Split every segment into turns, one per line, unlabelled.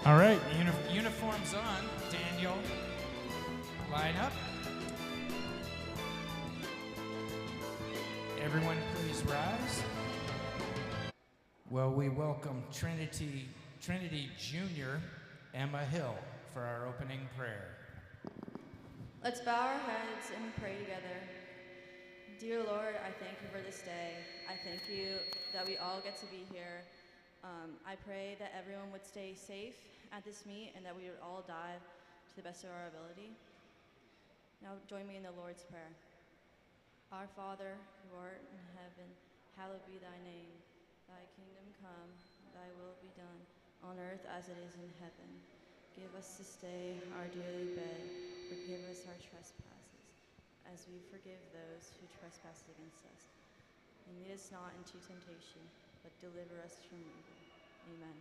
All right, uniforms on. Daniel, line up. Everyone please rise. Well, we welcome Trinity Junior, Emma Hill, for our opening prayer.
Let's bow our heads and pray together. Dear Lord, I thank you for this day. I thank you that we all get to be here. I pray that everyone would stay safe at this meet and that we would all dive to the best of our ability. Now join me in the Lord's Prayer. Our Father, who art in heaven, hallowed be thy name. Thy kingdom come, thy will be done, on earth as it is in heaven. Give us this day our daily bread. Forgive us our trespasses, as we forgive those who trespass against us. And lead us not into temptation, but deliver us from evil. Amen.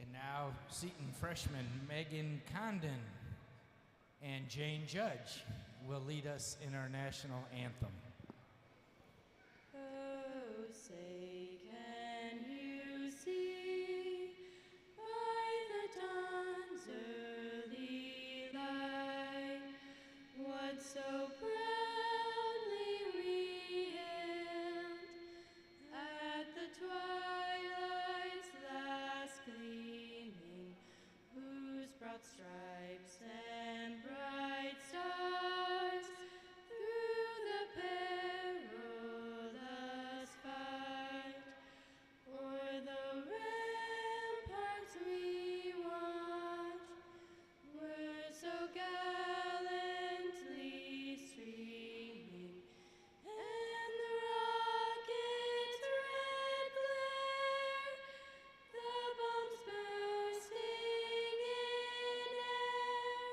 And now, Seton freshmen Megan Condon and Jane Judge will lead us in our national anthem.
Oh, say, can you see by the dawn's early light what so proudly we hailed at the twilight's last gleaming, whose broad stripes and bright stars through the perilous fight o'er the ramparts we watched were so gallantly streaming, and the rocket's red glare, the bombs bursting in air,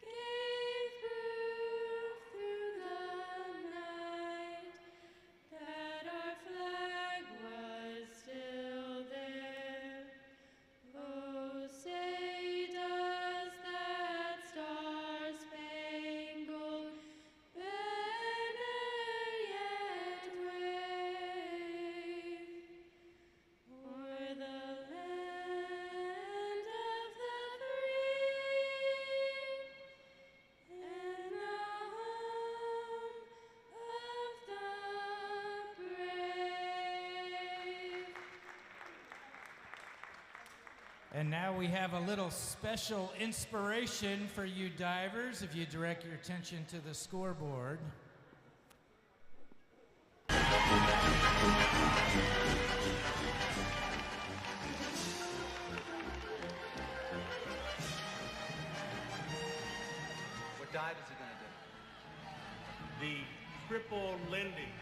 gave proof through the night that our flag was still there. Oh, say does that star-spangled banner yet wave o'er the land of the free and the home of the brave?
And now we have a little special inspiration for you divers, if you direct your attention to the scoreboard.
What dive is he going to do?
The triple Lindy.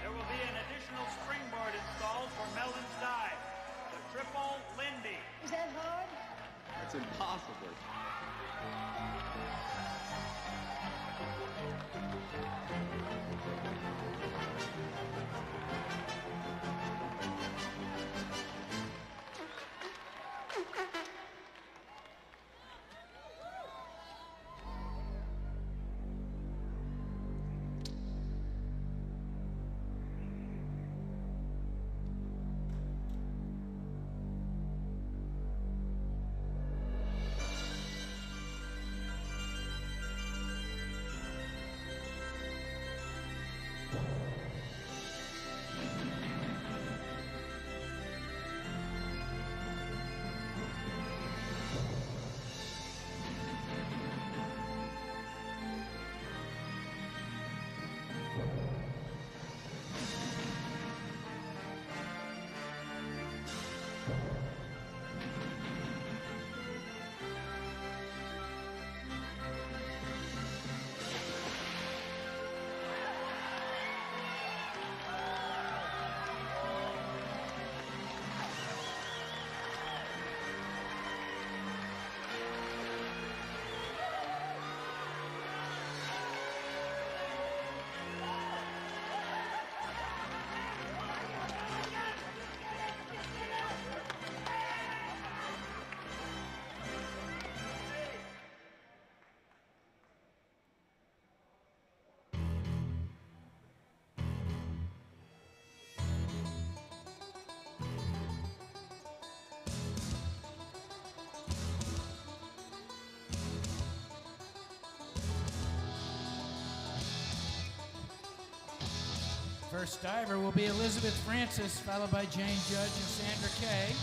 There will be an additional springboard installed for Melvin's dive. The triple Lindy.
Is that hard?
It's impossible.
First diver will be Elizabeth Francis, followed by Jane Judge and Sandra Kay.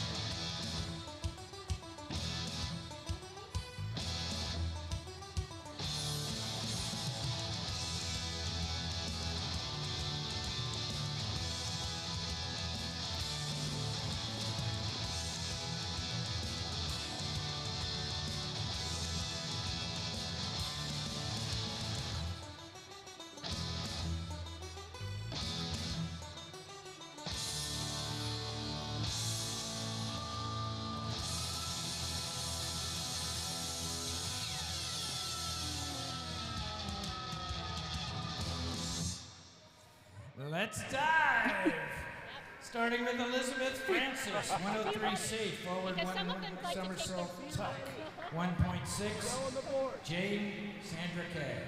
Let's dive! Starting with Elizabeth Francis, 103C, forward
Because some
1
of them like to take
somersault
their
tuck. 1.6, Jane Sandra Kay.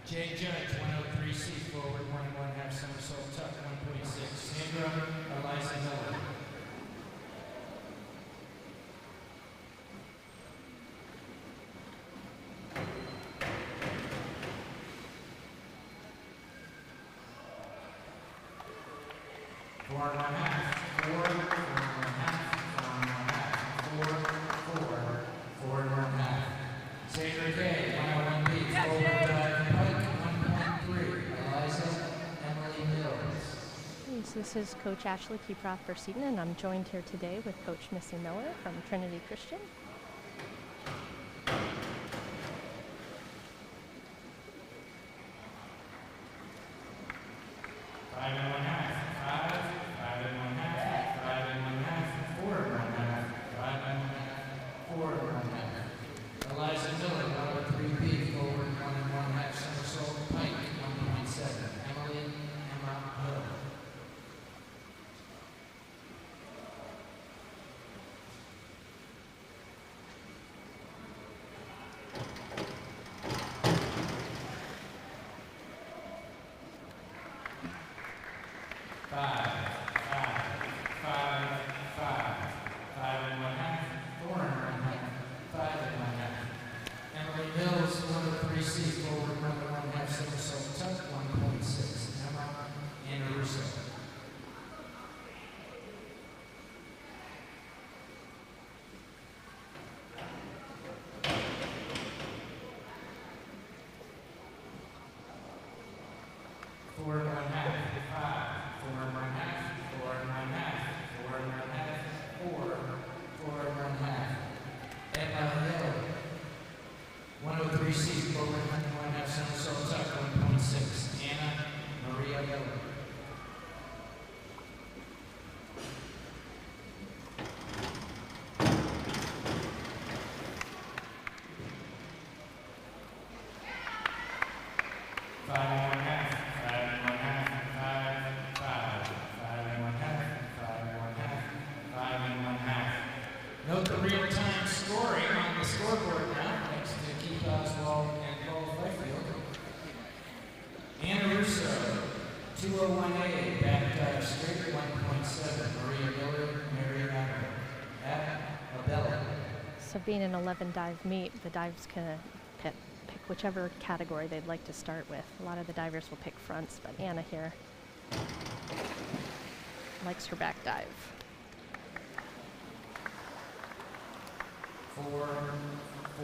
Jane Judge, 103C, forward 1 1/2 somersault tuck, 1.6. Sandra Eliza Miller. Four and 1/2, 4, 4 and 1/2, 4 and 1/2, 4, 4, 4 and 1/2. Sandra Kay, 101B, forward dive pike, 1.3. Eliza Emily Mills.
This is Coach Ashley Keeproth for Seton, and I'm joined here today with Coach Missy Miller from Trinity Christian.
Five and 1/2, 5, 5 and 1/2, 5 and 1/2, 4 and 1/2, 5 and 1/2, 4 and 1/2. Eliza Miller, 103B, forward 1 1/2 somersault pike, 1.7. Emily Emma Hill. Five, 5 and 1/2, 4 and 1/2, 5 and 1/2. Emily Mills, 103C, forward 1 1/2 somersault tuck, 1.6. Emma Anna Russo. Four and 1/2, 5, 4 and 1/2, 4 and 1/2, 4 and 1/2, 4, 4 and 1/2. Emma Hill, 103C, forward 1 1/2 somersault tuck, 1.6. Anna Maria Miller. Five and 1/2, 5 and 1/2, 5, 5, 5 and 1/2, 5 and 1/2, 5 and 1/2. Note the real-time scoring on the scoreboard now, thanks to Keith Oswald and Paul Fifield. Anna Russo, 201A, back dive straight, 1.7. Maria Miller, Mary Abella.
So being an 11 dive meet, the divers can pick whichever category they'd like to start with. A lot of the divers will pick fronts, but Anna here likes her back dive.
4,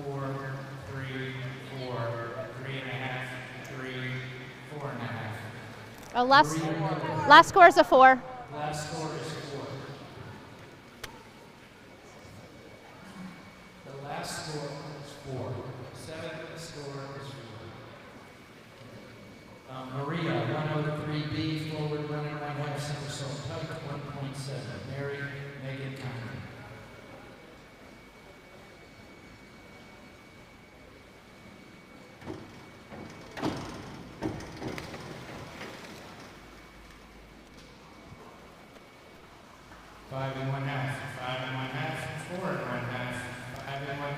4, 3, 4, 3.5, 3, 4.5.
Oh, last score is a 4.
Last score is 4. The last score is 4. 7th score is 4. Maria, 103B, forward 1 1/2 somersault tuck, 1.7. Mary Megan Conley. Five and 1/2, 5 and 1/2, 4 and 1/2, 5 and 1/2.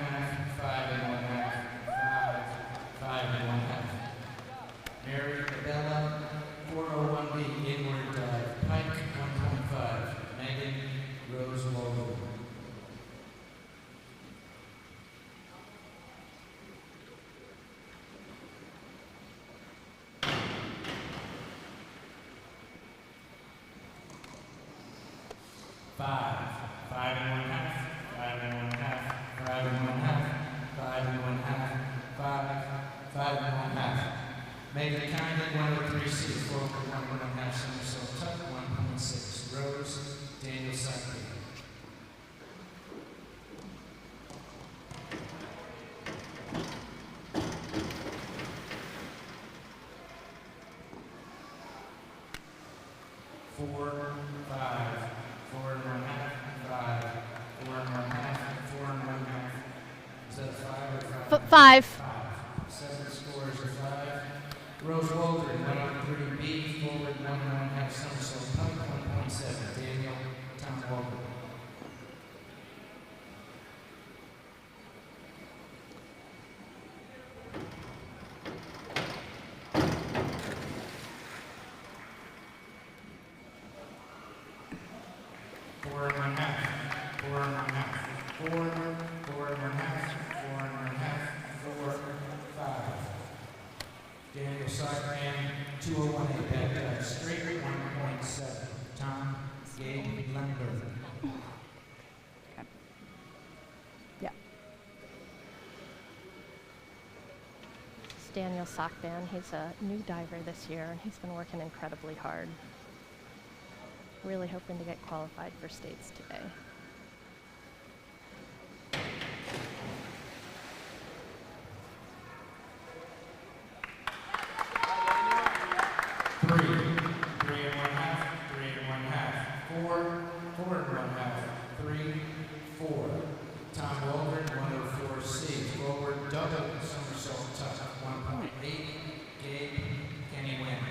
3 seats forward, 1.5 somersault tuck, 1.6 rows, Daniel Cycling. Four, 5, 4.5, 5, 4.5, 4.5. Is that a 5 or 5?
5.
5. 7 scores are 5. Rose Waldron, 103B, forward 1.5 somersault pike, 1.7. Daniel Tom Waldron. Four and a half, 5. Daniel Cycling, 201A, back dive straight, 1.7. Tom Gabe Lemberg.
Yeah. It's Daniel Sockban. He's a new diver this year, and he's been working incredibly hard. Really hoping to get qualified for states today.
Three and 1/2, 4, 4.5, 3, 4. Tom Waldron, 104C, forward double somersault tuck, 1.8. Gabe Kenny Wynn.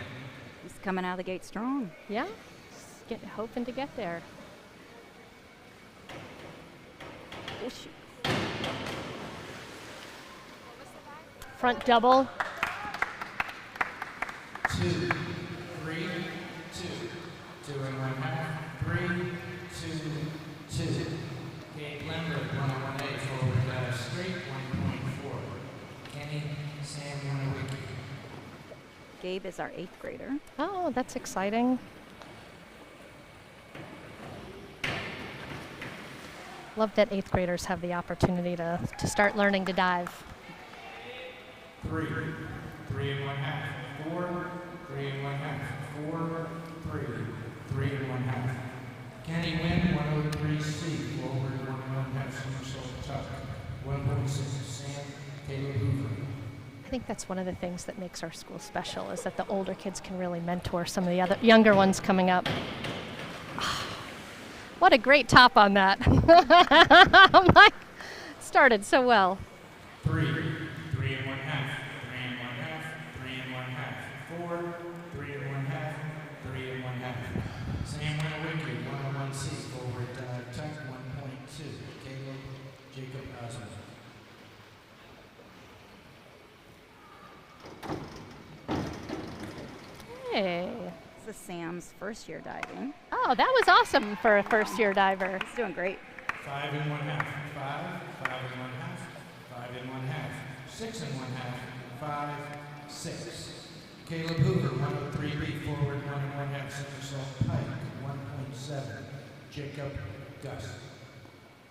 He's coming out of the gate strong.
Yeah, hoping to get there.
Oh, shoot.
Front double.
2, 3, 2. 2.5, 3, 2, 2. Gabe Lemberg, 101A, forward dive straight, 1.4. Kenny Sam Winowicki.
Gabe is our 8th grader.
Oh, that's exciting. Love that 8th graders have the opportunity to start learning to dive.
3, 3.5, 4, 3.5, 4, 3, 3.5. Kenny Wynn, 103C, forward 1.5 somersault tuck, 1.6. Sam Caleb Hoover.
I think that's one of the things that makes our school special is that the older kids can really mentor some of the other younger ones coming up. What a great top on that. I'm like, started so well.
3, 3.5, 3.5, 3.5, 4, 3.5, 3.5. Sam Winowicki, 101C, forward dive tuck, 1.2. Caleb Jacob Osmond.
Hey.
This is Sam's first year diving.
Oh, that was awesome for a first-year diver.
He's doing great.
5 and 1/2, 5, 5 and 1/2, 5 and 1/2, 6 and 1/2, 5, 6. Caleb Hoover, 103B, forward 1 and 1/2 somersault pike, 1.7. Jacob Gus.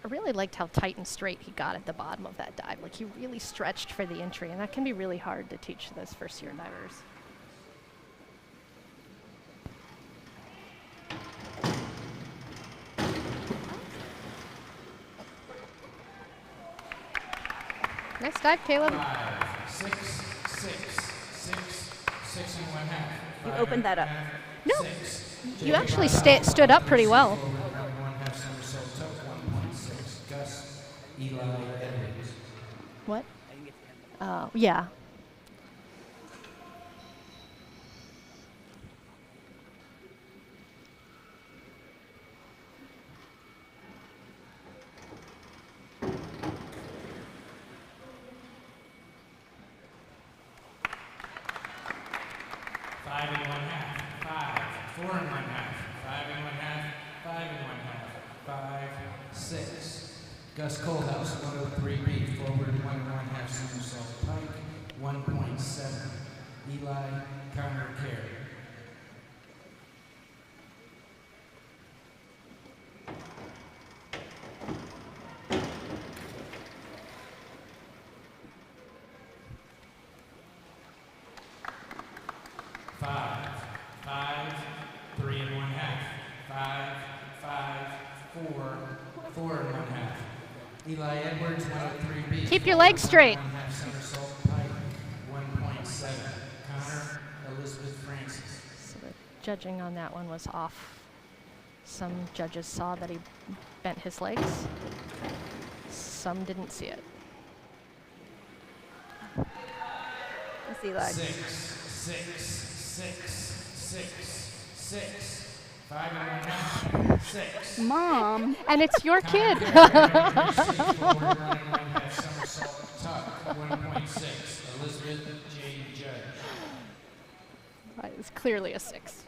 I really liked how tight and straight he got at the bottom of that dive. Like he really stretched for the entry, and that can be really hard to teach those first-year divers. Nice dive, Caleb.
5, 6, 6, 6 and 1/2.
You opened that up.
No,
6.
you actually stood up pretty well.
Forward 1 and 1/2 somersault tuck, 1.6. Gus Eli Edwards.
What? Yeah.
Gus Colehouse, 103B, forward 1 and 1/2 somersault pike, 1.7. Eli Connor Carey. Five, Eli Edwards, 103B.
Keep your legs straight.
1.5 somersault pike, 1.7. Connor Elizabeth Francis.
So the judging on that one was off. Some judges saw that he bent his legs. Some didn't see it.
Let's see, like.
6, 6, 6, 6, 6. 5 and 1/2. 6.
Mom.
And it's your kid.
Forward running 1/2 somersault tuck, 1.6. Elizabeth J. Judge.
Right, it's clearly a 6.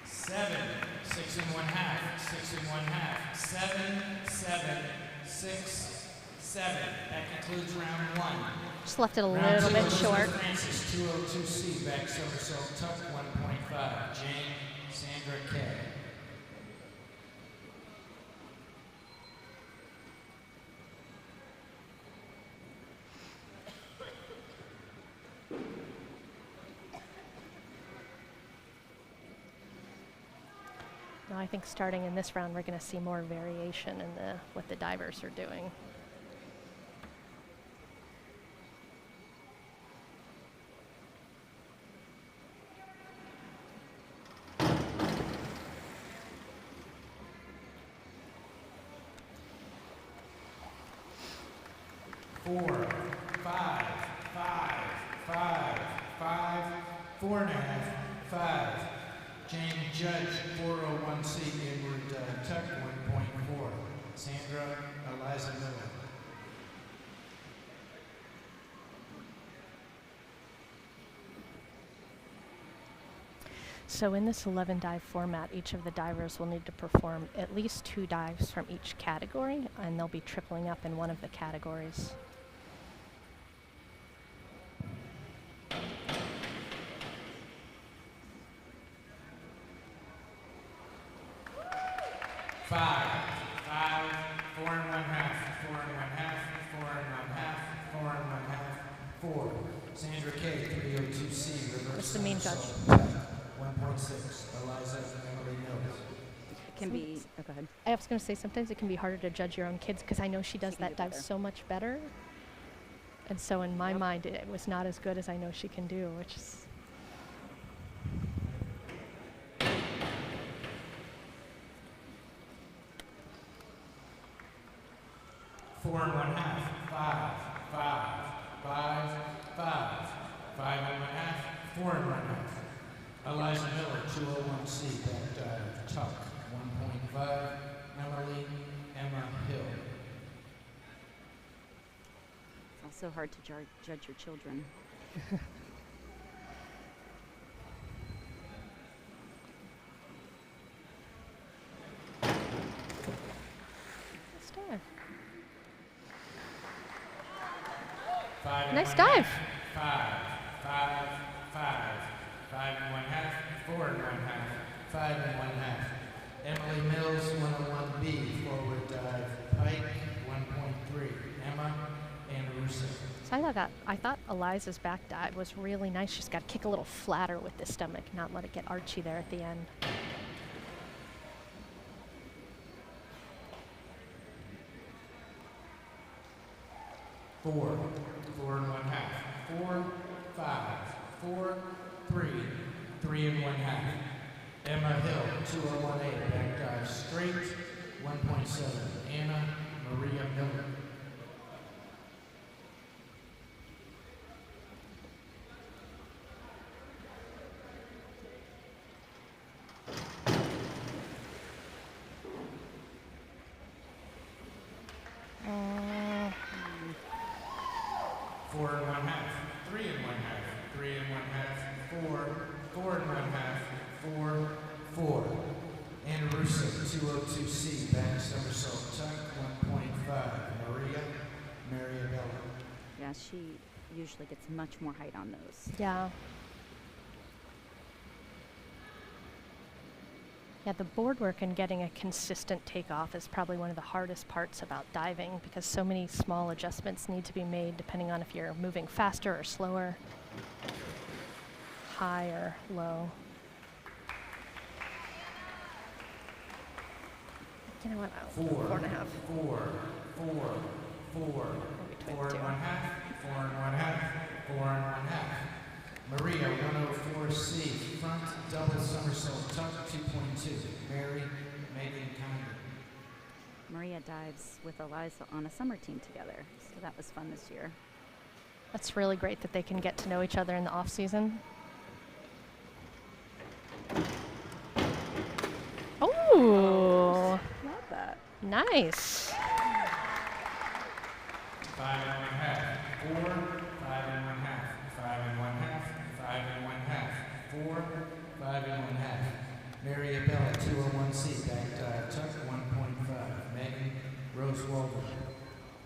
Seven, 6 and 1/2, 6 and 1/2, 7, 7, 6, 7. That concludes round 1.
Just left it a
Round
little
2,
bit
Elizabeth
short.
Francis, 202C, back somersault tuck, 1.5. Jane Sandra K.
Now I think starting in this round, we're going to see more variation in what the divers are doing.
Four, 5, 5, 5, 5, 4.5, 5. Jane Judge, 401C, inward tuck, 1.4. Sandra Eliza Miller.
So in this 11 dive format, each of the divers will need to perform at least 2 dives from each category, and they'll be tripling up in one of the categories.
Five, 5, 4 and 1/2, 4 and 1/2, 4 and 1/2, 4 and 1/2, 4. Sandra K, 302C, reverse.
What's the main judge?
1.6. Eliza Emily Mills.
It can be. Oh, go ahead.
I was going to say sometimes it can be harder to judge your own kids because I know she does
She can
that
do
dive
better.
so much better. And so in my mind, it was not as good as I know she can do, which is
4 and 1/2, 5, 5, 5, 5, 5 and 1/2, 4 and 1/2. Eliza Miller, 201C, back dive, tuck, 1.5. Emma Hill.
It's also hard to judge your children.
nice dive.
5 and
Nice
1/2,
dive.
5, 5, 5, 5 and 1/2, 4 and 1/2, 5 and 1/2. Emily Mills, 101B, forward dive, pike, 1.3. Emma and Russo.
So I thought Eliza's back dive was really nice. She's got to kick a little flatter with the stomach, not let it get archy there at the end.
Four, 4 and 1/2, 4, 5, 4, 3, 3 and 1/2. Emma Hill, 201A, back dive straight, 1.7. Anna Maria Miller.
Uh,
4 and 1/2, 3 and 1/2, 3 and 1/2, 4, 4 and 1/2, 4, 4. Anna Russo, 202C, back somersault tuck, 1.5. Maria Mariabella.
Yeah, she usually gets much more height on those.
yeah. Yeah, the board work and getting a consistent takeoff is probably one of the hardest parts about diving because so many small adjustments need to be made depending on if you're moving faster or slower, high or low. You know what? Four and a half.
Four.
Between
Four
the
and
two.
one half. Four and one half. Four and one half. Maria, 104C, front double somersault tuck, 2.2. Mary, Megan Kinder.
Maria dives with Eliza on a summer team together, so that was fun this year.
That's really great that they can get to know each other in the off season. Oh,
Love that.
nice.
5 and one half. 4, 5 and one half. 5 and one half. 5 and one half. 4, 5 and one half. Mary Abella, 201C, back dive, tuck, 1.5. Megan Rose Walden.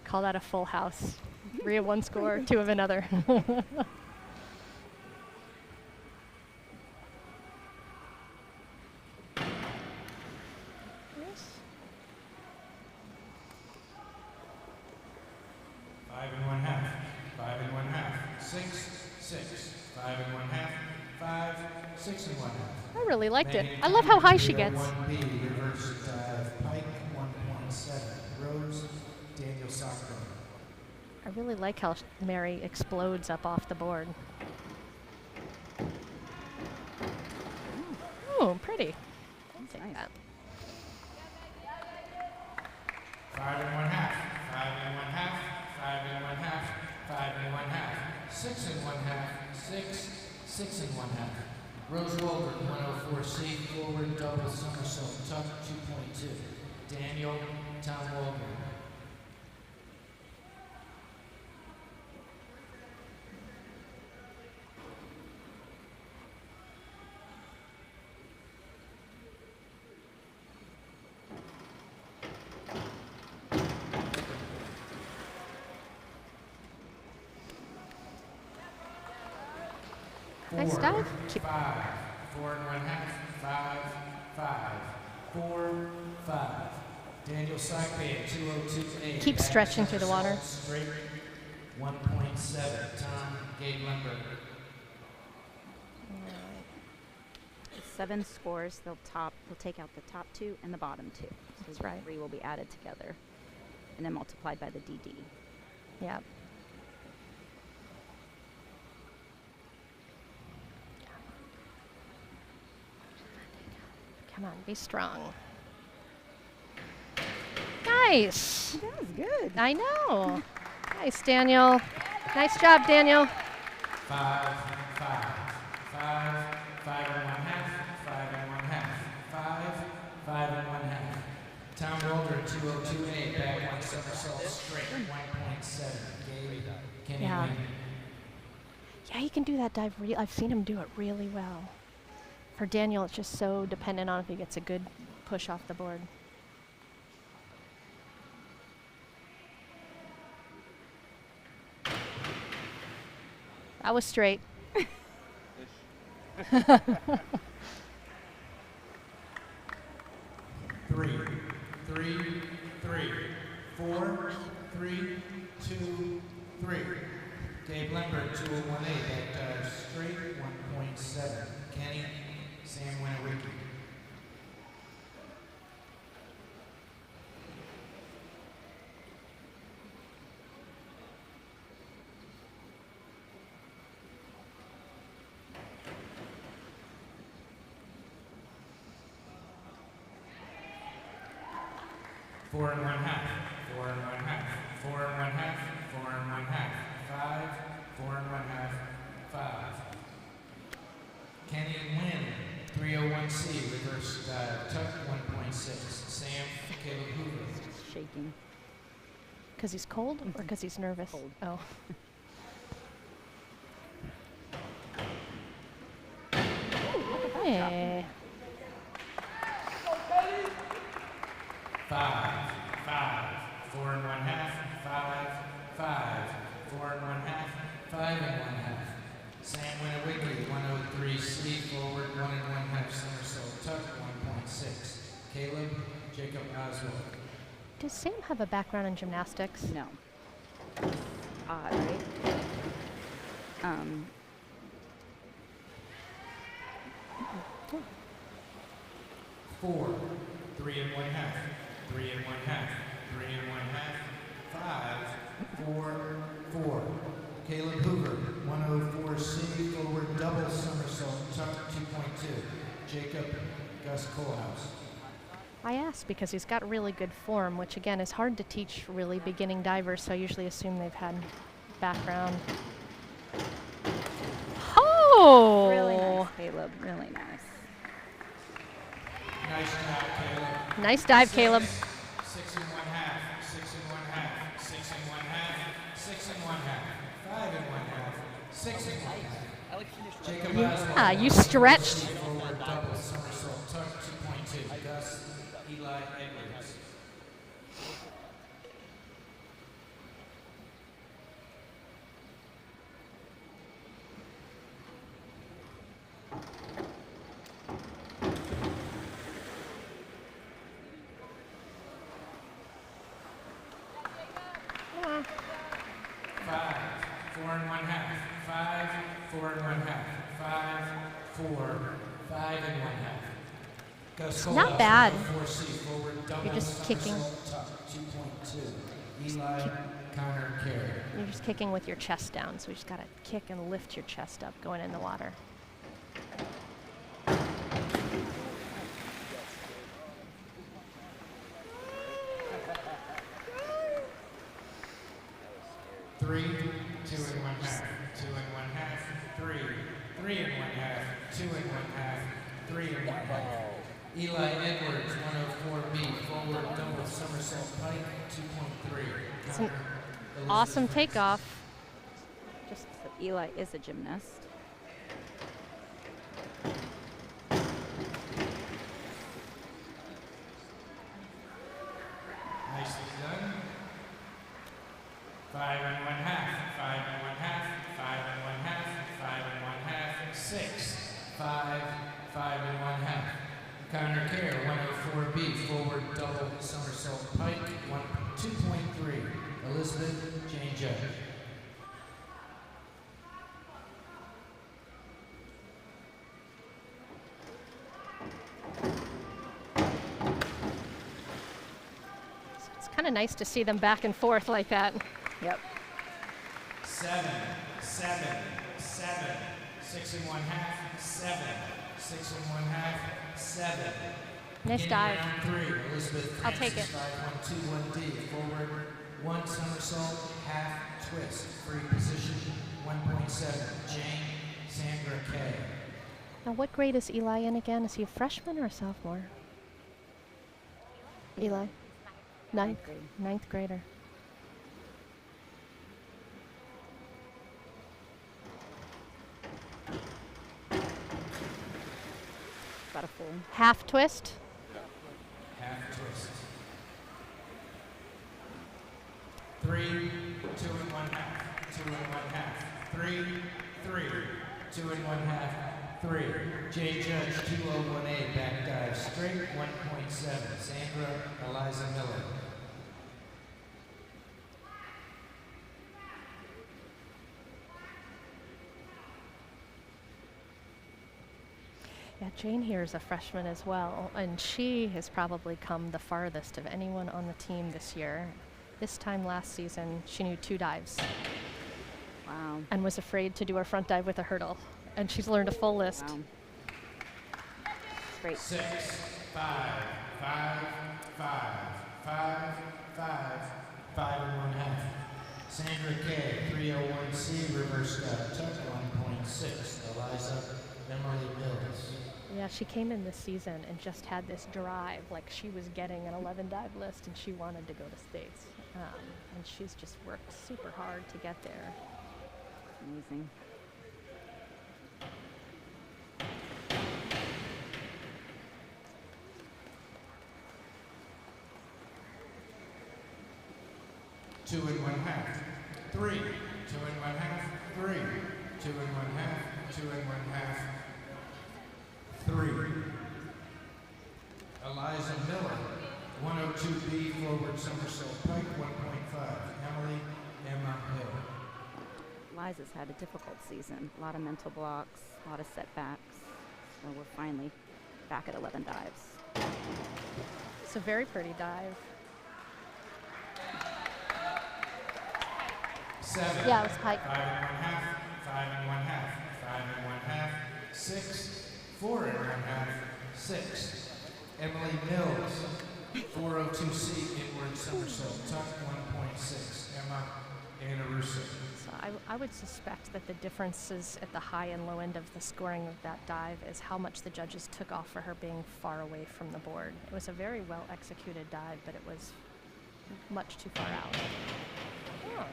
Call that a full house. 3 of one score, 2 of another. Yes.
5 and one half. 5 and one half. 6, 6. 5 and one half. 5, 6 and one half.
I really liked it.
Megan
I love how high she
Kinder,
gets.
301B, reverse dive, pike, 1.7. Rose, Daniel Sockburn.
I really like how Mary explodes up off the board. Oh, pretty. I'll take
nice.
that.
5 and one half. 5 and one half. 5 and one half. 5 and one half. 6 and one half. 6, 6 and one half. Rose Waldron, 104C, forward double somersault tuck, 2.2. Daniel Tom Waldron.
Nice
4,
dive. Keep
5. 4 and one half. 5, 5. 4, 5. Daniel Sockband, 202A.
Keep
back
stretching through the water.
somersault, Straight, 1.7. Tom Gabe Lemberg.
The 7 scores, they'll take out the top 2 and the bottom 2. So
That's
the
right.
3 will be added together and then multiplied by the DD.
Yeah. Come on, be strong. Nice.
That was good.
I know. Nice, Daniel. Nice job, Daniel.
5, 5. 5, 5 and one half. 5 and one half. 5, 5 and one half. Tom Waldron, 202A, back one somersault straight, 1.7. Gabe Kenny
Yeah.
Wayne.
Yeah, he can do that dive. I've seen him do it really well. For Daniel, it's just so dependent on if he gets a good push off the board. That was straight.
3, 3, 3. 4, 3, 2, 3. Gabe Lemberg, 201A, back dive straight, 1.7. Kenny Sam Winawicki. Four and one half. 4 and one half. 4 and one half. 4 and one half. 5, 4 and one half. 5. Kenny Wynn, 301C, reverse dive, tuck, 1.6. Sam Caleb Hoover.
Just shaking.
Because he's cold or because he's nervous?
Cold.
Oh. Hey.
5, 5. 4 and one half. 5, 5. 4 and one half. 5 and one half. Sam Winawicki, 103C, forward, 1 and one half somersault tuck, 1.6. Caleb Jacob Oswald.
Does Sam have a background in gymnastics?
No. Odd, right?
4, 3 and 1/2, 3 and 1/2, 3 and 1/2, 5, 4, 4. Caleb Hoover, 104C, forward double somersault, tuck 2.2. Jacob Gus Colehouse.
I asked because he's got really good form, which again is hard to teach really beginning divers, so I usually assume they've had background. Oh!
Really nice, Caleb. Really nice.
Nice job, Caleb.
Nice dive, Caleb.
6 and 1/2, 6 and 1/2, 6 and 1/2, 6 and 1/2, 5 and 1/2, 6 and 1/2. Jacob Oswald.
Yeah, you stretched.
Forward double somersault, tuck 2.2. Gus Eli Edwards.
Come on.
5, 4 and 1/2, 5, 4 and 1/2, 5, 4, 5 and 1/2. Gus
Not
Colehouse,
bad.
4C, forward double
You're just kicking.
somersault, tuck 2.2. Eli Connor Carey.
You're just kicking with your chest down, so you just gotta kick and lift your chest up going in the water.
Three, 2 and 1/2, 2 and 1/2, 3, 3 and 1/2, 2 and 1/2, 3 and 1/2. Eli Edwards, 104B, forward double somersault pike, 2.3.
It's an
Connor
awesome
Elizabeth Franks.
takeoff.
Just so Eli is a gymnast.
Nicely done. 5 and 1/2, 5 and 1/2, 5 and 1/2, 5 and 1/2, 6, 5, 5 and 1/2. Connor Kerr, 104B, forward double somersault pike, 2.3. Elizabeth Jane Judge.
It's kind of nice to see them back and forth like that.
Yep.
7, 7, 7, 6 and 1/2, 7, 6 and 1/2, 7.
Nice
Beginning
dive.
round 3, Elizabeth
I'll take
Francis,
it.
5121D, forward 1 somersault, half twist, free position, 1.7. Jane Sandra K.
Now, what grade is Eli in again? Is he a freshman or a sophomore? Eli? Ninth
grade.
Ninth grader.
About a full.
Half twist.
Half twist. 3, 2 and 1/2, 2 and 1/2, 3, 3, 2 and 1/2, 3. J Judge 201A, back dive straight, 1.7. Sandra Eliza Miller.
Yeah, Jane here is a freshman as well, and she has probably come the farthest of anyone on the team this year. This time last season, she knew 2 dives
Wow.
and was afraid to do her front dive with a hurdle, and she's learned a full list.
Wow. Great.
6, 5, 5, 5, 5, 5, 5 and 1/2. Sandra K, 301C, reverse dive, tuck 1.6. Eliza Emily Mills.
Yeah, she came in this season and just had this drive, like she was getting an 11 dive list and she wanted to go to states. And she's just worked super hard to get there.
Amazing.
Two and 1/2, 3, 2 and 1/2, 3, 2 and 1/2, 2 and 1/2, 3. Eliza Miller, 102B forward somersault pike, 1.5. Emily Emma Hill.
Liza's had a difficult season. A lot of mental blocks, a lot of setbacks. So we're finally back at 11 dives.
It's a very pretty dive.
7.
Yeah, it was pike.
5 1/2. 5 1/2. 5 1/2. 6. 4 1/2. 6. Emily Mills, 402C inward somersault tuck, 1.6. Emma Anarusa.
So I would suspect that the differences at the high and low end of the scoring of that dive is how much the judges took off for her being far away from the board. It was a very well executed dive, but it was much too far out. Oh.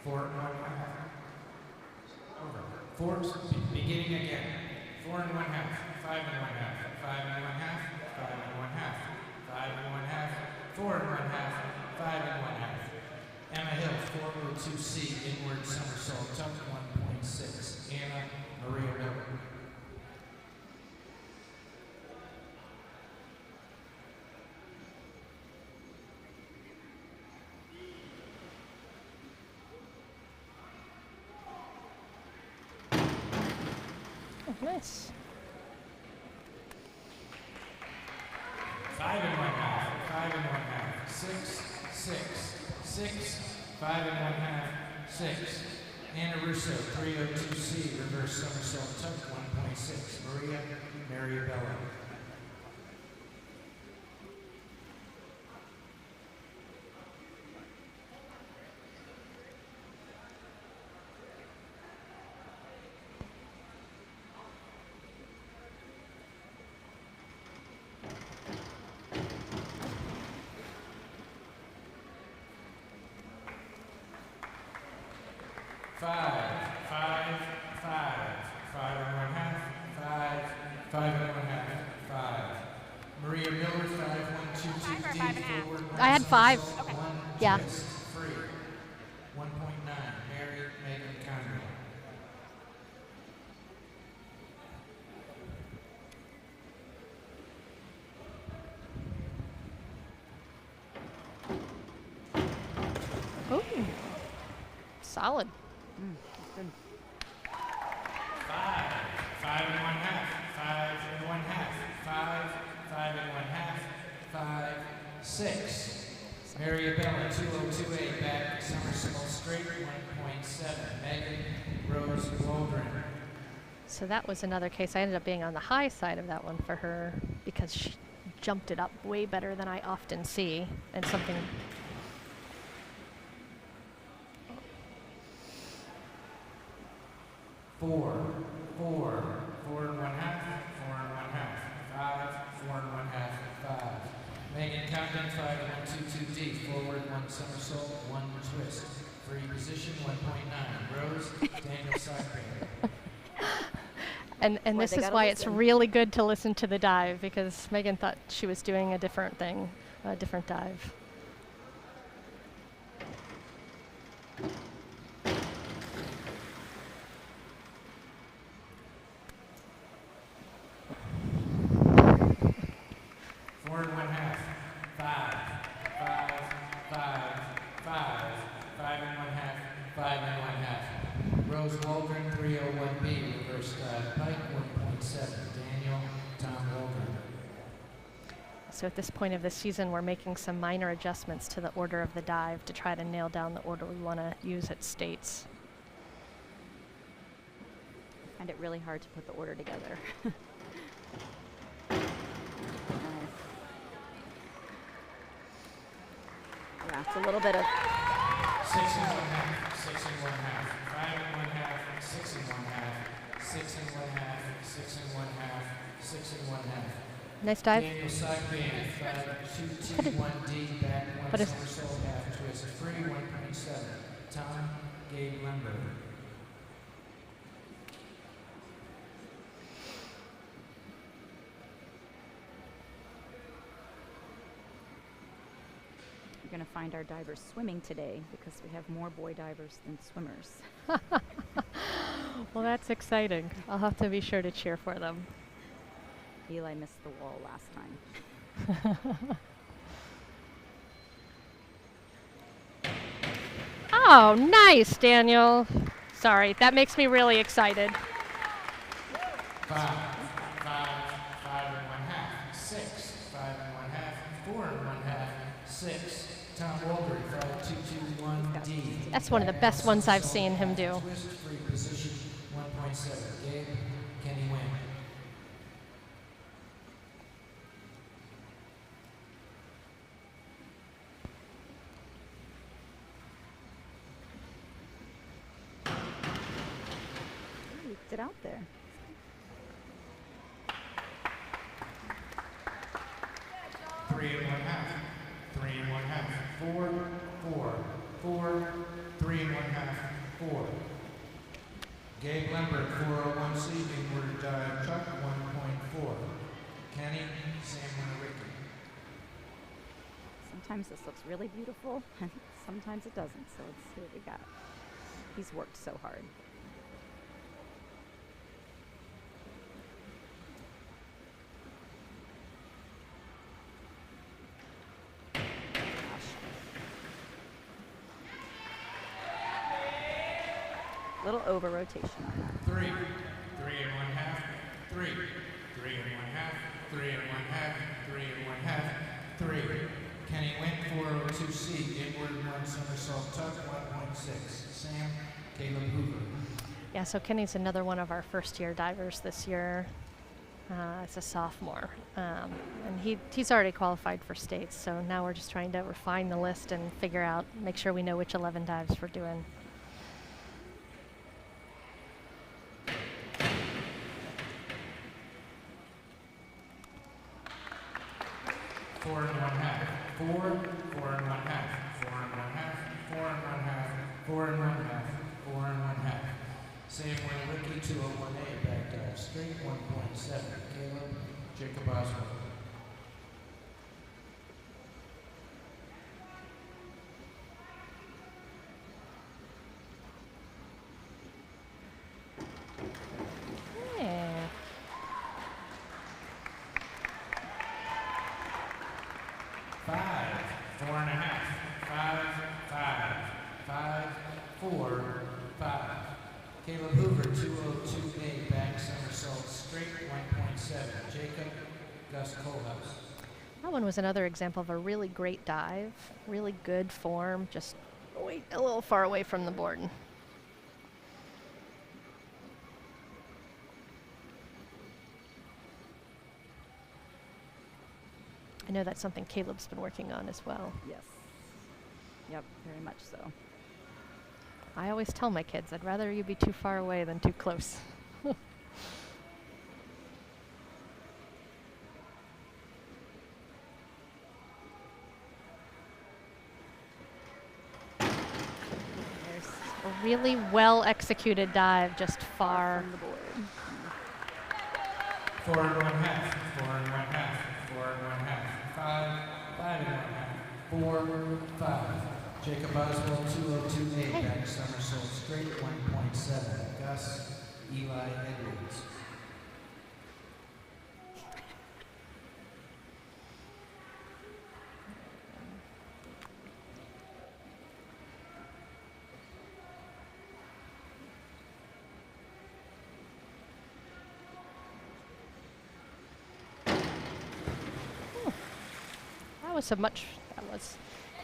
4 1/2. Over. 4, beginning again. 4 1/2. 5 1/2. 5 1/2. 5 1/2. 5 1/2. 4 1/2. 5 1/2. Emma Hill, 402C inward somersault tuck, 1.6. Anna Maria Miller.
Oh, nice.
5 1/2. 5 1/2. 6, 6, 6. 5 1/2. 6. Anna Russo, 302C reverse somersault tuck, 1.6. Maria Maribella. 5, 5, 5, 5 1/2, 5, 5 1/2, 5. Maria Miller, 5, 1, 2, 2, D, forward.
I had 5.
Somersault, 1,
Yeah.
twist, free. 1.9, Mary Megan Conroy.
Ooh. Solid.
Good.
5, 5 1/2, 5 1/2, 5, 5 1/2, 5, 6. Maribella, 202A, back somersault straight, 1.7. Megan Rose Waldron.
So that was another case. I ended up being on the high side of that one for her because she jumped it up way better than I often see, and something.
4, 4, 4 1/2, 4 1/2, 5, 4 1/2, 5. Megan Compton, 5 1 2 2 D, forward 1 somersault, 1 twist. Free position 1.9. Rose Daniel Sockband.
And this
they
is
gotta
why it's
listen.
really good to listen to the dive, because Megan thought she was doing a different thing, a different dive.
Forward 1/2, 5, 5, 5, 5, 5 1/2, 5 1/2. Rose Waldron, 301B, reverse dive, pike 1.7. Daniel Tom Waldron.
So at this point of the season, we're making some minor adjustments to the order of the dive to try to nail down the order we want to use at states.
I find it really hard to put the order together. Yeah, it's a little bit of
6 1/2, 6 1/2, 5 1/2, 6 1/2, 6 1/2, 6 1/2, 6 1/2.
Nice dive.
Daniel Sockband, 5 2 T 1 D, back 1
But it's-
somersault half twist, free 1.7. Tom Gabe Lemberg.
You're going to find our divers swimming today because we have more boy divers than swimmers.
Well, that's exciting. I'll have to be sure to cheer for them.
Eli missed the wall last time.
Oh, nice, Daniel. Sorry, that makes me really excited.
5, 5.5, 6, 5.5, 4.5, 6. Tom Walbury, 5.221D.
That's one of the best ones I've seen him do.
Twist, free position, 1.7. Gabe, can he win?
He eked it out there.
Three and one half, 4, 4, 4, 3 and one half, 4. Gabe Lambert, 401C, inward dive chuck, 1.4. Kenny, Sam Winnericki.
Sometimes this looks really beautiful, and sometimes it doesn't. So let's see what we got. He's worked so hard. Little over rotation on that.
3, 3 and one half, 3, 3 and one half, 3 and one half, 3 and one half, 3. Kenny Wynn, 402C, inward one somersault tuck, 1.6. Sam, Caleb Hoover.
Yeah, so Kenny's another one of our first-year divers this year. As a sophomore, and he's already qualified for states. So now we're just trying to refine the list and figure out, make sure we know which 11 dives we're doing.
Four and one half, 4, 4 and one half, 4 and one half, 4 and one half, 4 and one half, 4 and one half. Sam Winnericki, 201A, back dive straight, 1.7. Caleb, Jacob Oswald.
Yeah.
5, 4 and a half, 5, 4, 5. Caleb Hoover, 202A, back somersault straight, 1.7. Jacob, Gus Kohlhaus.
That one was another example of a really great dive, really good form, just a little far away from the board. I know that's something Caleb's been working on as well.
Yes. Yep, very much so.
I always tell my kids, I'd rather you be too far away than too close. There's a really well executed dive, just far.
From the board.
4 and one half, 4 and one half, 4 and one half, 5 and one half, 4, 5. Jacob Oswald, 202A, back somersault straight, 1.7. Gus, Eli Edwards.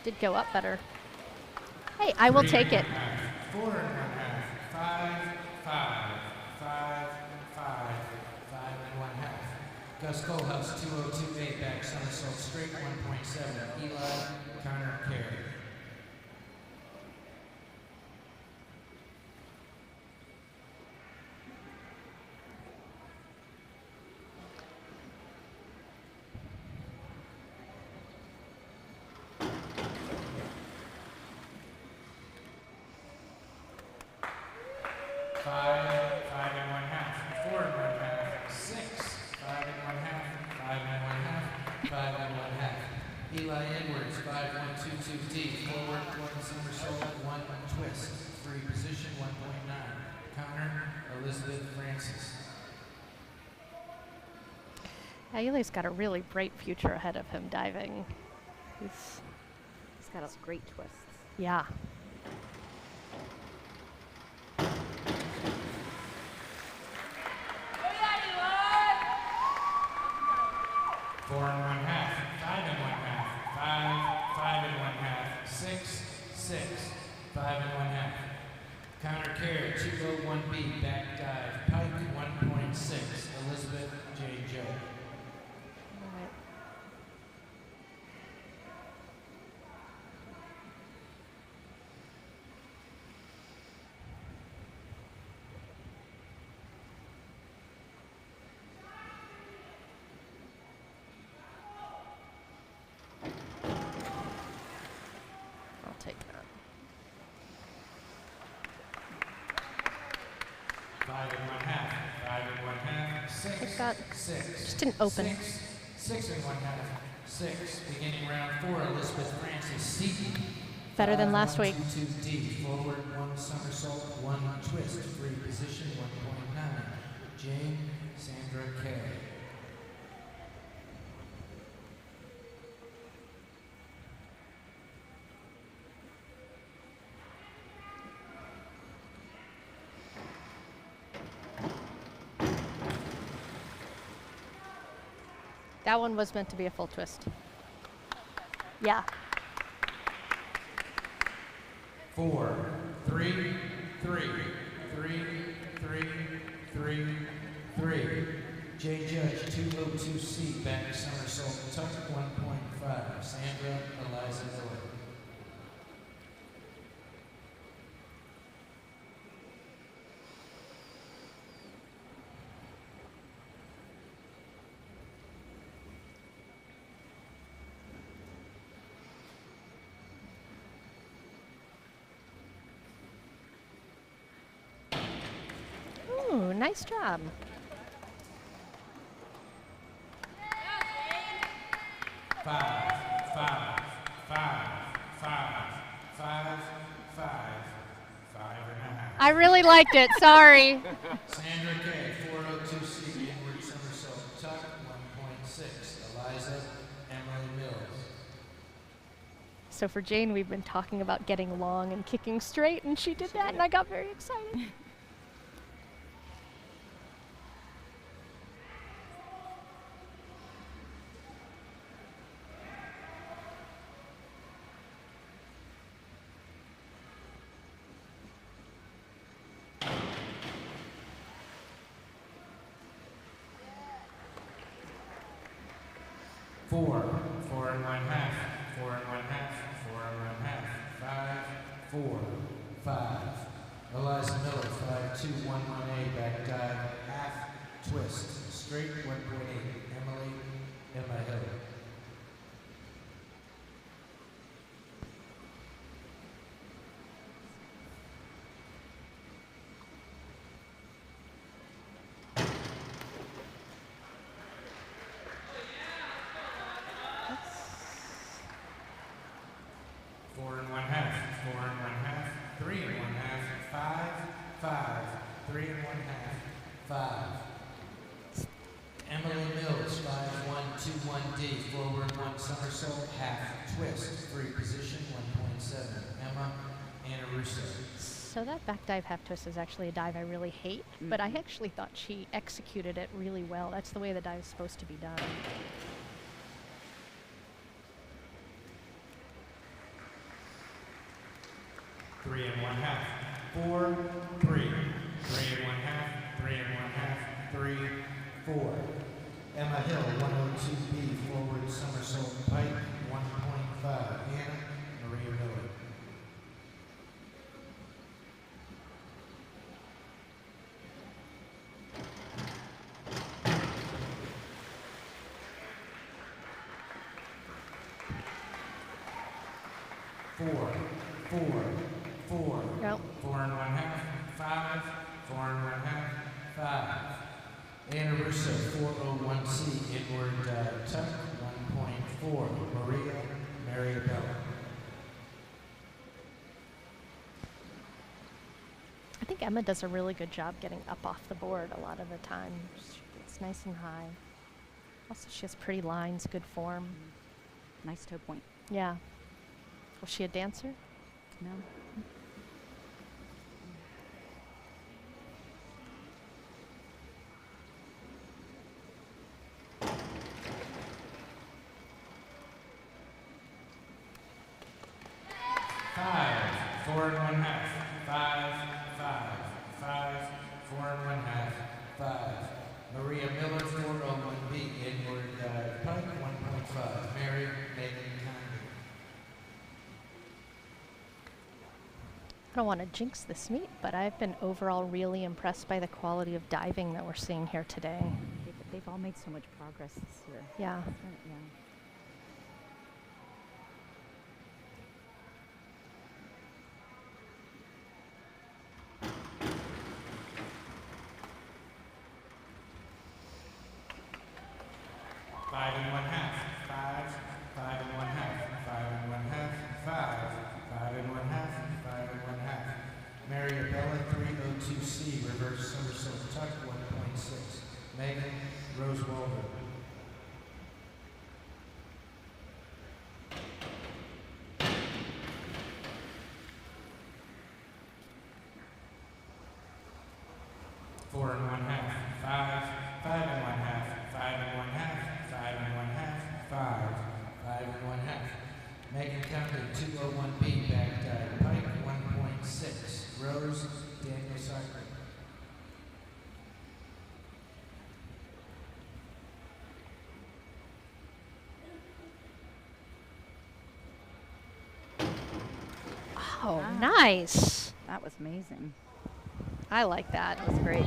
Did go up better. Hey, I will take it.
4 and one half, 5, 5, 5, 5, 5 and one half. Gus Kohlhaus, 202A, back somersault straight, 1.7. Eli Connor Carey. Five and one half, 4 and one half, 6, 5 and one half, 5 and one half, 5 and one half. Eli Edwards, 5122D, forward, 1 somersault, 1 twist, free position, 1.9. Connor
Ili's got a really bright future ahead of him diving. He's
got a great twists.
Yeah.
Four and one half, 5 and one half, 5 and one half, 6, 6, 5 and one half. Counter carry, 201B, back dive, pike 1.6, Elizabeth J. Joe.
Right. I'll take that.
5 and one half, 5 and one half, 6,
Take that.
6.
Just didn't open.
6 and one half, 6. Beginning round 4, Elizabeth Francis Seaton.
Better than last week.
2D, forward, 1 somersault, 1 twist, free position, 1.9. Jane Sandra Kay.
That one was meant to be a full twist. Yeah.
4, 3, 3, 3, 3, 3, 3. J Judge 202C, back somersault, tuck 1.5. Sandra Eliza Miller.
Ooh, nice job.
Five, five, five, five, five, five, 5.5.
I really liked it. Sorry.
Sandra Kay, 402C, inward somersault, tuck 1.6. Eliza Emily Mills.
So for Jane, we've been talking about getting long and kicking straight, and she did that, and I got very excited.
Four, 4 and one half, 4 and one half, 4 and one half, 5, 4, 5. Eliza Miller, 5, 2, 1, 1A, back dive, half twist, straight 1.8. Emily Emma Hill. Four and one half, 4 and one half, 3 and one half, 5, 5, 3 and one half, 5. Emily Mills, 5, 1, 2, 1D, forward 1 somersault, half twist, free position, 1.7. Emma Anna Russo.
So that back dive half twist is actually a dive I really hate, but I actually thought she executed it really well. That's the way the dive is supposed to be done.
Three and one half, 4, 3, 3 and one half, 3 and one half, 3, 4. Emma Hill, 102B, forward somersault, pike, 1.5. Anna Maria Miller. Four, 4 and one half, 5, 4 and one half, 5. Anna Russo, 401C, inward tuck, 1.4. Maria Maribella.
I think Emma does a really good job getting up off the board a lot of the time. It's nice and high. Also, she has pretty lines, good form.
Nice toe point.
Yeah. Was she a dancer?
No.
4 1/2, 5, 5, 5, 4 1/2, 5. Maria Miller, 401B, inward dive, pike, 1.5. Mary Megan Condon.
I don't want to jinx this meet, but I've been overall really impressed by the quality of diving that we're seeing here today.
They've all made so much progress this year.
Yeah.
Yeah.
5 1/2, 5, 5 1/2, 5 1/2, 5, 5 1/2, 5 1/2. Mariabella 302C, reverse somersault tuck, 1.6. Megan Rose Walder. Four and 1/2, 5, 5 and 1/2, 5 and 1/2, 5 and 1/2, 5, 5 and 1/2. Megan Compton, 201B, back dive, pike, 1.6. Rose Daniel Sarkar.
Oh, nice.
That was amazing.
I like that.
That was great.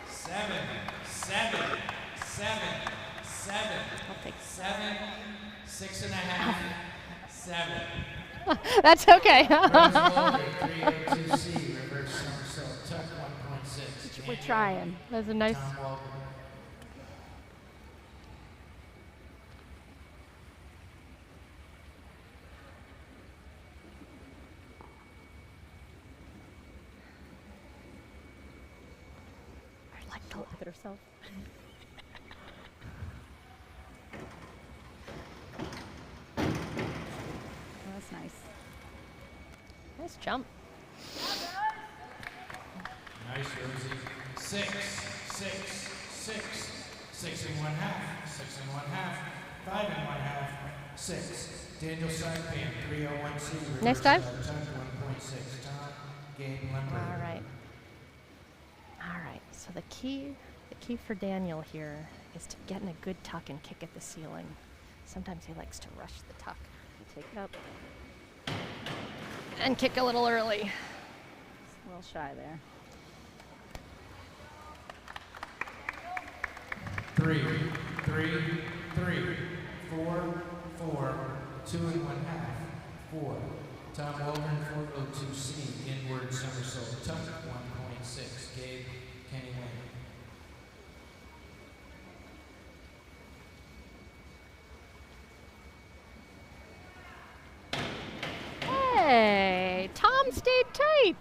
7, 7, 7, 7,
I'll take
7, 6 and a half, 7.
That's okay.
Rose Walder, 302C, reverse somersault tuck, 1.6.
We're trying.
That's a nice.
Tom Walker.
I like to
Look at herself. Oh, that's nice.
nice jump.
Nice, Rosie. 6, 6, 6, 6 and 1/2, 6 and 1/2, 5 and 1/2, 6. Daniel Saipan, 301C.
Nice dive.
1.6. Tom Gabe Lemper.
All right. All right. So the key for Daniel here is to get in a good tuck and kick at the ceiling. Sometimes he likes to rush the tuck
Take it up.
and kick a little early.
It's a little shy there.
3, 3, 3, 4, 4, 2 and 1/2, 4. Tom Waldron, 402C, inward somersault tuck, 1.6. Gabe Kenny Wayne.
Hey, Tom stayed tight.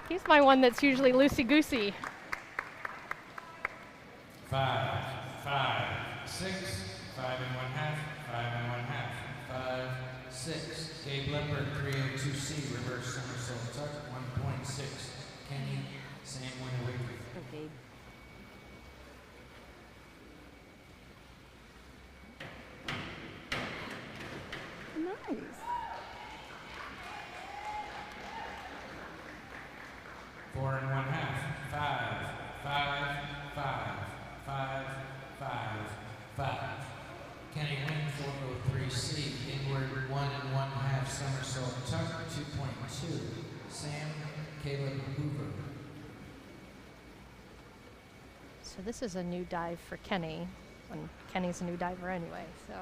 He's my one that's usually loosey-goosey.
5, 5, 6, 5 and 1/2, 5 and 1/2, 5, 6. Gabe Lemper, 302C, reverse somersault tuck, 1.6. Kenny Sam Winniwick.
Go, Gabe. Nice.
4 and 1/2, 5, 5, 5, 5, 5, 5. Kenny Wynn, 403C, inward 1 and 1/2 somersault tuck, 2.2. Sam Caleb Hoover.
So this is a new dive for Kenny, and Kenny's a new diver anyway. So,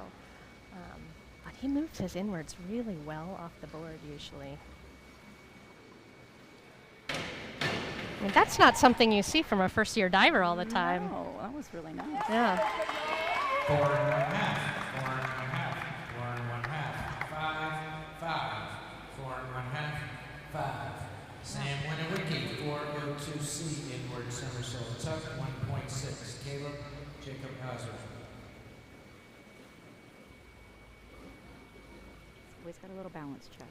but he moves his inwards really well off the board usually. I mean, that's not something you see from a first-year diver all the time.
No, that was really nice.
Yeah.
4 and 1/2, 4 and 1/2, 4 and 1/2, 5, 5, 4 and 1/2, 5. Sam Winniwick, 402C, inward somersault tuck, 1.6. Caleb Jacob Hauser.
always got a little balance check.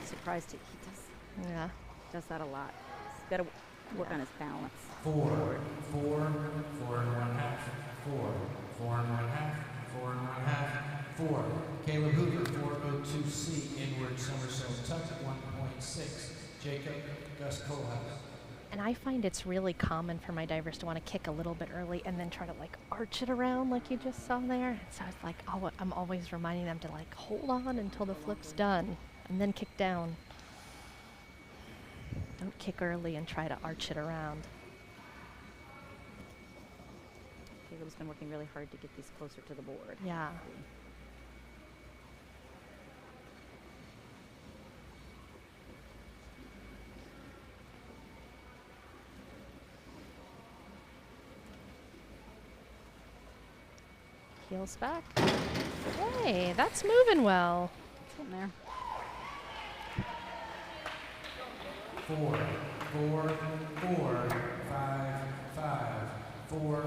Surprised he does that a lot. He's got to work on his balance.
4, 4, 4 and 1/2, 4, 4 and 1/2, 4 and 1/2, 4. Caleb Hoover, 402C, inward somersault tuck, 1.6. Jacob Gus Kohlhaus.
And I find it's really common for my divers to want to kick a little bit early and then try to like arch it around like you just saw there. And so it's like, oh, I'm always reminding them to like hold on until the flip's done and then kick down. Don't kick early and try to arch it around.
Caleb's been working really hard to get these closer to the board.
Yeah. Heels back. Hey, that's moving well.
It's in there.
4, 4, 4, 5, 5, 4,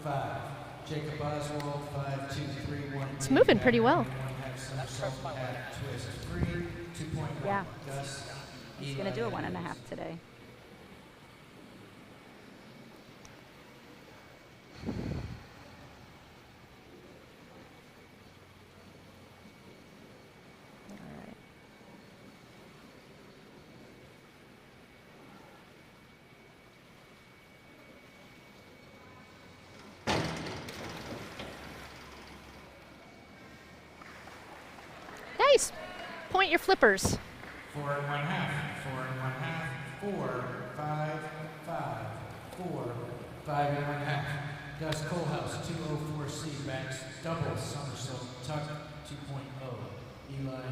5. Jacob Oswald, 5, 2, 3, 1.
It's moving pretty well.
1/2 somersault, half twist, 3, 2.1.
Yeah.
Gus.
He's going to do a 1.5 today.
Nice. Point your flippers.
4 and 1/2, 4 and 1/2, 4, 5, 5, 4, 5 and 1/2. Gus Kohlhaus, 204C, backs double somersault tuck, 2.0. Eli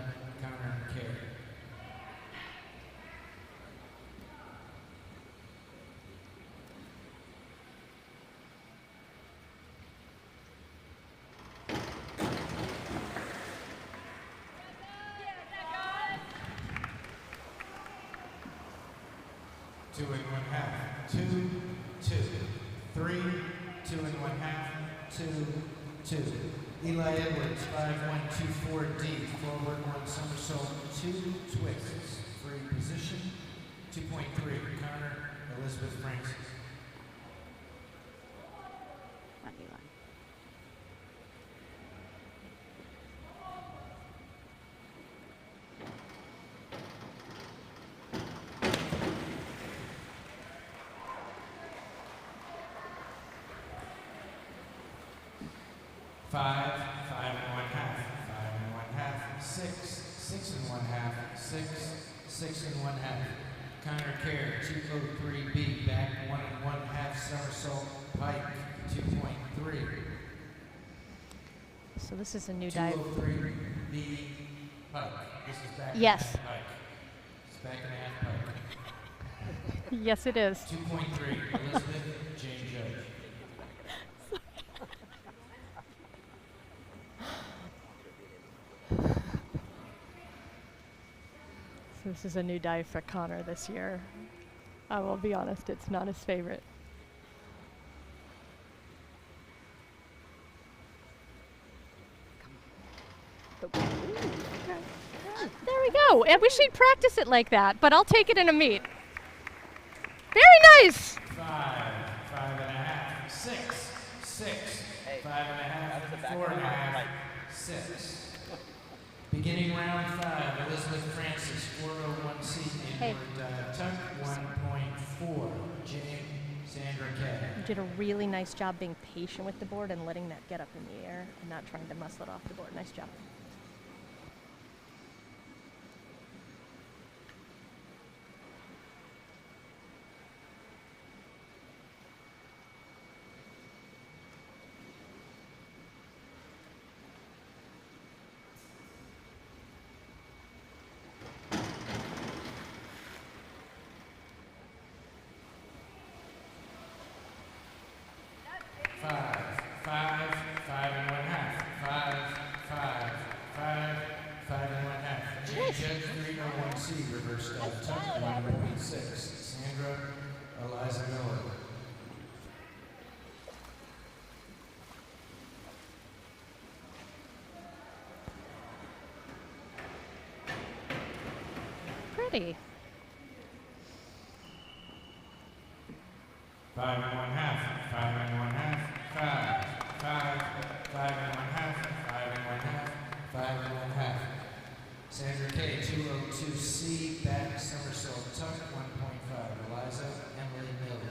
Connor Carey. Two and 1/2, 2, 2, 3, 2 and 1/2, 2, 2. Eli Edwards, 5124D, forward 1 somersault, 2 twists, free position, 2.3. Connor Elizabeth Francis.
Not Eli.
Five and 1/2, 5 and 1/2, 6 and 1/2, 6 and 1/2. Connor Carey, 203B, back 1 and 1/2 somersault, pike, 2.3.
So this is a new dive.
203B, pike. This is back
Yes.
and a half pike. It's back and a half pike.
Yes, it is.
2.3, Elizabeth Jane Judge.
So this is a new dive for Connor this year. I will be honest, it's not his favorite. There we go. I wish he'd practice it like that, but I'll take it in a meet. Very nice.
5, 5 and a half, 6, 5 and a half, 4 and a half, 6. Beginning round 5, Elizabeth Francis, 401C, inward tuck, 1.4. Jane Sandra K.
You did a really nice job being patient with the board and letting that get up in the air and not trying to muscle it off the board. Nice job.
Five and 1/2, 5, 5 and 1/2. Jane Judge, 301C, reverse dive tuck, 1.6. Sandra Eliza Miller.
ready.
5 and 1/2, 5 and 1/2, 5, 5 and 1/2, 5 and 1/2, 5 and 1/2. Sandra K, 202C, back somersault tuck, 1.5. Eliza Emily Mills.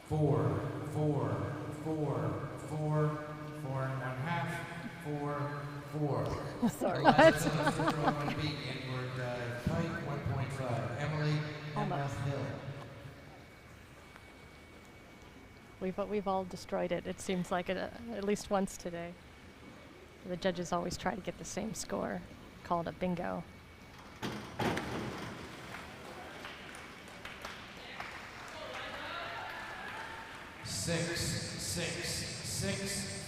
Four and 1/2, 4.
Sorry.
Eliza Emily beat inward pike, 1.5. Emily Emma Hill.
We've all destroyed it. It seems like it, at least once today. The judges always try to get the same score. Call it a bingo.
Six,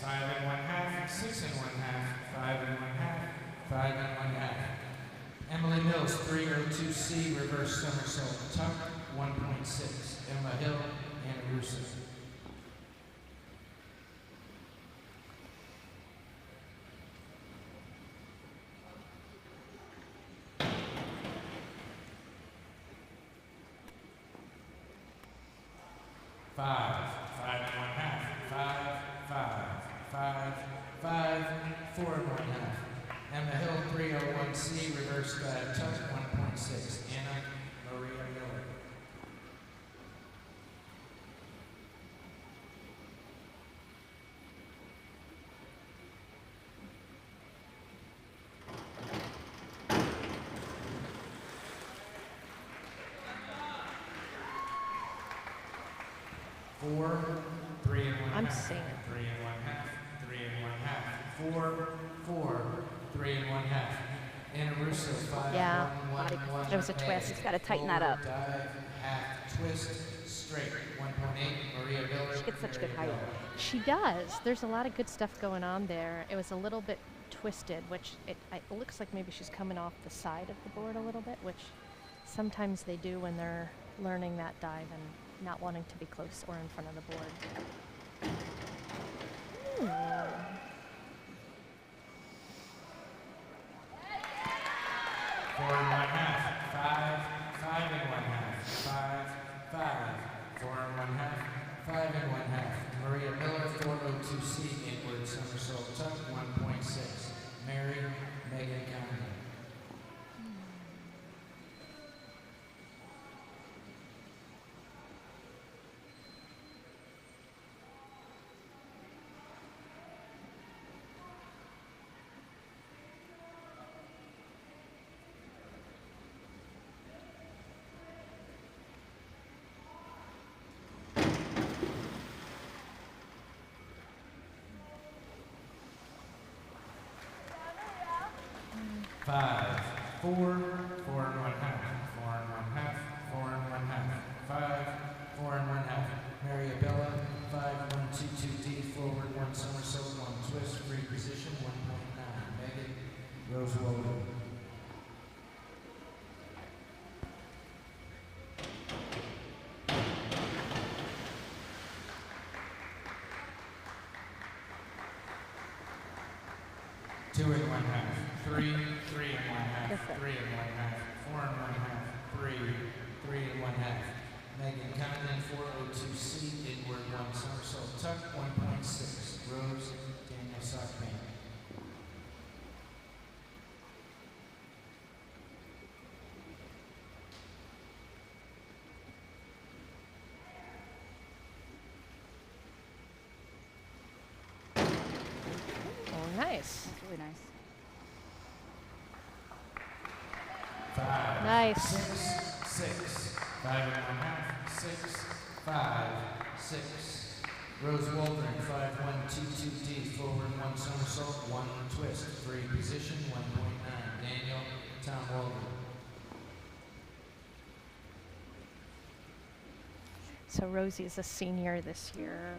5 and 1/2, 6 and 1/2, 5 and 1/2, 5 and 1/2. Emily Mills, 302C, reverse somersault tuck, 1.6. Emma Hill, Anna Russo. Five and 1/2, 5, 4 and 1/2. Emma Hill, 301C, reverse dive tuck, 1.6. Anna Maria Miller. Four, 3 and 1/2.
I'm seeing it.
3 and 1/2, 3 and 1/2. 4, 3 and 1/2. Anna Russo, 5,
Yeah.
1,
There was a twist. It's got to tighten that up.
Dive, half twist, straight, 1.8. Maria Miller.
She gets such good height.
She does. There's a lot of good stuff going on there. It was a little bit twisted, which it looks like maybe she's coming off the side of the board a little bit, which sometimes they do when they're learning that dive and not wanting to be close or in front of the board.
4 and 1/2, 5 and 1/2, 5, 4 and 1/2, 5 and 1/2. Maria Miller, 402C, inward somersault tuck, 1.6. Mary Megan Conley. Five, 4 and 1/2, 4 and 1/2, 4 and 1/2, 5, 4 and 1/2. Mariabella, 5-1-2-2D, forward 1 somersault, 1 twist, free position, 1.9. Megan Rose Woden. Two and 1/2, 3 and 1/2,
Perfect.
3 and 1/2, 4 and 1/2, 3 and 1/2. Megan Conley, 402C, inward 1 somersault tuck, 1.6. Rose Daniel Sockman.
Oh, nice.
That's really nice.
5,
Nice.
6, 5 and 1/2, 6, 5, 6. Rose Waldron, 5-1-2-2D, forward 1 somersault, 1 twist, free position, 1.9. Daniel Tom Waldron.
So Rosie's a senior this year.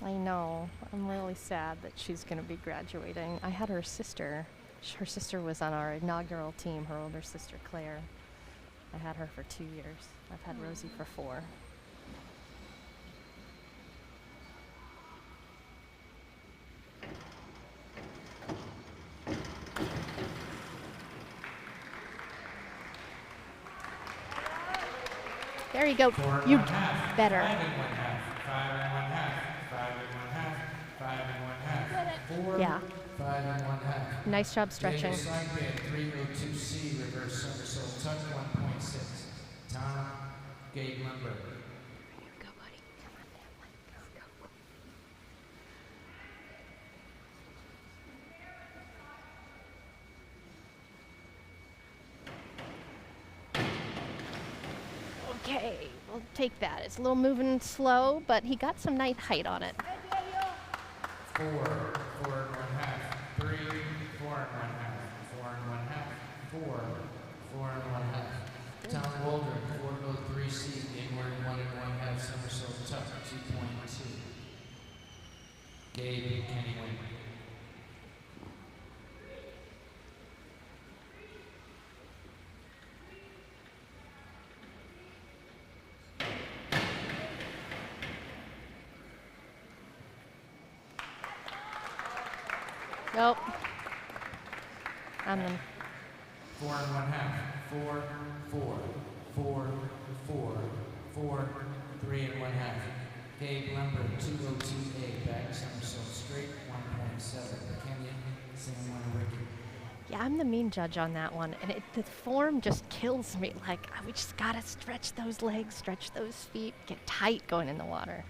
I know. I'm really sad that she's going to be graduating. I had her sister. Her sister was on our inaugural team, her older sister Claire. I had her for 2 years. I've had Rosie for 4. There you go. You better.
5 and 1/2. 5 and 1/2. 5 and 1/2. 5 and 1/2. 4.
Yeah.
5 and 1/2.
Nice job stretching.
Side bend 302C reverse somersault tuck 1.6. Tom Gabe Lumber.
Go, buddy. Come on, man. Let's go.
Okay, we'll take that. It's a little moving slow, but he got some nice height on it.
4. 4 and 1/2. 3. 4 and 1/2. 4 and 1/2. 4. 4 and 1/2. Tom Waldron 403C inward 1 and 1/2 somersault tuck 2.2. Gabe Kenny Wayne.
Nope. I'm in.
4 and 1/2. 4, 4, 4, 4, 4, 3 and 1/2. Gabe Lumber 202A back somersault straight 1.7. Kenny Sam Wicky.
Yeah, I'm the mean judge on that one, and the form just kills me. Like, we just gotta stretch those legs, stretch those feet, get tight going in the water.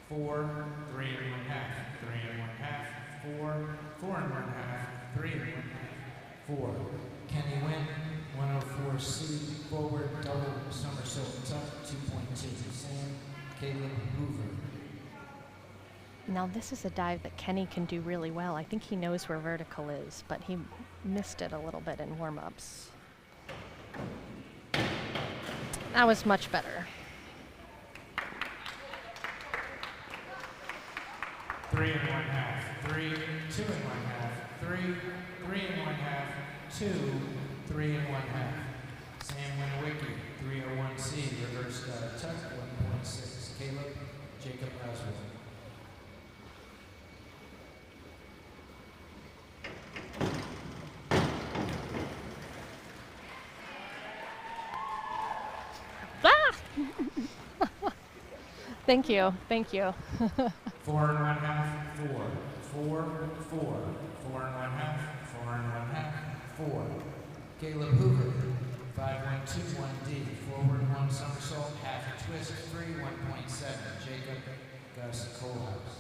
Four, 3 and 1/2. 3 and 1/2. 4, 4 and 1/2. 3 and 1/2. 4. Kenny Wynn 104C forward double somersault tuck 2.2. Sam Caleb Hoover.
Now this is a dive that Kenny can do really well. I think he knows where vertical is, but he missed it a little bit in warm-ups. That was much better.
3 and 1/2. 3, 2 and 1/2. 3, 3 and 1/2. 2, 3 and 1/2. Sam Winowicki 301C reverse tuck 1.6. Caleb Jacob Oswald.
Thank you, thank you.
4 and 1/2. 4, 4, 4, 4 and 1/2. 4 and 1/2. 4. Caleb Hoover 5121D forward 1 somersault half a twist free 1.7. Jacob Gus Colehouse.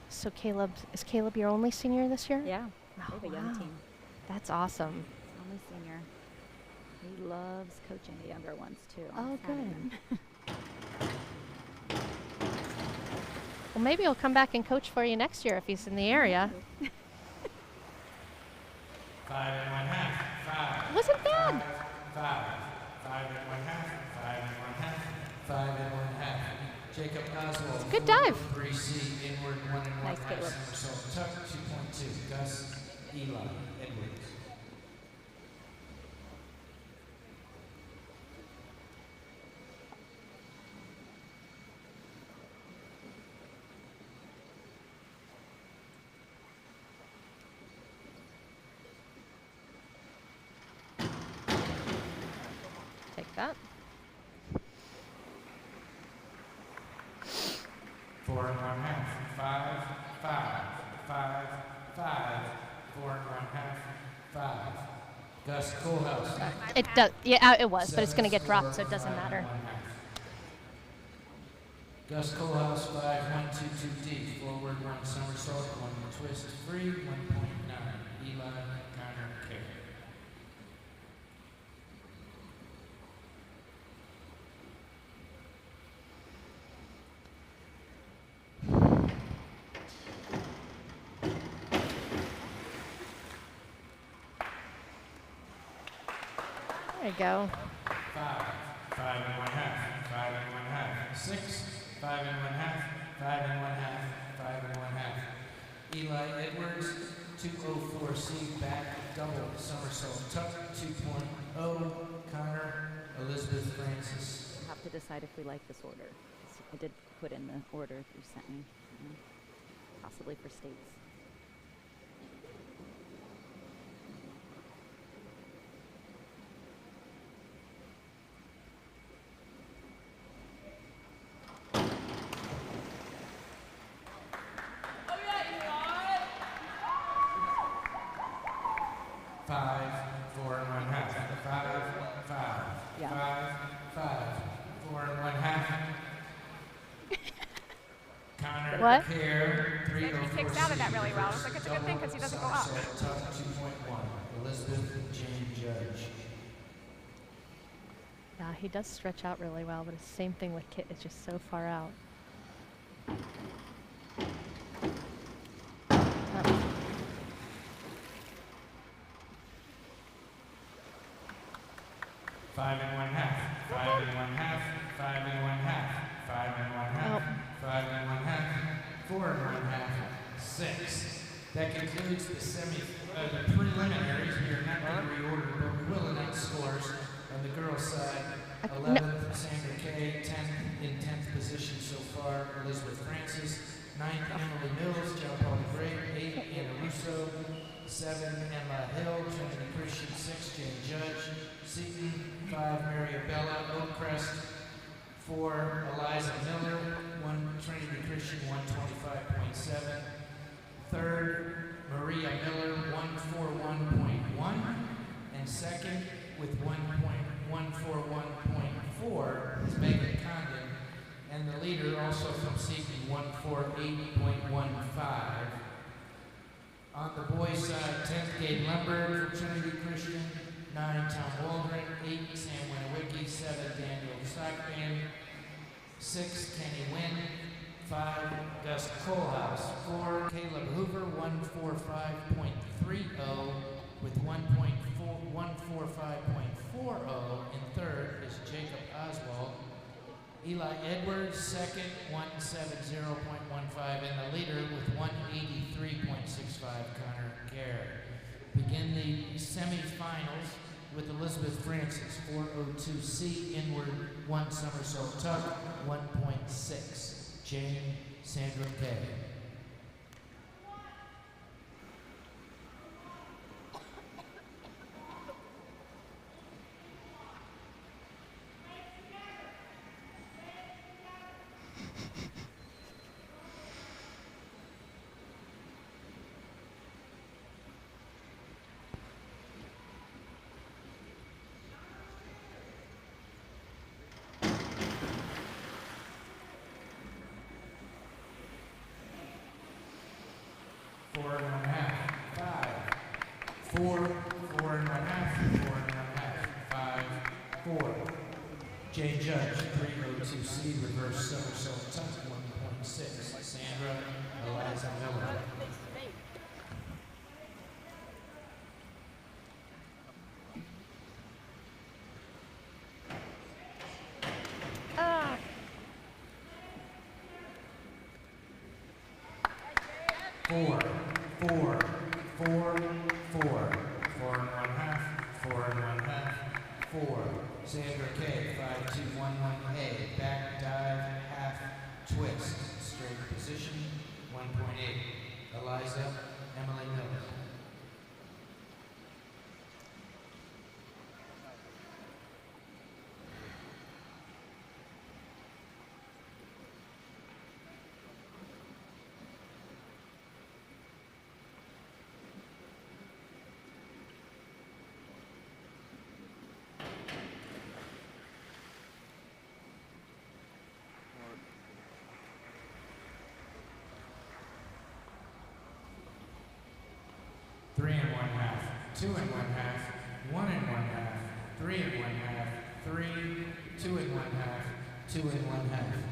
So is Caleb your only senior this year?
Yeah.
Oh,
They have a young
wow.
team.
That's awesome.
Only senior. He loves coaching the younger ones, too.
Oh,
Having
good.
them.
Well, maybe he'll come back and coach for you next year if he's in the area.
5 and 1/2. 5.
Wasn't bad.
5. 5 and 1/2. 5 and 1/2. 5 and 1/2. Jacob Oswald.
Good dive.
3C inward 1 and 1/2
Nice, Caleb.
somersault tuck 2.2. Gus Eli Edwards.
Take that.
4 and 1/2. 5, 5, 5, 5. 4 and 1/2. 5. Gus Colehouse.
It does. Yeah, it was, but it's going to get
7,
dropped, so it doesn't
5 and
matter.
1/2. Gus Colehouse 5122D forward 1 somersault 1 twist free 1.9. Eli Connor Carey.
There you go.
5, 5 and 1/2, 5 and 1/2, 6, 5 and 1/2, 5 and 1/2, 5 and 1/2. Eli Edwards, 204C back double somersault tuck, 2.0. Connor Elizabeth Francis.
We'll have to decide if we like this order. I did put in the order you sent me, possibly for states.
What?
Care,
He kicks out of that really well. It's like it's a good thing because he doesn't go up.
2.1. Elizabeth Jane Judge.
Yeah, he does stretch out really well, but it's the same thing with Kit. It's just so far out.
Five and 1/2, 5 and 1/2, 5 and 1/2, 5 and 1/2, 5 and 1/2, 4 and 1/2, 6. That concludes the the preliminaries. We are not going to reorder, but we will announce scores. On the girls' side, 11th, Sandra Kay, 10th in 10th position so far, Elizabeth Francis, 9th, Emily Mills, John Paul Gray, 8th, Anna Russo, 7th, Emma Hill, Trinity Christian, 6th, Jane Judge, Seaton, 5, Mary Abella, Oakcrest, 4, Eliza Miller, 1, Trinity Christian, 125.7, 3rd, Maria Miller, 141.1, and 2nd, with 141.4 is Megan Condon, and the leader also from Seaton, 148.15. On the boys' side, 10th, Gabe Lumberg from Trinity Christian, 9, Tom Waldron, 8, Sam Winowicki, 7, Daniel Stockman, 6, Kenny Wynn, 5, Gus Kohlhaus, 4, Caleb Hoover, 145.30 with 145.40, and 3rd is Jacob Oswald. Eli Edwards, 2nd, 170.15, and the leader with 183.65, Connor Gare. Begin the semifinals with Elizabeth Francis, 402C inward, 1 somersault tuck, 1.6. Jane Sandra Kay. Four and 1/2, 5, 4, 4 and 1/2, 4 and 1/2, 5, 4. Jane Judge, 302C, reverse somersault tuck, 1.6. Sandra Eliza Miller. Four, 4, 4, 4, 4 and 1/2, 4 and 1/2, 4. Sandra Kay, 5211A, back dive, half twist, straight position, 1.8. Eliza Emily Miller. Three and 1/2, 2 and 1/2, 1 and 1/2, 3 and 1/2, 3, 2 and 1/2, 2 and 1/2.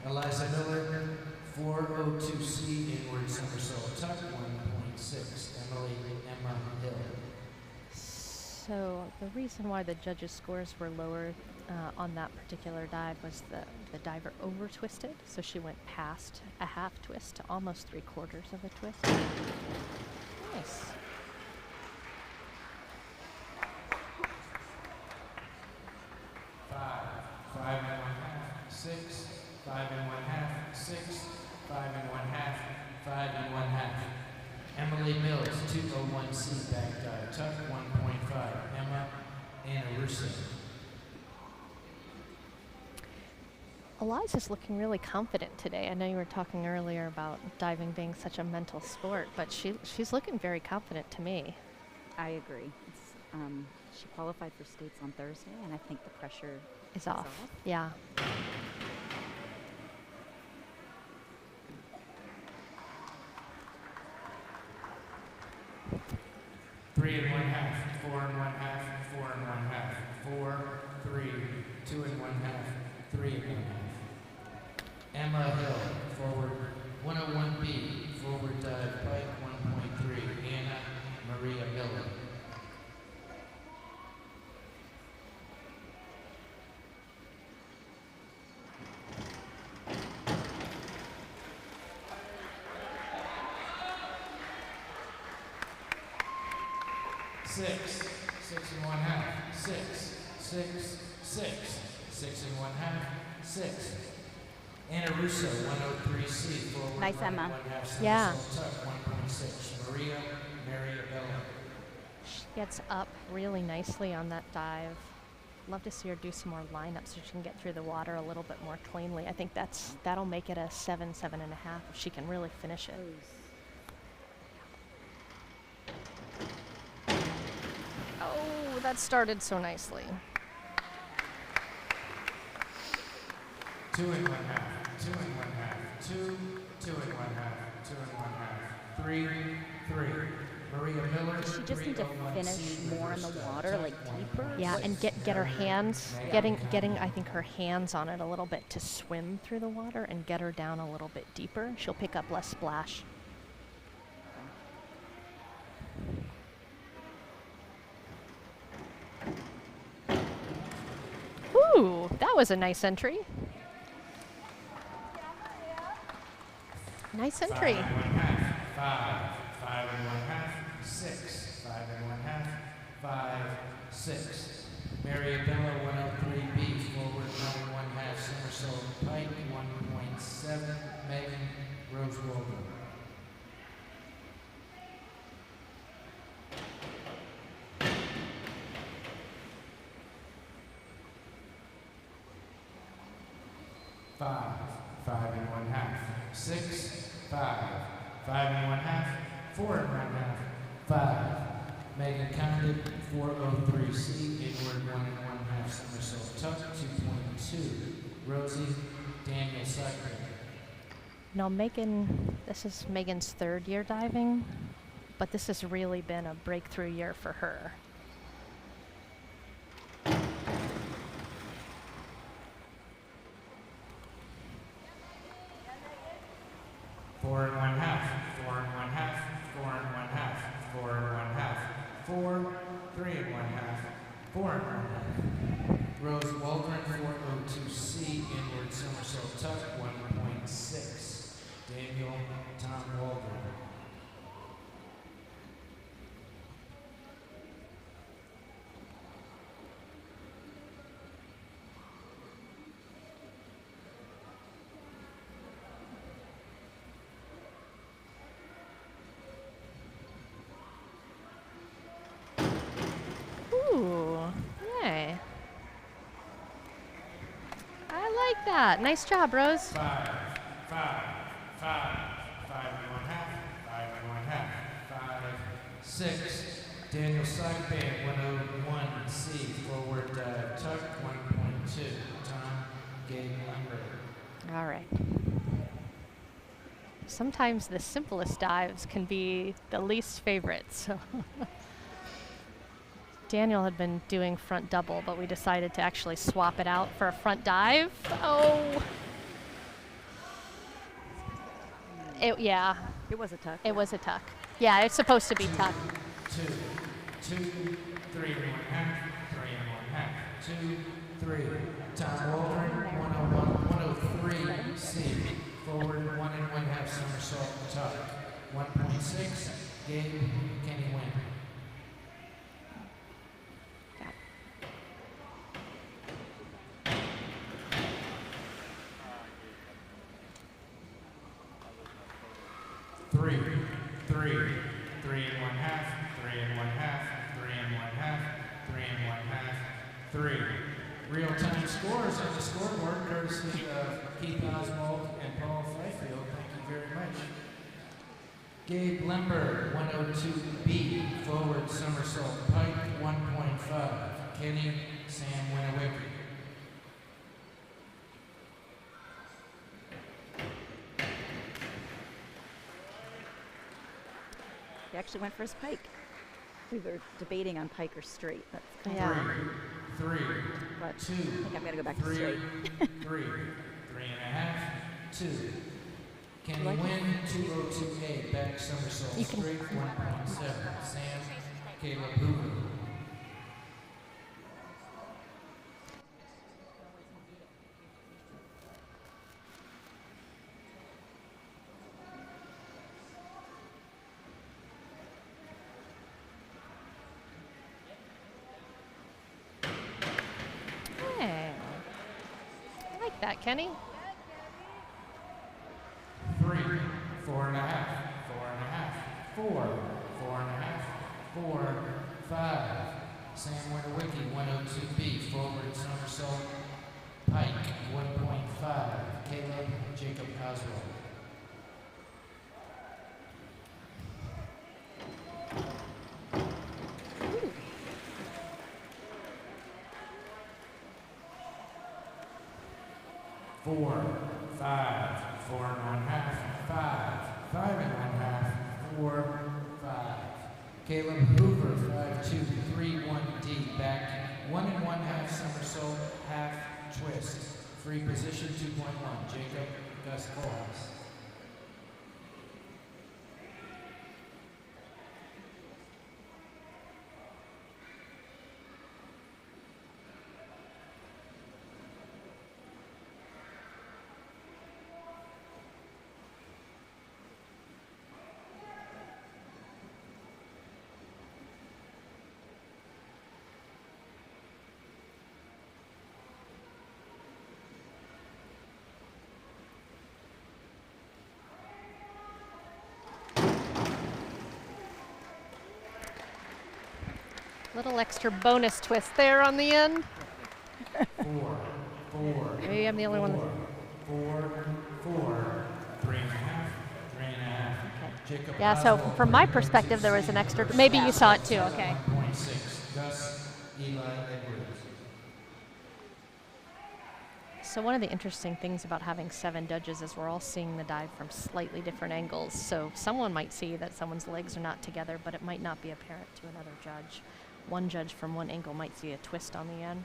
Eliza Miller, 402C inward somersault tuck, 1.6. Emma Hill.
So the reason why the judges' scores were lower on that particular dive was the diver over twisted, so she went past a half twist to almost 3/4 of a twist. Nice.
Five and 1/2, 6, 5 and 1/2, 6, 5 and 1/2, 5 and 1/2. Emily Mills, 201C back dive, tuck 1.5. Emma Anarusa.
Eliza's looking really confident today. I know you were talking earlier about diving being such a mental sport, but she's looking very confident to me.
I agree. She qualified for states on Thursday, and I think the pressure
Is off. Yeah.
Three and 1/2, 4 and 1/2, 4 and 1/2, 4, 3, 2 and 1/2, 3 and 1/2. Emma Hill, forward 101B, forward dive, pike 1.3. Anna Maria Miller. Six and 1/2, 6, 6, 6, 6 and 1/2, 6. Anna Russo, 103C, forward.
Nice, Emma.
1/2,
Yeah.
tuck 1.6. Maria Maribella.
She gets up really nicely on that dive. Love to see her do some more lineups so she can get through the water a little bit more cleanly. I think that'll make it a 7, 7.5 if she can really finish it. Oh, that started so nicely.
2 and 1/2, 2 and 1/2, 2, 2 and 1/2, 2 and 1/2, 3, 3. Maria Miller.
She just need to finish more in the water, like deeper.
Yeah, and get her hands, getting I think her hands on it a little bit to swim through the water and get her down a little bit deeper. She'll pick up less splash. Ooh, that was a nice entry. Nice entry.
5 and 1/2, 5, 5 and 1/2, 6, 5 and 1/2, 5, 6. Mariabella, 103B, forward 1 and 1/2, somersault, pike 1.7. Megan Rosewalder. Five and 1/2, 6, 5, 5 and 1/2, 4 and 1/2, 5. Megan Condon, 403C, inward 1 and 1/2, somersault tuck 2.2. Rosie Daniel Cycling.
Now this is Megan's 3rd year diving, but this has really been a breakthrough year for her.
Four and 1/2, 4 and 1/2, 4 and 1/2, 4 and 1/2, 4, 3 and 1/2, 4 and 1/2. Rose Waldron, 402C, inward somersault tuck 1.6. Daniel Tom Waldron.
Ooh, yay. I like that. Nice job, Rose.
5 and 1/2, 5 and 1/2, 5, 6. Daniel Sideband, 101C, forward tuck 1.2. Tom Gabe Lumber.
All right. Sometimes the simplest dives can be the least favorite, so Daniel had been doing front double, but we decided to actually swap it out for a front dive. Oh. Yeah.
It was a tuck.
It was a tuck. Yeah, it's supposed to be tuck.
2, 3 and 1/2, 3 and 1/2, 2, 3. Tom Waldron, 103C. Forward, 1 and 1/2 somersault tuck. 1.6, Gabe, Kenny Wynn.
Got it.
3, 3, 3 and 1/2, 3 and 1/2, 3 and 1/2, 3 and 1/2, 3. Real-time scores on the scoreboard, courtesy of Keith Oswald and Paul Fifield. Thank you very much. Gabe Lemberg, 102B, forward somersault pike, 1.5. Kenny Sam Winowicki.
He actually went for his pike. We were debating on pike or straight. That's kind
Yeah.
of,
3,
but
2,
I think I'm gonna go back to
3,
straight.
3, 3 and a half, 2. Kenny
like it?
Wynn, 202A, back somersault
You can-
straight, 1.7. Sam, Caleb Hoover.
Hey. I like that, Kenny.
3, 4 and a half, 4 and a half, 4, 4 and a half, 4, 5. Sam Winowicki, 102B, forward somersault pike, 1.5. Caleb Jacob Oswald. Four, 5, 4 and 1/2, 5, 5 and 1/2, 4, 5. Caleb Hoover, 5-2, 3-1D, back, 1 and 1/2 somersault, half twist. Free position, 2.1. Jacob Gus Kohlhaas.
Little extra bonus twist there on the end.
4, 4.
Maybe I'm the only one.
4, 4, 3 and a half, 3 and a half. Jacob
Yeah, so
Oswald,
from my perspective, there was an extra. Maybe you saw it too, okay.
1.6. Gus Eli Edwards.
So one of the interesting things about having 7 judges is we're all seeing the dive from slightly different angles. So someone might see that someone's legs are not together, but it might not be apparent to another judge. One judge from one angle might see a twist on the end.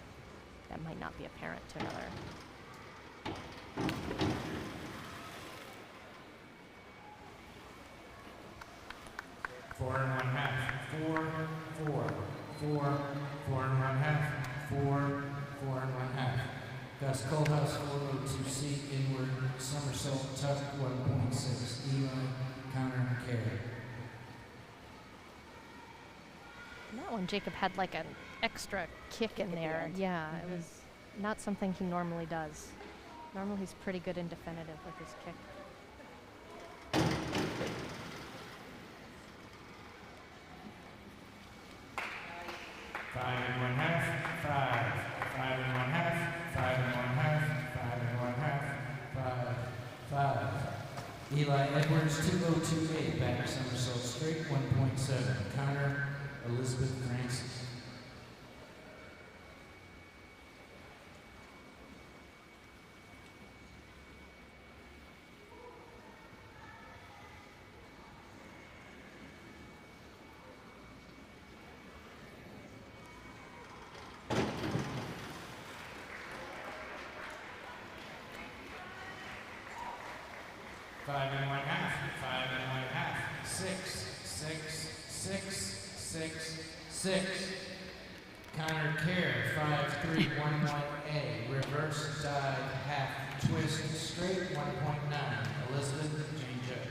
That might not be apparent to another.
4 and 1/2, 4, 4, 4, 4 and 1/2, 4, 4 and 1/2. Gus Kohlhaas, 402C, inward somersault tuck, 1.6. Eli counter carry.
And that one, Jacob had like an extra kick in there. Yeah, it was not something he normally does. Normally he's pretty good and definitive with his kick.
5 and 1/2, 5, 5 and 1/2, 5 and 1/2, 5 and 1/2, 5, 5. Eli Edwards, 202A, back somersault straight, 1.7. Counter, Elizabeth Francis. Five and 1/2, 5 and 1/2, 6, 6, 6, 6, 6. Counter Care 5311A, reverse dive, half twist, straight 1.9. Elizabeth Jane Judge.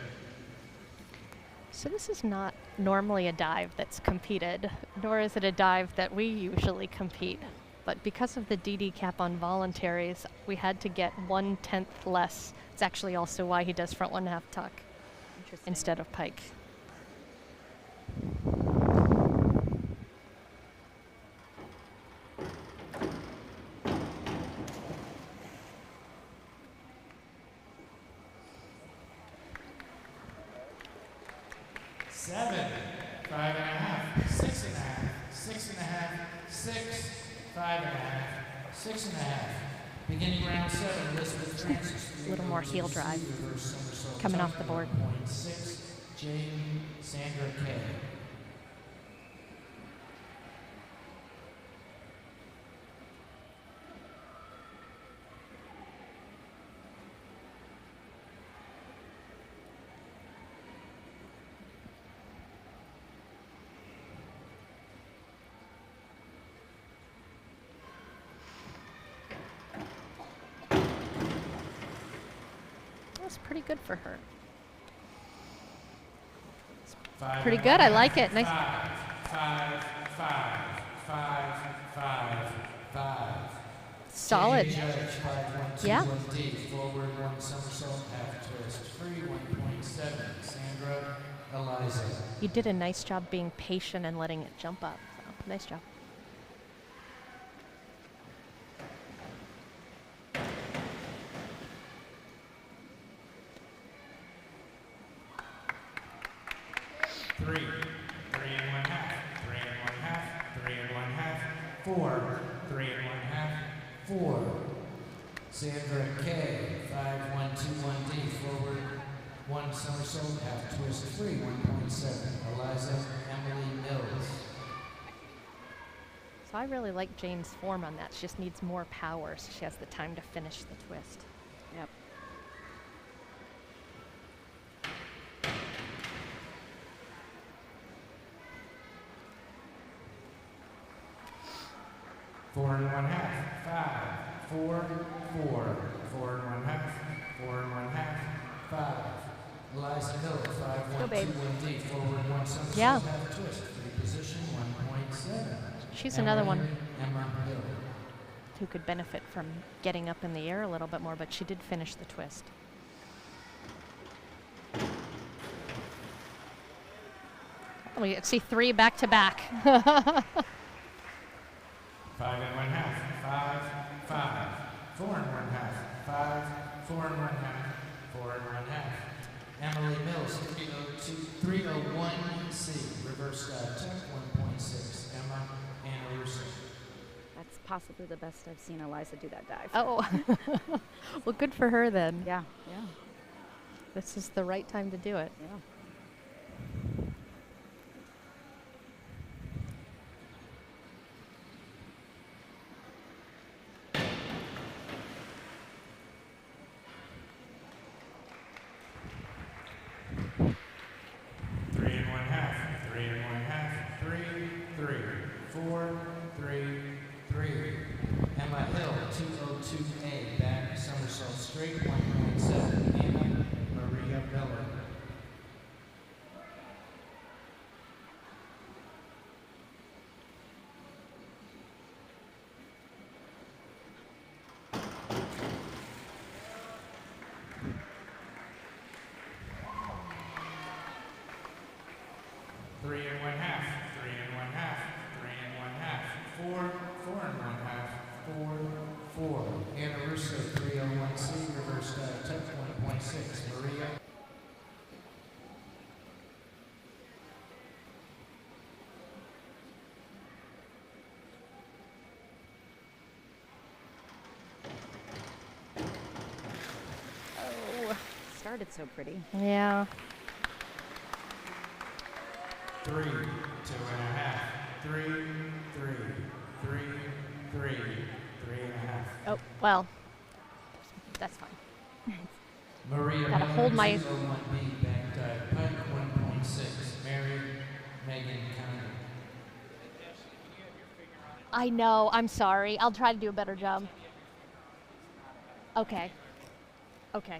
So this is not normally a dive that's competed, nor is it a dive that we usually compete. But because of the DD cap on voluntaries, we had to get 1/10 less. It's actually also why he does front 1/2 tuck instead of pike.
Seven, 5.5, 6.5, 6.5, 6, 5.5, 6.5. Beginning round 7, Elizabeth Francis.
A little more heel drive coming off the board.
1.6, Jane Sandra K.
That's pretty good for her.
Five
Pretty
and
good.
a
I
half.
like it. Nice.
5.
Solid.
Jane Judge, 5-1-2-1
Yeah.
D, forward 1 somersault, half twist, free 1.7. Sandra Eliza.
You did a nice job being patient and letting it jump up. So, nice job.
Three and 1/2, 3 and 1/2, 3 and 1/2, 4, 3 and 1/2, 4. Sandra K, 5-1-2-1 D, forward 1 somersault, half twist, free 1.7. Eliza Emily Mills.
So I really like Jane's form on that. She just needs more power so she has the time to finish the twist.
Yep.
Four and 1/2, 5, 4, 4, 4 and 1/2, 4 and 1/2, 5. Eliza Hill, 5-1-2-1 D, forward 1 somersault,
Yeah.
half twist, free position 1.7.
She's another one
Emma Hill.
who could benefit from getting up in the air a little bit more, but she did finish the twist. We see 3 back to back.
5 and 1/2, 5, 5, 4 and 1/2, 5, 4 and 1/2, 4 and 1/2. Emily Mills, 301 C, reverse dive, tuck 1.6. Emma Anna Russo.
That's possibly the best I've seen Eliza do that dive.
Oh, well, good for her then.
Yeah.
This is the right time to do it.
Yeah.
3 and 1/2, 3 and 1/2, 3, 3, 4, 3, 3. Emma Hill, 202A, back somersault straight, 1.7. Anna Maria Miller. Three and 1/2, 3 and 1/2, 3 and 1/2, 4, 4 and 1/2, 4, 4. Anna Russo, 301 C, reverse dive, tuck 1.6. Maria.
Oh,
Started so pretty.
yeah.
3, 2 and a half, 3, 3, 3, 3, 3 and a half.
Oh, well, that's fine.
Maria
Gotta hold my-
01B, back dive, pike 1.6. Mary Megan County.
Can you have your finger on it?
I know. I'm sorry. I'll try to do a better job. Okay. Okay.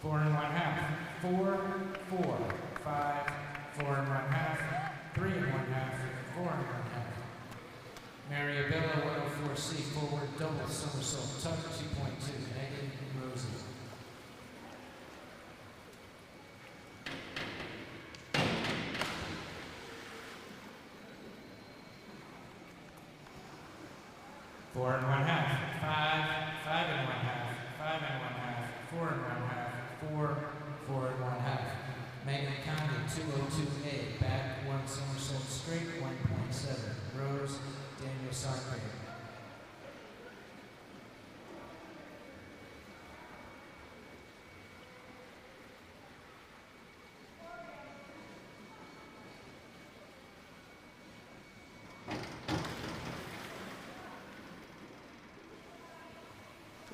Four and one half. 4, 4, 5, 4 and one half. 3 and one half. 4 and one half. Mariabella 104C forward double somersault tuck 2.2. Megan Rosie. Four and one half. 5 and one half. 5 and one half. 4 and one half. 4 and one half. Megan County 202A back 1 somersault straight 1.7. Rose Daniel Sarkey.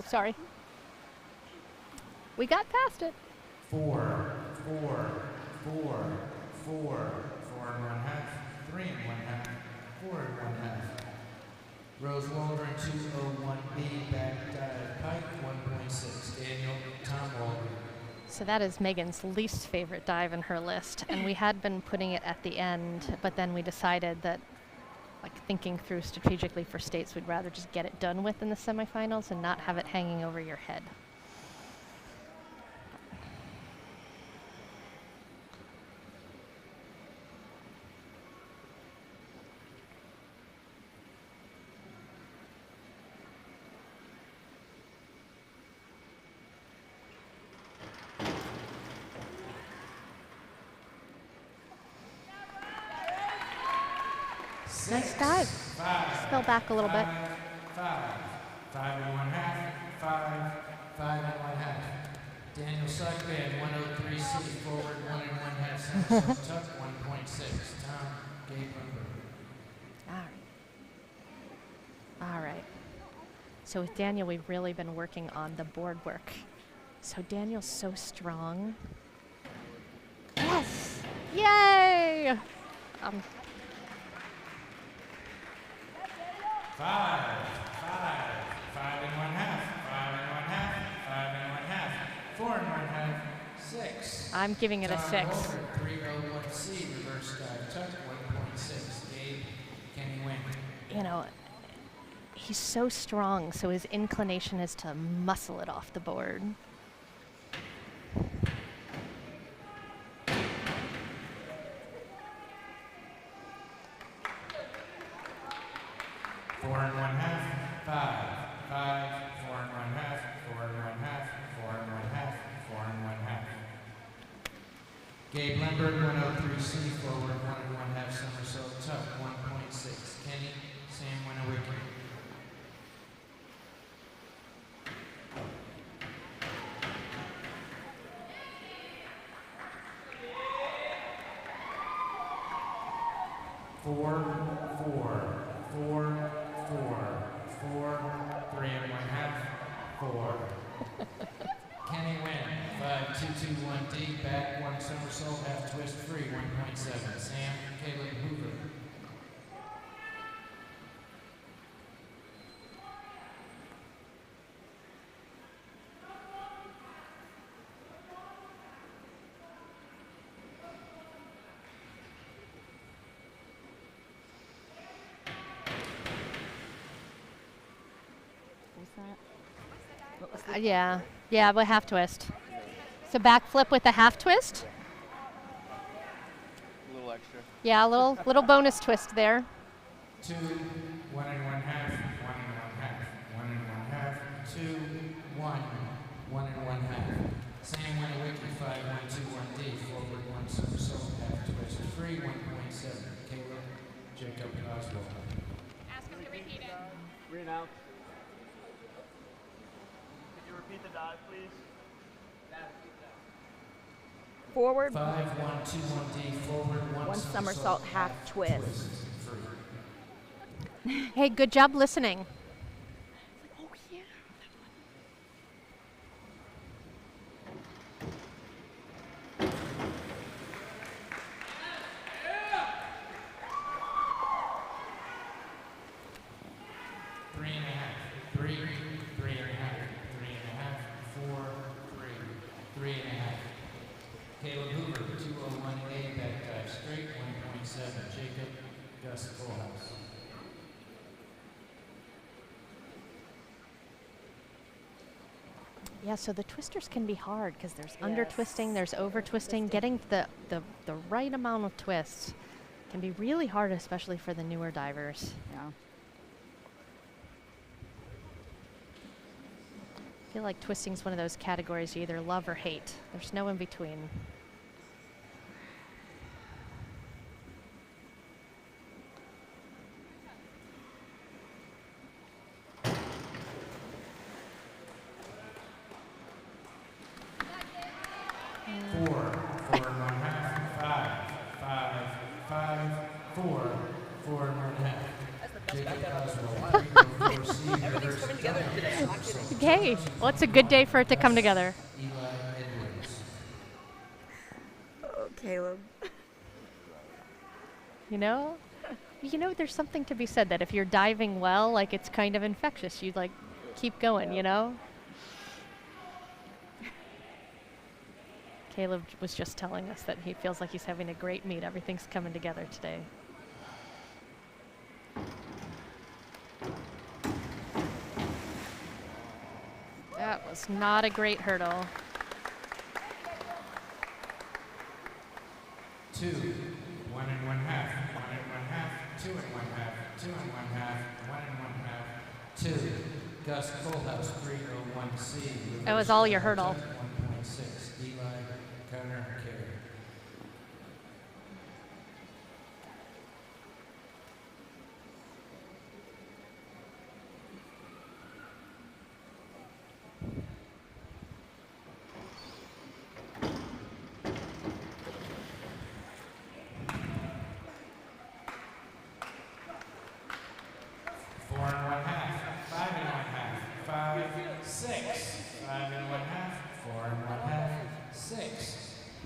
Sorry. We got past it.
4, 4, 4, 4, 4 and one half, 3 and one half, 4 and one half. Rose Waldron 201B back dive pike 1.6. Daniel Tom Waldron.
So that is Megan's least favorite dive in her list, and we had been putting it at the end, but then we decided that, like, thinking through strategically for states, we'd rather just get it done with in the semifinals and not have it hanging over your head. Nice dive.
5,
Fell back a little bit.
5 and one half, 5 and one half. Daniel Suckband 103C forward 1 and one half somersault tuck 1.6. Tom Gabe Lumber.
All right. So with Daniel, we've really been working on the board work. So Daniel's so strong. Yes! Yay!
5 and one half, 5 and one half, 5 and one half, 4 and one half, 6.
I'm giving it a 6.
301C reverse dive tuck 1.6. Gabe Kenny Wing.
You know, he's so strong, so his inclination is to muscle it off the board.
Four and one half, 5, 4 and one half, 4 and one half, 4 and one half, 4 and one half. Gabe Lindbergh 103C forward 1 and one half somersault tuck 1.6. Kenny Sam Winowicki. Four, 3 and one half, 4. Kenny Wynn, 5-2-2-1D, back 1 somersault, half twist free, 1.7. Sam Caleb Hoover.
Yeah, but half twist. So backflip with a half twist.
A little extra.
Yeah, a little bonus twist there.
2, 1 and one half, 1 and one half, 1 and one half, 2, 1, 1 and one half. Sam Winowicki, 5-1-2-1D, forward 1 somersault, half twist free, 1.7. Caleb Jacob Oswald.
Ask him to repeat it.
Read out.
Could you repeat the dive, please?
Forward,
5-1-2-1D, forward 1
one somersault, half twist.
free.
Hey, good job listening. Yeah, so the twisters can be hard because there's under twisting, there's over twisting. Getting the right amount of twists can be really hard, especially for the newer divers.
Yeah.
I feel like twisting's one of those categories you either love or hate. There's no in between.
Four and one half, five, 4 and one half. Jacob Oswald, 3 everything's coming together today.
Okay, well, it's a good day for it to come together.
Eli Edwards.
Oh, Caleb.
You know, there's something to be said that if you're diving well, like it's kind of infectious. You like keep going, you know? Caleb was just telling us that he feels like he's having a great meet. Everything's coming together today. That was not a great hurdle.
2, 1 and one half, 1 and one half, 2 and one half, 2 and one half, 1 and one half, 2. Gus Kohlhaus, 301C.
That was all your hurdle.
1.6. Eli Connor Carey.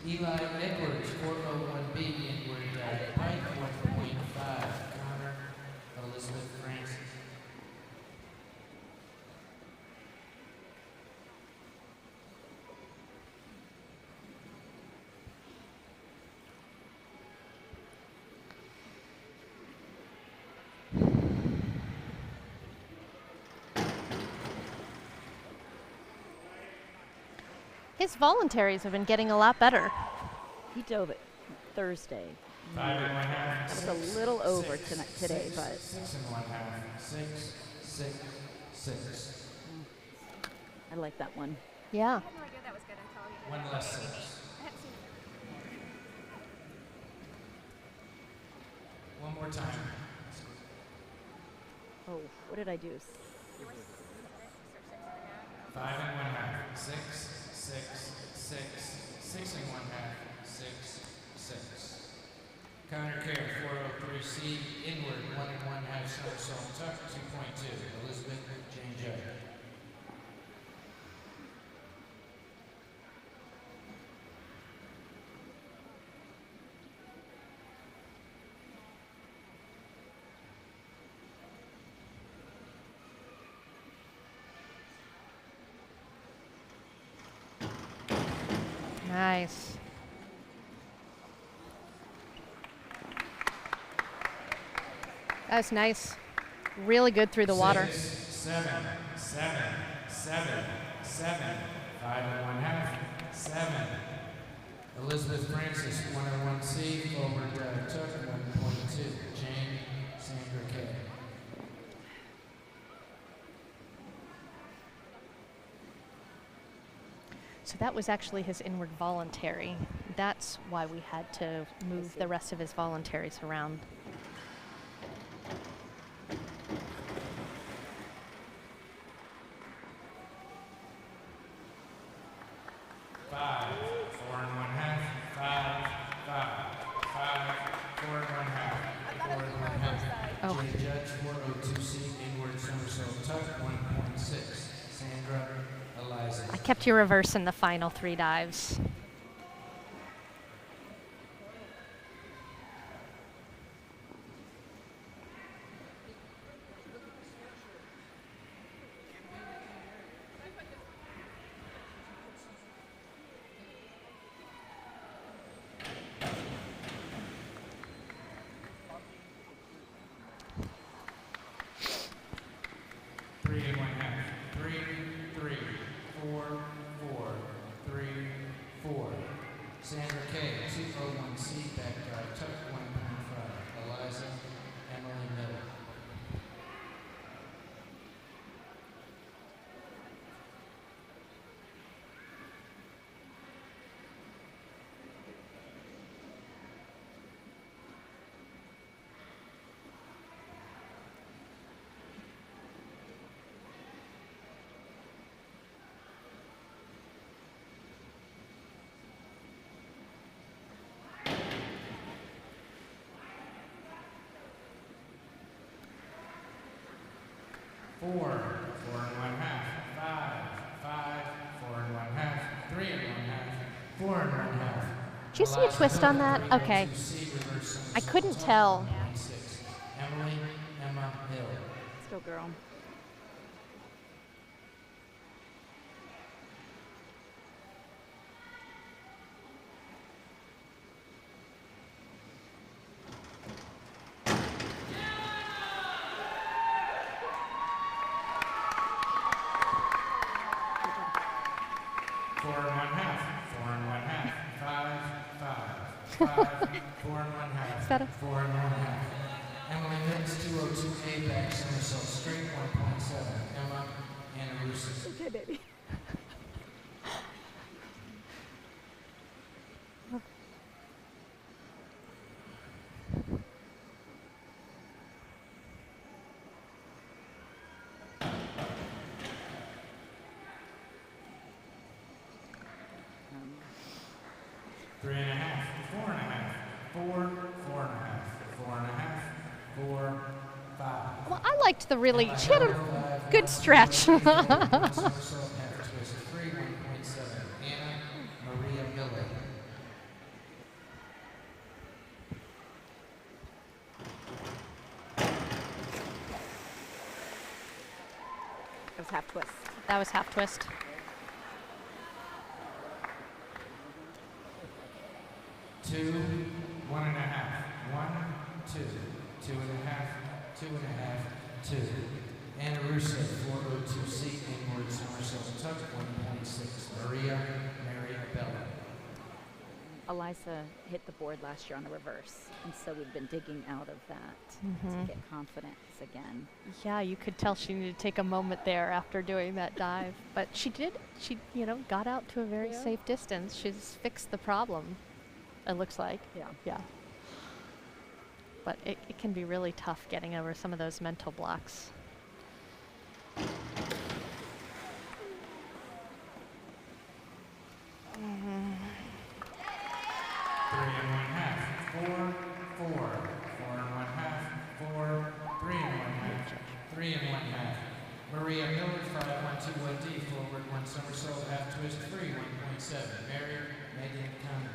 Eli Edwards, 401B, inward pike, 1.5. Connor Elizabeth Francis.
His voluntaries have been getting a lot better.
He dove it Thursday.
5 and one half.
That was a little over today, but
6 and one half. 6, 6, 6.
I like that one.
Yeah.
I had no idea that was good until you did
1 less 6.
I hadn't seen it.
One more time.
Oh, what did I do?
5 and one half. 6, 6, 6, 6 and one half. 6, 6. Connor Care, 403C, inward, 1 and one half somersault tuck, 2.2. Elizabeth Jane Judd.
Nice. That's nice. Really good through the water.
6, 7, 7, 7, 7. 5 and one half. 7. Elizabeth Francis, 101C, forward tuck, 1.2. Jane Sandra K.
So that was actually his inward voluntary. That's why we had to move the rest of his voluntaries around. Oh.
Judge 402C, inward somersault tuck, 1.6. Sandra Eliza.
I kept you reverse in the final 3 dives.
Three and one half. 3, 3, 4, drive, tuck 1.5. Eliza, Emily Miller. Four and 1/2, 5, 4 and 1/2, 3 and 1/2, 4 and 1/2.
Did you see a twist on that? Okay. I couldn't tell.
Emily, Emma Hill.
Let's go, girl.
Four and 1/2, 4 and 1/2, 5, 4 and 1/2,
Is that a-
4 and 1/2. Emily Mills, 202A back somersault straight, 1.7. Emma, Anna Russo.
Okay, baby.
Three and a half, 4 and 1/2, 4, 4 and 1/2, 4 and 1/2, 4, 5.
Well, I liked the really, she had a good stretch.
Somersault half twist, 3, 1.7. Anna Maria Miller.
That was half twist.
That was half twist.
2, 1.5, 1, 2, 2.5, 2.5, 2. Anna Russo, 402C, inward somersault tuck, 1.6. Maria Mary Bella.
Eliza hit the board last year on a reverse, and so we've been digging out of that to get confidence again.
Yeah, you could tell she needed to take a moment there after doing that dive. But she did, got out to a very safe distance. She's fixed the problem, it looks like.
Yeah.
Yeah. But it can be really tough getting over some of those mental blocks.
3 and 1/2, 4, 4, 4 and 1/2, 4, 3 and 1/2, 3 and 1/2. Maria Miller, 5, 1, 2, 1D, forward 1 somersault, half twist, free, 1.7. Mary Megan Conner.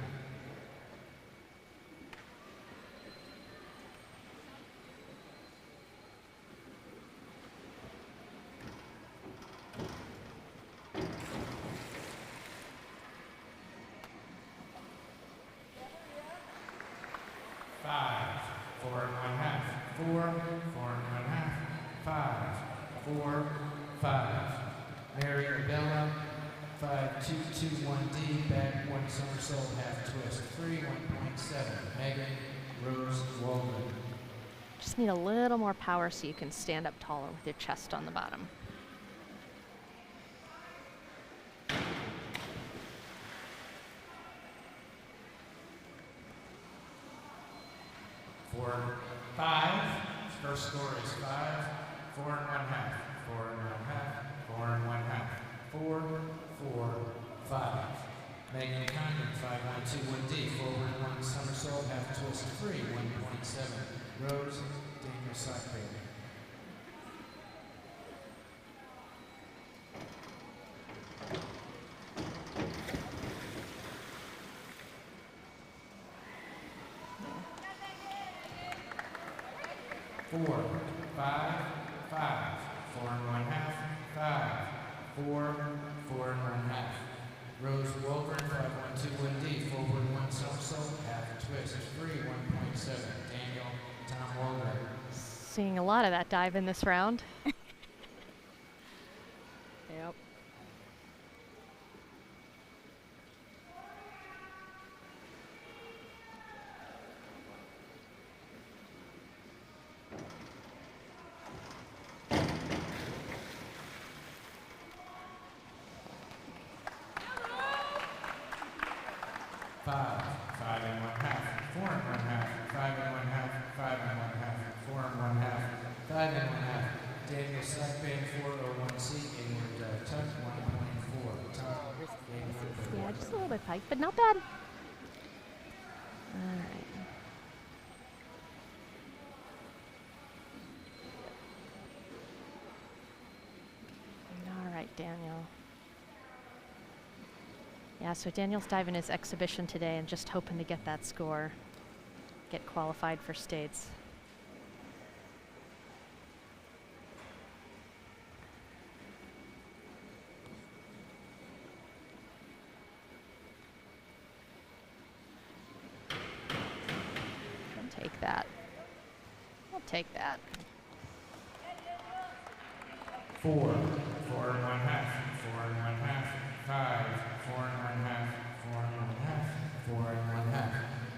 Mary Bella, 5, 2, 2, 1D, back 1 somersault, half twist, free, 1.7. Megan Rose Walden.
Just need a little more power so you can stand up taller with your chest on the bottom.
4, 5. First score is 5, 4 and 1/2, 4 and 1/2, 4 and 1/2, 4, 4, 5. Megan Condon, 5, 1, 2, 1D, forward 1 somersault, half twist, free, 1.7. Rose Daniel Sockbaker. Four, 5, 5, 4 and 1/2, 5, 4, 4 and 1/2. Rose Wolvern, 5, 1, 2, 1D, forward 1 somersault, half twist, free, 1.7. Daniel Tom Walden.
Seeing a lot of that dive in this round.
Yep.
slack band 401C, inward tuck 1.4. Tuck,
Yeah, just a little bit pike, but not bad. All right. All right, Daniel. Yeah, so Daniel's diving his exhibition today and just hoping to get that score, get qualified for states. I'll take that. I'll take that.
4, 4 and 1/2, 4 and 1/2, 5, 4 and 1/2, 4 and 1/2, 4 and 1/2.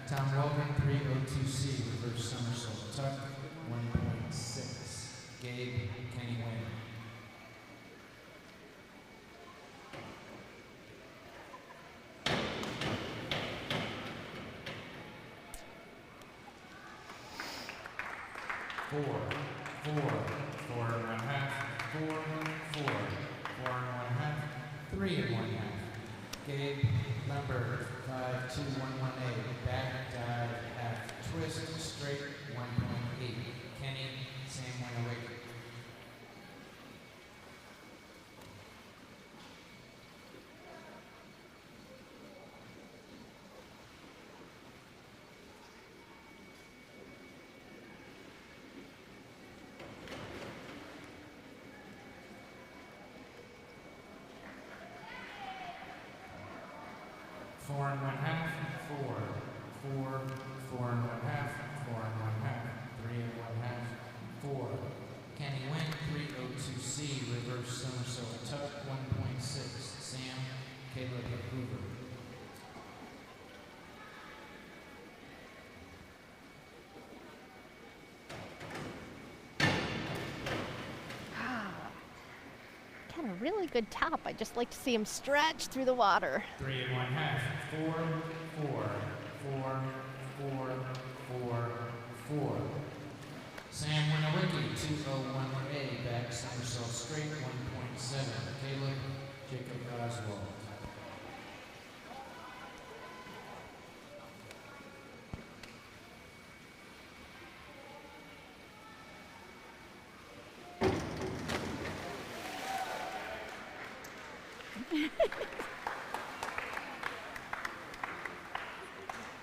Tom Logan, 302C, reverse somersault tuck, 1.6. Gabe, Kenny Wayne. Four, 4 and 1/2, 4, 4 and 1/2, 3 and 1/2. Gabe, number 52118, back dive, half twist, straight 1.8. Kenny, same way away. Four and 1/2, 4, 4, 4 and 1/2, 4 and 1/2, 3 and 1/2, 4. Kenny Wynn, 302C, reverse somersault tuck, 1.6. Sam, Caleb Hoover.
Got a really good top. I just like to see him stretch through the water.
3 and 1/2, 4, 4, 4, 4, 4, 4. Sam Winowicki, 201A, back somersault straight, 1.7. Caleb Jacob Oswald.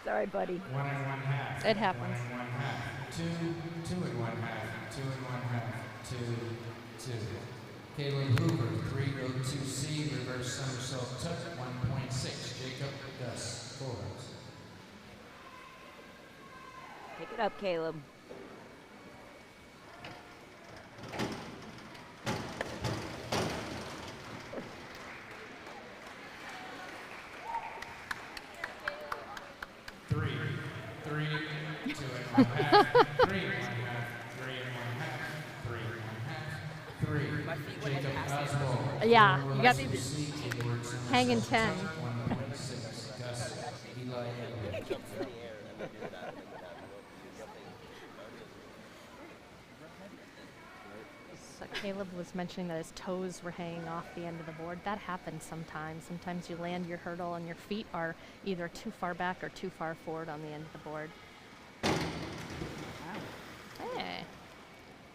Sorry, buddy.
1 and 1/2.
It happens.
1 and 1/2. 2, 2 and 1/2. 2 and 1/2. 2, 2. Caleb Hoover, 302C, reverse somersault tuck, 1.6. Jacob Gus Forbes.
Pick it up, Caleb.
Three, 2 and 1/2, 3 and 1/2, 3 and 1/2, 3 and 1/2, 3. Jacob Oswald.
Yeah, you got
402C, inward somersault
hanging
tuck,
10.
1.6. Gus Eli Edwards.
So Caleb was mentioning that his toes were hanging off the end of the board. That happens sometimes. Sometimes you land your hurdle and your feet are either too far back or too far forward on the end of the board. Hey,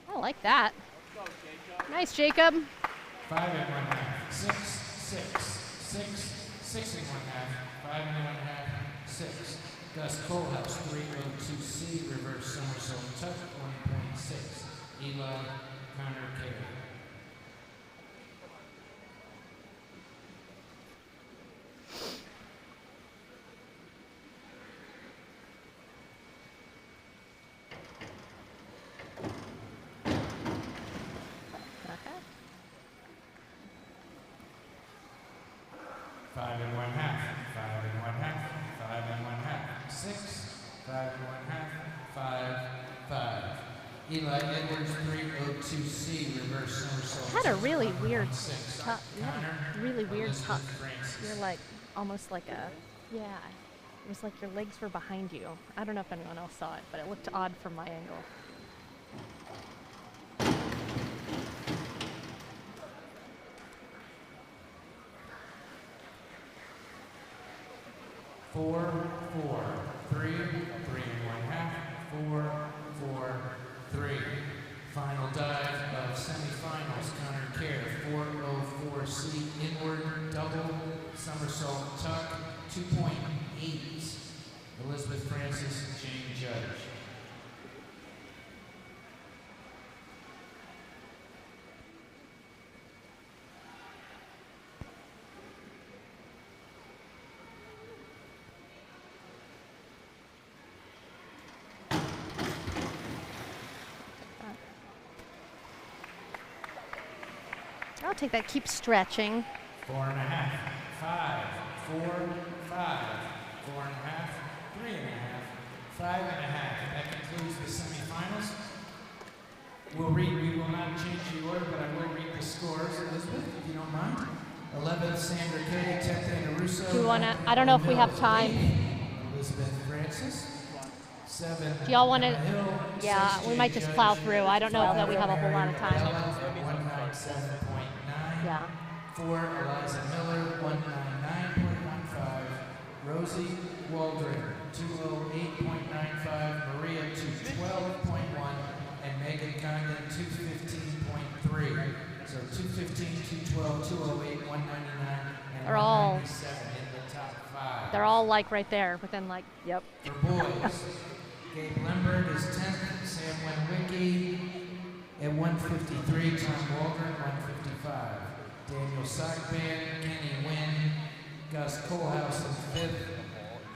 I like that. Nice, Jacob.
5 and 1/2, 6, 6, 6, 6 and 1/2, 5 and 1/2, 6. Gus Colehouse, 302C, reverse somersault tuck, 1.6. Eli Connor Carey.
Okay.
5 and 1/2, 5 and 1/2, 5 and 1/2, 6, 5 and 1/2, 5, 5. Eli Edwards, 302C, reverse somersault.
Had a really
tuck,
weird
1.6.
tuck. You had
Connor
a really weird
Elizabeth
tuck.
Francis.
You're like almost like a, yeah. It was like your legs were behind you. I don't know if anyone else saw it, but it looked odd from my angle.
4, 4, 3, 3 and 1/2, 4, 4, 3. Final dive of semifinals, Connor Kerr, 404C inward double somersault tuck, 2.8. Elizabeth Francis, Jane Judge.
I'll take that. Keep stretching.
4.5, 5, 4, 5, 4.5, 3.5, 5.5. That concludes the semifinals. We will not change the order, but I will read the scores, Elizabeth, if you don't mind. 11th, Sandra Kay, 10th, Anna Russo.
Do you want to? I don't know if we have time.
Elizabeth Francis. 7.
Do y'all want to?
Hill,
Yeah,
6,
we might just
Jane
plow
Judge,
through. I don't know that we have a whole lot of time.
197.9.
Yeah.
4, Eliza Miller, 199.15. Rosie Waldron, 208.95. Maria, 212.1. And Megan Condon, 215.3. So 215, 212, 208, 199, and
They're all
197 in the top 5.
They're all like right there within like. Yep.
For boys, Gabe Lindbergh is 10th, Sam Wenwicki at 153, Tom Waldron, 155. Daniel Sockband, Kenny Wynn, Gus Kohlhaus in 5th.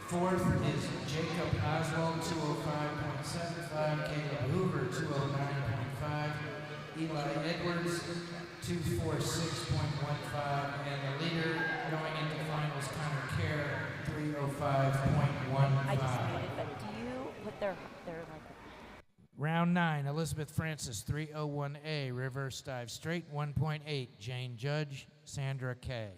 4th is Jacob Oswald, 205.75. Caleb Hoover, 209.5. Eli Edwards, 246.15. And the leader going into finals, Connor Kerr, 305.15.
I just made it, but do you, what they're like,
Round 9, Elizabeth Francis, 301A, reverse dive straight, 1.8. Jane Judge, Sandra Kay.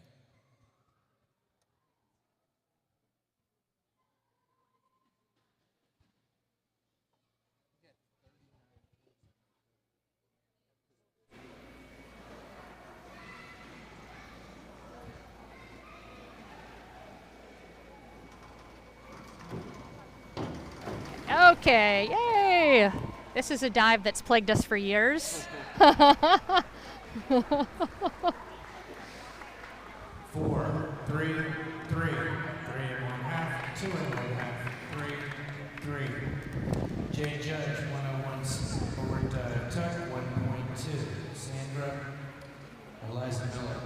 Okay, yay! This is a dive that's plagued us for years.
4, 3, 3, 3.5, 2.5, 3, 3. Jane Judge, 101 forward dive tuck, 1.2. Sandra, Eliza Miller.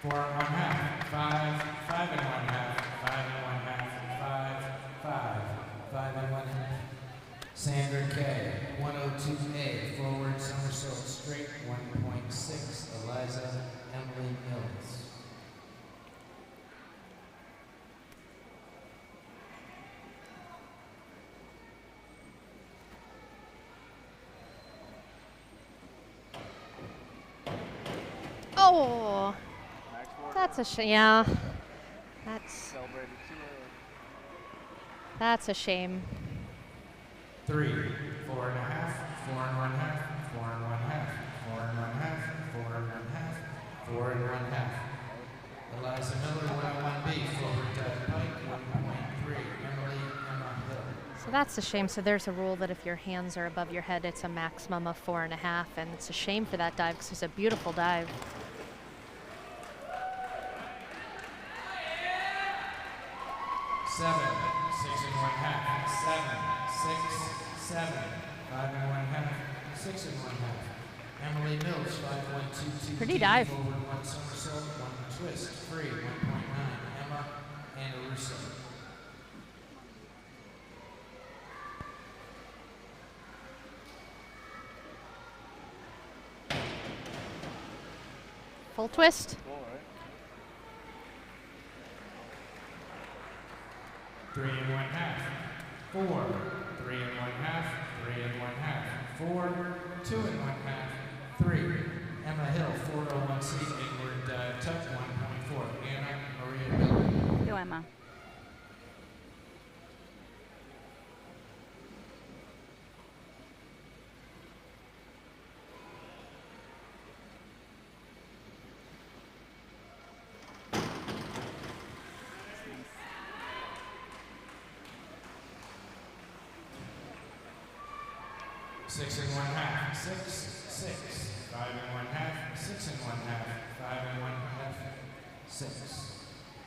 Four and 1/2, 5, 5 and 1/2, 5 and 1/2, 5, 5, 5 and 1/2. Sandra Kay, 102A, forward somersault straight, 1.6. Eliza Emily Mills.
Oh, that's a shame. Yeah, that's a shame.
3, 4 and 1/2, 4 and 1/2, 4 and 1/2, 4 and 1/2, 4 and 1/2, 4 and 1/2. Eliza Miller, 101B, forward dive pike, 1.3. Emma Hill.
So that's a shame. So there's a rule that if your hands are above your head, it's a maximum of 4.5, and it's a shame for that dive because it's a beautiful dive.
7, 6 and 1/2, 7, 6, 7, 5 and 1/2, 6 and 1/2. Emily Mills, 5.22.
Pretty dive.
Forward 1 somersault, 1 twist, free, 1.9. Emma and Russo.
Full twist.
3 and 1/2, 4, 3 and 1/2, 3 and 1/2, 4, 2 and 1/2, 3. Emma Hill, 401C, inward tuck, 1.4. Anna Maria Miller.
go Emma.
6 and 1/2, 6, 6, 5 and 1/2, 6 and 1/2, 5 and 1/2, 6.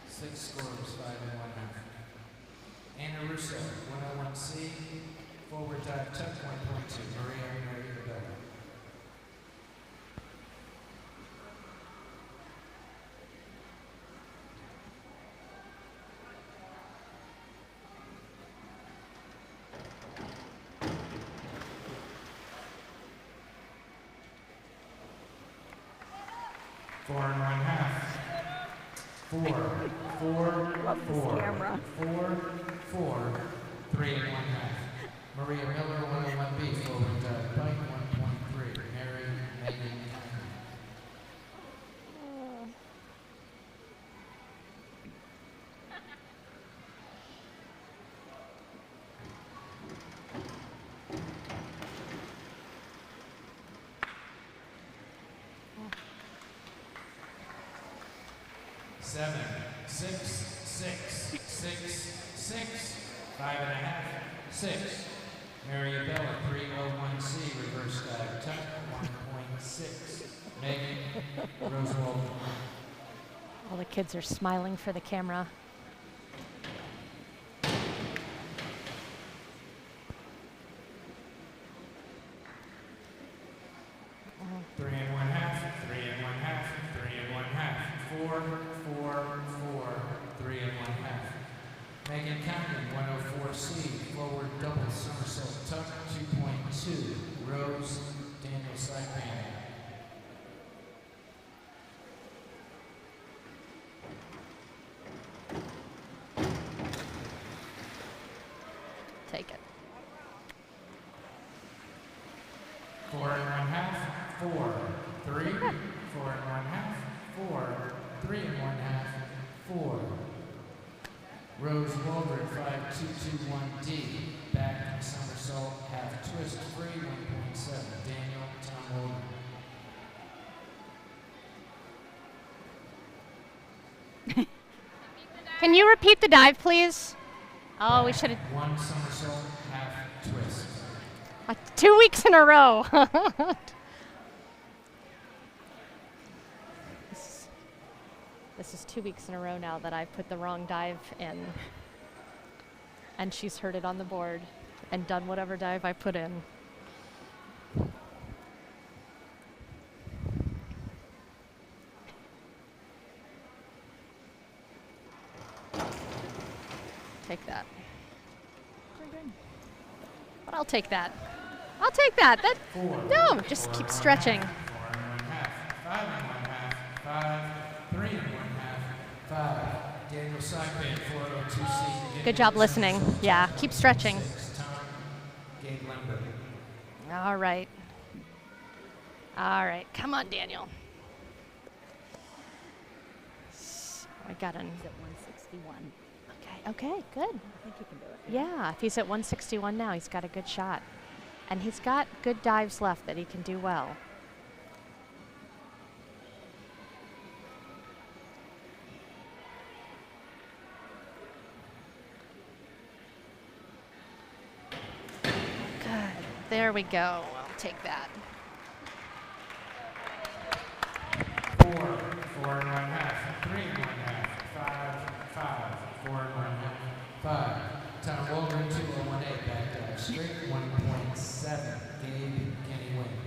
6 scores, 5 and 1/2. Anna Russo, 101C, forward dive tuck, 1.2. Maria Bella. Four and 1/2. 4,
Love this
4,
camera.
4, 4, 3 and 1/2. Maria Miller, 101B, forward dive bike, 1.3. Mary Megan. Seven, 6, 6, 6, 6, 5 and 1/2, 6. Mariabella, 301C, reverse dive tuck, 1.6. Megan Rosewald.
All the kids are smiling for the camera.
Three and 1/2, 3 and 1/2, 3 and 1/2, 4, 4, 4, 3 and 1/2. Megan Compton, 104C, forward double somersault tuck, 2.2. Rose Daniel Saipan.
Take it.
4 and 1/2, 4, 3, 4 and 1/2, 4, 3 and 1/2, 4. Rose Waldron, 5221D, back somersault, half twist free, 1.7. Daniel Tom Waldron.
Can you repeat the dive, please? Oh, we should have.
One somersault, half twist.
2 weeks in a row. This is 2 weeks in a row now that I've put the wrong dive in. And she's heard it on the board and done whatever dive I put in. Take that. But I'll take that. I'll take that. That no, just keep stretching.
4 and 1/2, 5 and 1/2, 5, 3 and 1/2, 5. Daniel Saipan, 402C.
Good job listening. Yeah, keep stretching.
6, Tom Gabe Lindbergh.
All right. All right. Come on, Daniel. I got an.
He's at 161.
Okay, good.
I think you can do it.
Yeah, if he's at 161 now, he's got a good shot. And he's got good dives left that he can do well. Good. There we go. I'll take that.
4, 4 and 1/2, 3 and 1/2, 5, 5, 4 and 1/2, 5. Tom Waldron, 201A, back dive straight, 1.7. Gabe Kenny Wayne.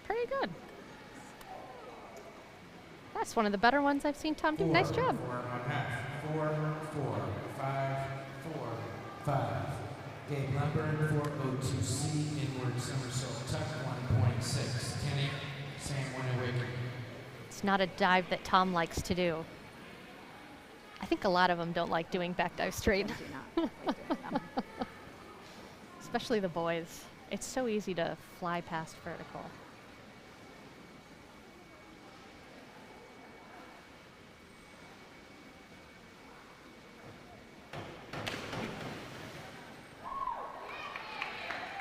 Pretty good. That's one of the better ones I've seen Tom do. Nice job.
4 and 1/2, 4, 4, 5, 4, 5. Gabe Lundberg, 402C, inward somersault tuck, 1.6. Kenny, same one away.
It's not a dive that Tom likes to do. I think a lot of them don't like doing back dive straight.
Do not like doing them.
Especially the boys. It's so easy to fly past vertical.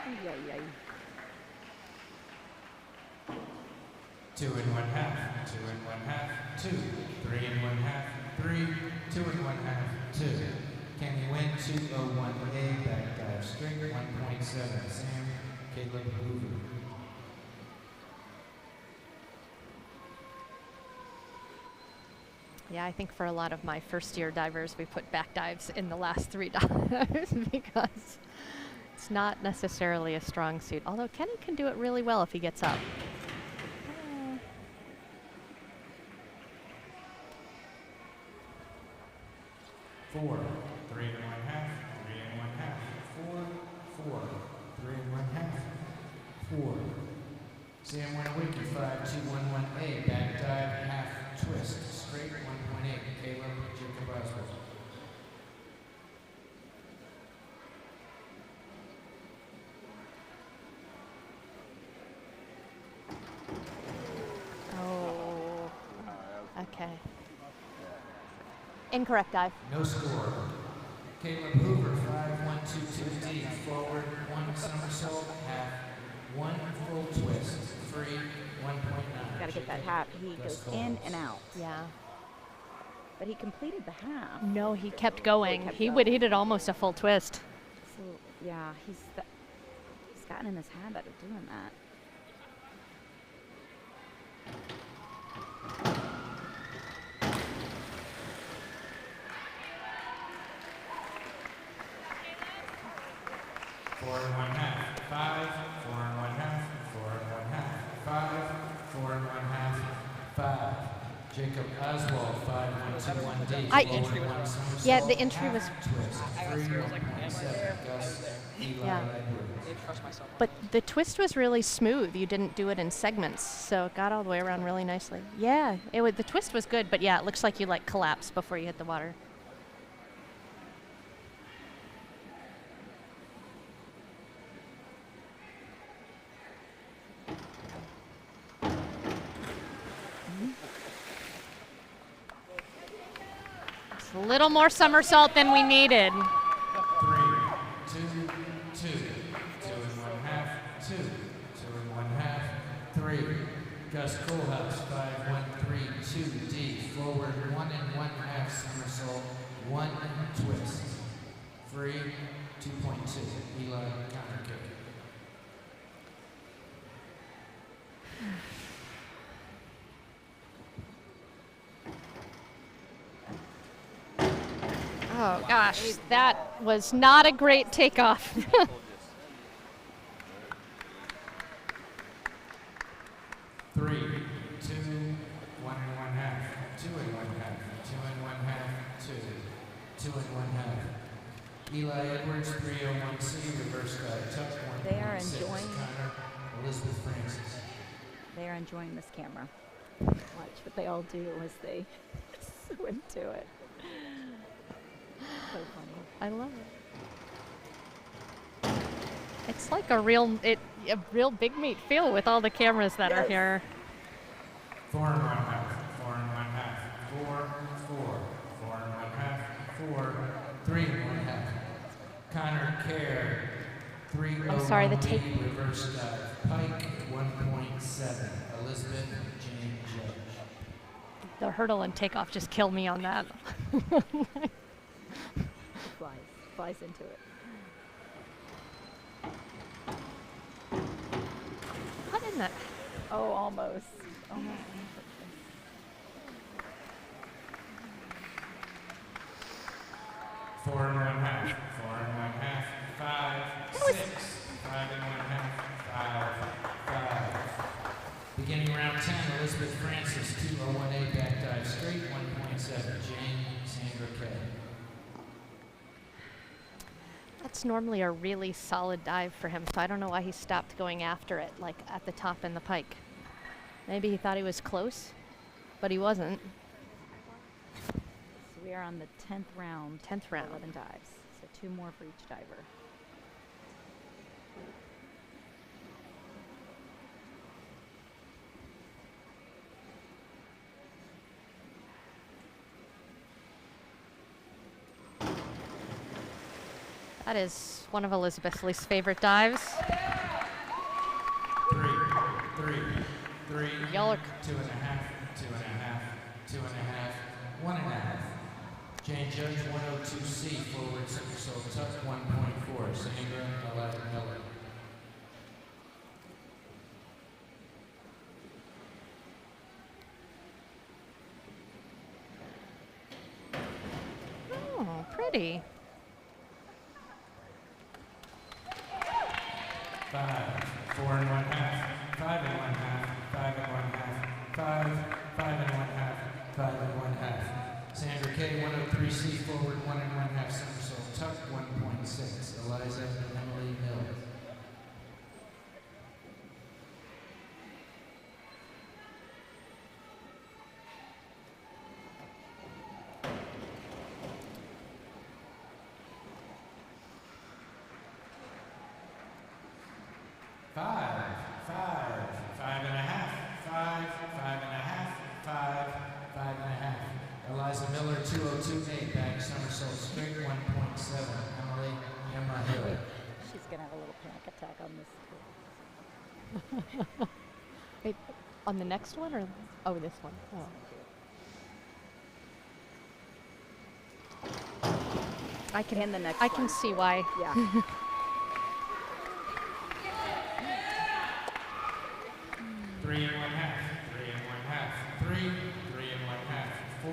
Ay, ay, ay.
2 and 1/2, 2 and 1/2, 2, 3 and 1/2, 3, 2 and 1/2, 2. Can you win 201A back dive straight 1.7? Sam, Caleb Hoover.
Yeah, I think for a lot of my first-year divers, we put back dives in the last 3 dives because it's not necessarily a strong suit. Although Kenny can do it really well if he gets up.
4, 3 and 1/2, 3 and 1/2, 4, 4, 3 and 1/2, 4. Sam Winowicki, 5, 2, 1, 1A, back dive, half twist, straight 1.8. Caleb Jacob Oswald.
Oh, okay. Incorrect dive.
No score. Caleb Hoover, 5, 1, 2, 2D, forward, 1 somersault, half, 1 full twist, free, 1.9.
Got to get that half. He goes in and out.
Yeah.
But he completed the half.
No, he kept going.
kept
He
going.
did almost a full twist.
So yeah, he's gotten in this habit of doing that.
Four and 1/2, 5, 4 and 1/2, 4 and 1/2, 5, 4 and 1/2, 5. Jacob Oswald, 5, 1, 2, 1D.
Yeah, the entry was.
Twist, 3, 1.7. Gus, Eli,
Yeah.
Edwards.
But the twist was really smooth. You didn't do it in segments, so it got all the way around really nicely. Yeah, the twist was good, but yeah, it looks like you like collapsed before you hit the water. It's a little more somersault than we needed.
3, 2, 2, 2 and 1/2, 2, 2 and 1/2, 3. Gus Kohlhaus, 5, 1, 3, 2D, forward, 1 and 1/2 somersault, 1 twist, free, 2.2. Eli counter kick.
Oh gosh, that was not a great takeoff.
3, 2, 1 and 1/2, 2 and 1/2, 2 and 1/2, 2, 2 and 1/2. Eli Edwards, 301C, reverse dive, tuck, 1.6.
They are enjoying-
Connor, Elizabeth Francis.
They are enjoying this camera. Watch what they all do as they so into it. So funny.
I love it. It's like a real big meat feel with all the cameras that are here.
4 and 1/2, 4 and 1/2, 4, 4, 4 and 1/2, 4, 3 and 1/2. Connor Kerr, 301B,
I'm sorry, the take.
reverse dive, Pike, 1.7. Elizabeth Jane Judge.
The hurdle and takeoff just killed me on that.
Flies into it.
What in the?
Oh, almost. Almost.
4 and 1/2, 4 and 1/2, 5, 6, 5 and 1/2, 5, 5. Beginning round 10, Elizabeth Francis, 201A back dive straight, 1.7. Jane Sandra Kay.
That's normally a really solid dive for him, so I don't know why he stopped going after it, like at the top in the pike. Maybe he thought he was close, but he wasn't.
So we are on the 10th round.
10th round.
11 dives. So 2 more for each diver.
That is one of Elizabeth Lee's favorite dives.
3, 3, 3, 3,
Y'all are
2 and a half, 2 and a half, 2 and a half, 1 and a half. Jane Judge 102C, forward somersault tuck 1.4, Sandra Miller.
oh, pretty.
5, 4 and 1 half, 5 and 1 half, 5 and 1 half, 5, 5 and 1 half, 5 and 1 half. Sandra K 103C, forward 1 and 1 half, somersault tuck 1.6, Eliza and Emily Mill. 5, 5 and a half, 5, 5 and a half, 5, 5 and a half. Eliza Miller 202A, back somersault straight 1.7, Emma Hill.
She's going to have a little panic attack on this.
Wait, on the next one or oh, this one? Oh. I can.
And the next
I can
one.
see why.
Yeah.
3 and 1 half, 3 and 1 half, 3, 3 and 1 half,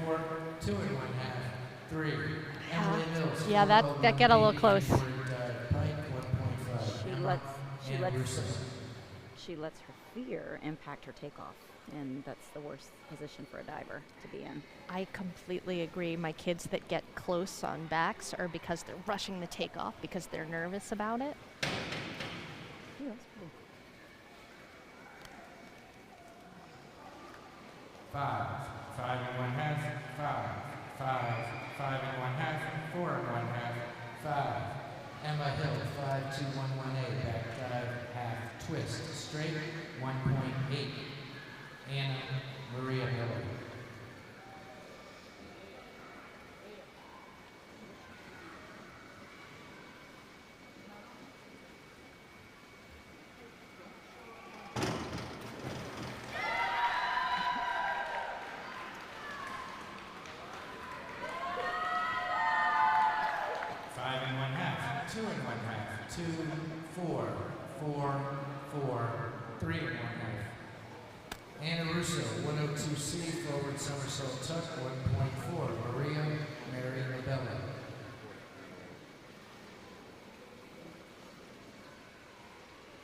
4, 2 and 1 half, 3. Emily Mills.
Yeah, that get a little close.
Pike 1.5.
She lets her fear impact her takeoff, and that's the worst position for a diver to be in.
I completely agree. My kids that get close on backs are because they're rushing the takeoff because they're nervous about it.
Ooh, that's pretty.
5, 5 and 1 half, 5, 5, 5 and 1 half, 4 and 1 half, 5. Emma Hill 5-2-1-1-8, back dive, half twist, straight 1.8. Anna Maria Miller. 5 and 1 half, 2 and 1 half, 2, 4, 4, 4, 3 and 1 half. Anna Russo, 102C, forward somersault tuck, 1.4, Maria Mary Labella.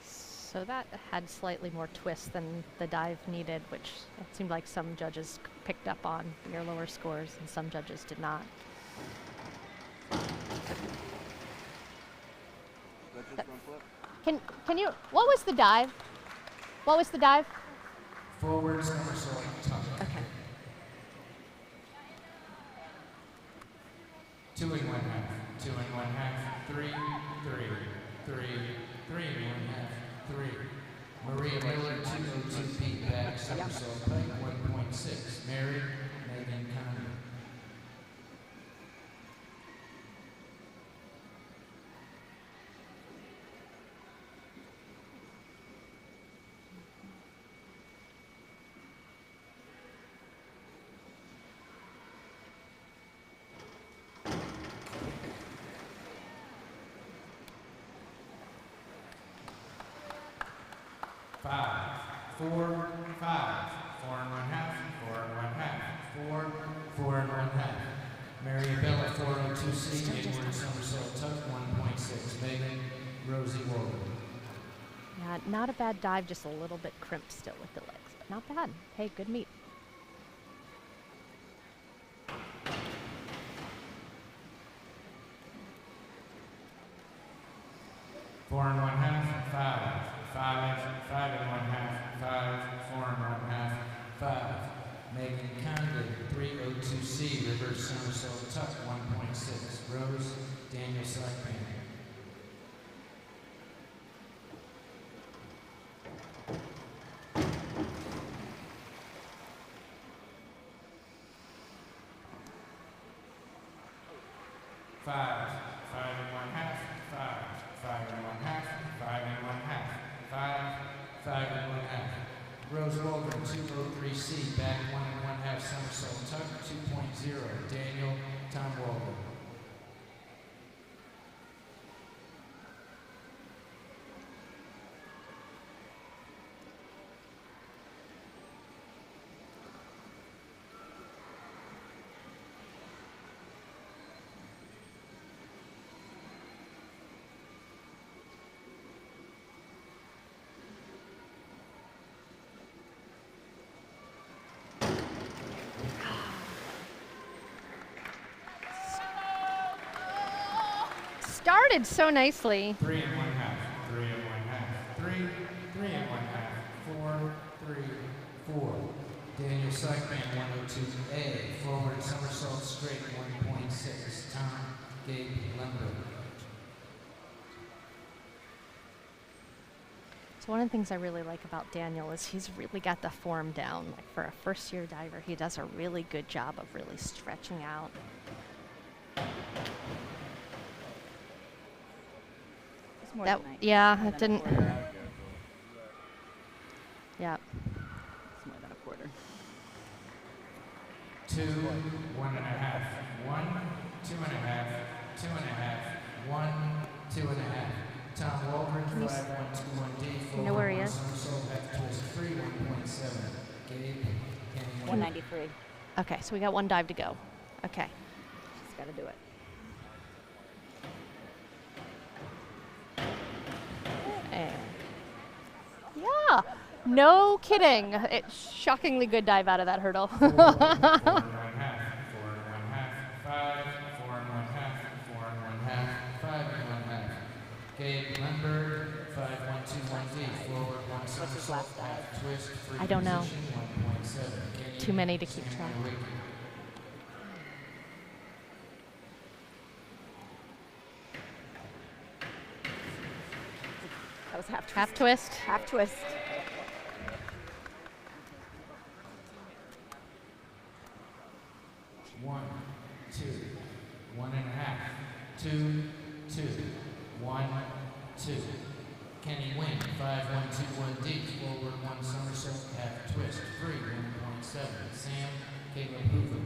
So that had slightly more twist than the dive needed, which it seemed like some judges picked up on your lower scores and some judges did not. Can you, what was the dive? What was the dive?
Forward somersault tuck.
Okay.
2 and 1 half, 2 and 1 half, 3, 3, 3, 3 and 1 half, 3. Maria Miller, 202B, back somersault pike, 1.6. Mary Megan Condon. 5, 4, 5, 4 and 1 half, 4 and 1 half, 4, 4 and 1 half. Mariabella 402C, inward somersault tuck 1.6. Megan Rosie Wogan.
Yeah, not a bad dive, just a little bit crimped still with the legs, but not bad. Hey, good meet.
Four and 1 half, 5, 5, 5 and 1 half, 5, 4 and 1 half, 5. Megan Condon, 302C, reverse somersault tuck 1.6. Rose Daniel Sackman. 5, 5 and 1 half, 5, 5 and 1 half, 5 and 1 half, 5, 5 and 1 half. Rose Waldron, 203C, back 1 1/2 somersault tuck, 2.0. Daniel Tom Waldron.
Started so nicely.
3 1/2, 3 1/2, 3 1/2, 4 3 4. Daniel Sykeman, 102A, forward somersault straight, 1.6. Tom Gabe Lemberg.
So one of the things I really like about Daniel is he's really got the form down. Like for a first-year diver, he does a really good job of really stretching out.
It's more
That
than
yeah,
more
it
than a
didn't.
quarter.
Yeah.
It's more than a quarter.
2 1.5, 1 2.5, 2.5, 1 2.5. Tom Waldron, 5121D,
You know where he is?
somersault half twist, free, 1.7. Gabe, Kenny,
193.
Okay, so we got one dive to go. Okay.
She's got to do it.
And yeah, no kidding. It's shockingly good dive out of that hurdle.
4 1/2, 4 1/2, 5 4 1/2, 4 1/2, 5 1/2. Gabe Lemberg, 5121D, forward 1 somersault
last dive?
half twist, free
I don't know.
position, 1.7. Kenny,
Too many to keep
Sam
track.
Wicke.
That was half twist.
Half twist.
Half twist.
One, 2, 1.5, 2, 2, 1, 2. Kenny Wing, 5121D, forward 1 somersault half twist, free, 1.7. Sam Caleb Hoover.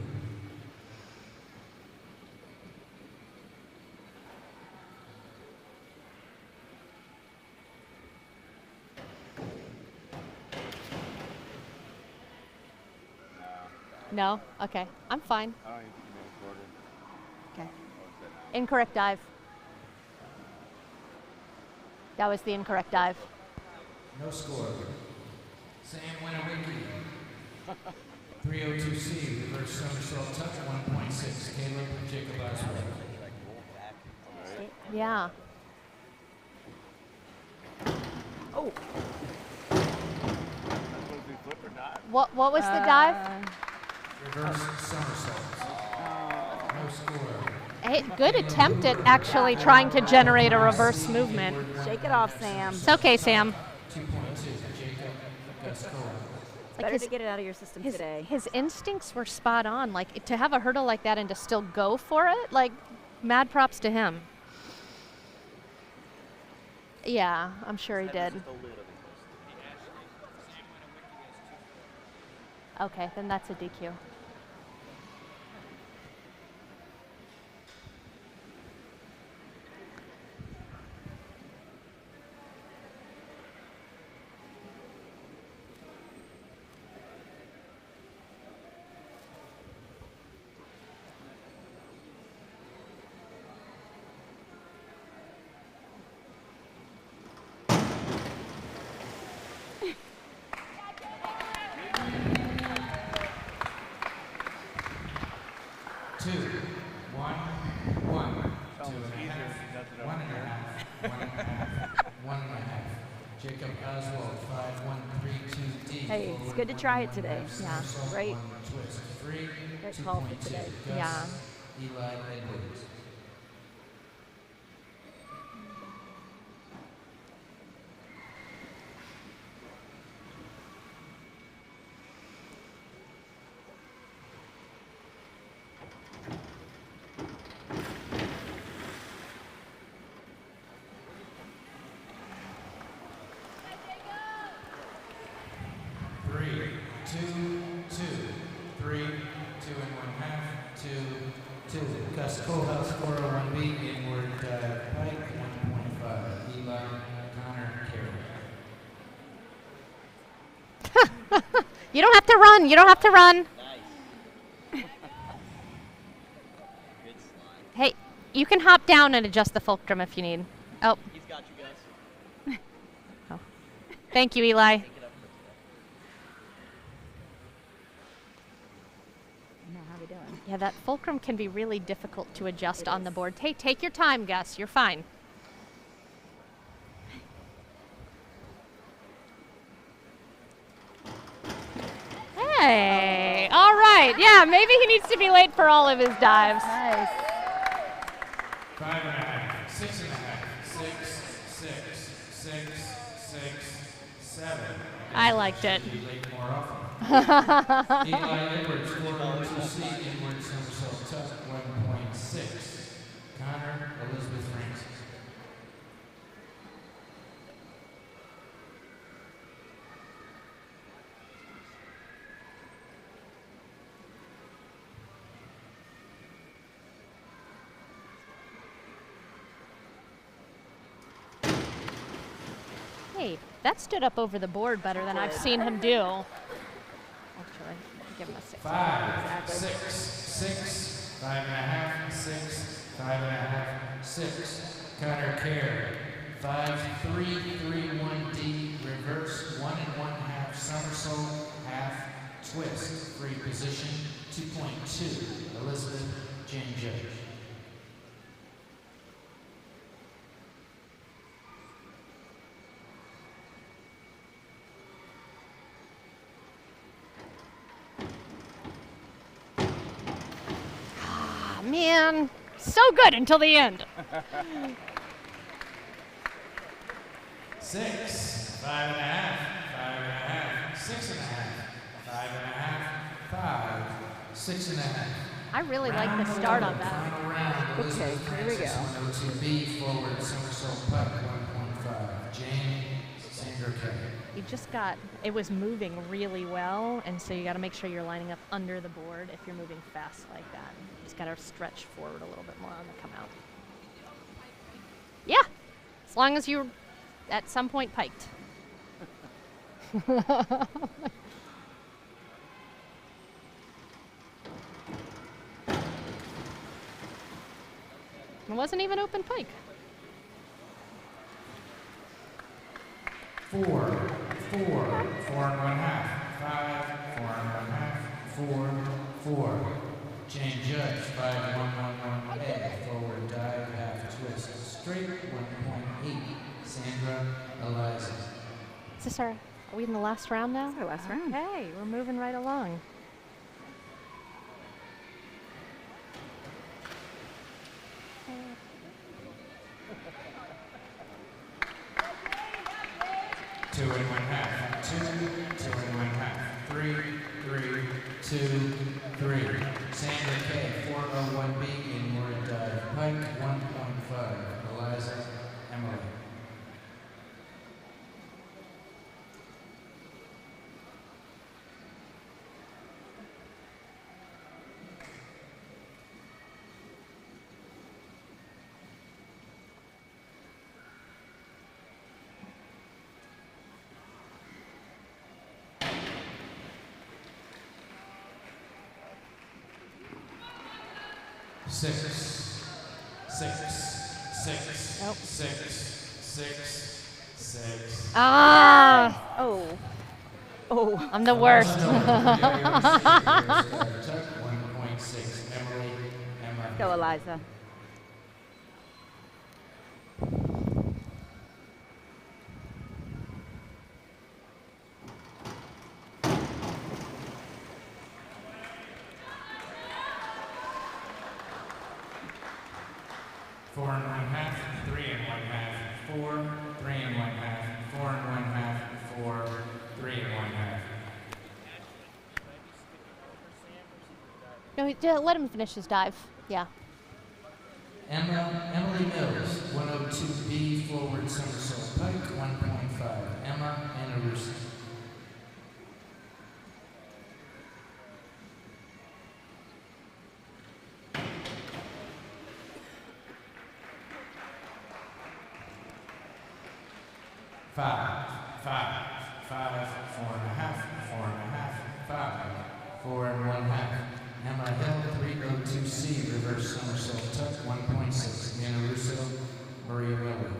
No? Okay. I'm fine.
I don't think you made a quarter.
Okay.
What was that now?
Incorrect dive. That was the incorrect dive.
No score. Sam Winawicki. 302C, reverse somersault tuck, 1.6. Caleb Jacob Oswald.
Yeah.
Oh.
That's supposed to be flip or not?
What was the dive?
Reverse somersault. No score.
Hey, good attempt at actually trying to generate a reverse movement.
Shake it off, Sam.
It's okay, Sam.
2.2. Jacob Gascoigne.
Like
Better to get it out of your system today.
His instincts were spot on. Like to have a hurdle like that and to still go for it, like mad props to him. Yeah, I'm sure he did. Okay, then that's a DQ.
Two, 1, 1,
Sounds
2 and a
easier
half,
if he does it
1
over
and a
here.
half, 1 and a half, 1 and a half. Jacob Oswald, 5132D.
Hey, it's
forward,
good to
1
try it
1/2
today.
Yeah.
somersault,
Great.
1 twist, free,
Great call for
2.2.
today.
Gus
Yeah.
Eli Edwards. 2, 2, 3, 2 1/2, 2, 2. Gus Colehouse, 401B, inward pike, 1.5. Eli, Connor, Carey.
You don't have to run. You don't have to run.
Nice. Good slide.
Hey, you can hop down and adjust the fulcrum if you need. Oh,
He's got you guys.
thank you, Eli.
Take it up for
Now, how we doing?
Yeah, that fulcrum can be really difficult to adjust on the board. Hey, take your time, Gus. You're fine. Hey, all right. Yeah, maybe he needs to be late for all of his dives.
Nice.
5.5, 6.5, 6, 6, 6, 6, 7.
I liked it.
Be late more often. Eli Edwards, 402C, inward somersault tuck, 1.6. Connor, Elizabeth Francis.
Hey, that stood up over the board better than I've seen him do. Actually, give him a 6.
5, 6, 6, 5.5, 6, 5.5, 6. Connor Carey, 5, 3, 3, 1D, reverse, 1 1/2 somersault, half twist, free position, 2.2. Elizabeth Jane Judge.
Man, so good until the end.
6, 5.5, 5.5, 6.5, 5.5, 5, 6.5.
I really like the start on that.
Final round.
Okay, here we go.
102B, forward somersault puck, 1.5. Jane, Sandra K.
You just got, it was moving really well, and so you got to make sure you're lining up under the board if you're moving fast like that. You just got to stretch forward a little bit more on the come out. Yeah, as long as you're at some point piked. It wasn't even open pike.
4, 4, 4 1/2, 5, 4 1/2, 4, 4. Jane Judge, 5, 1, 1, 1A, forward dive, half twist, straight, 1.8. Sandra Eliza.
Is this are we in the last round now?
It's our last round.
Okay, we're moving right along.
Two and 1/2, 2, 2 and 1/2, 3, 3, 2, 3. Sandra K, 401B, inward dive, pike, 1.5. Eliza Emily. Six, 6, 6,
Nope.
6, 6, 6.
Ah,
Oh. Oh.
I'm the worst.
1.6. Emily, Emma.
Go, Eliza.
Four and 1/2, 3 and 1/2, 4, 3 and 1/2, 4 and 1/2, 4, 3 and 1/2.
No, let him finish his dive. Yeah.
Emily Mills, 102B, forward somersault pike, 1.5. Emma Anna Russo. 5, 5, 5, 4.5, 4.5, 5, 4.5. Emma Hill, 302C, reverse somersault tuck, 1.6. Nina Russo, Maria Miller.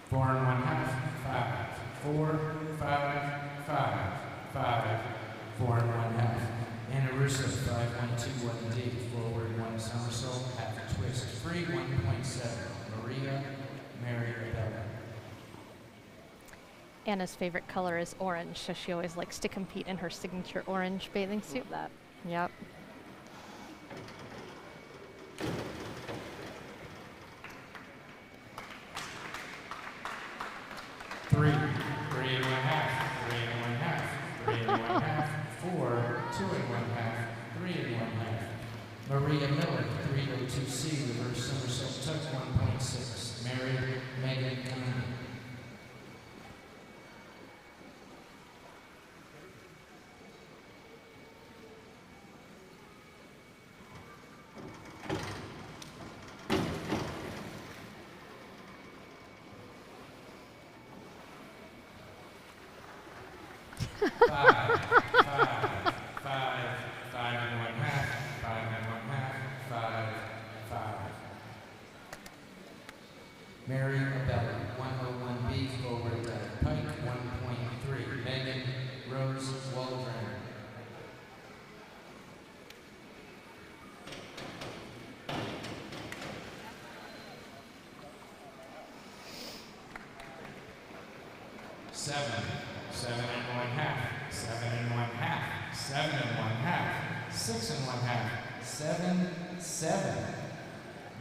Four and 1/2, 5, 4, 5, 5, 5, 4 and 1/2. Anna Russo, 5-1-2-1-D, forward 1 somersault, half twist, free 1.7. Maria Mary Bella.
Anna's favorite color is orange, so she always likes to compete in her signature orange bathing suit.
Love that.
Yep.
Three, 3 and 1/2, 3 and 1/2, 3 and 1/2, 4, 2 and 1/2, 3 and 1/2. Maria Miller, 302C, reverse somersault tuck, 1.6. Mary Megan Kennedy. Five, 5 and 1/2, 5 and 1/2, 5, 5. Mary Abella, 101B, forward pike, 1.3. Megan Rose Waldron. Seven, 7 and 1/2, 7 and 1/2, 7 and 1/2, 6 and 1/2, 7, 7.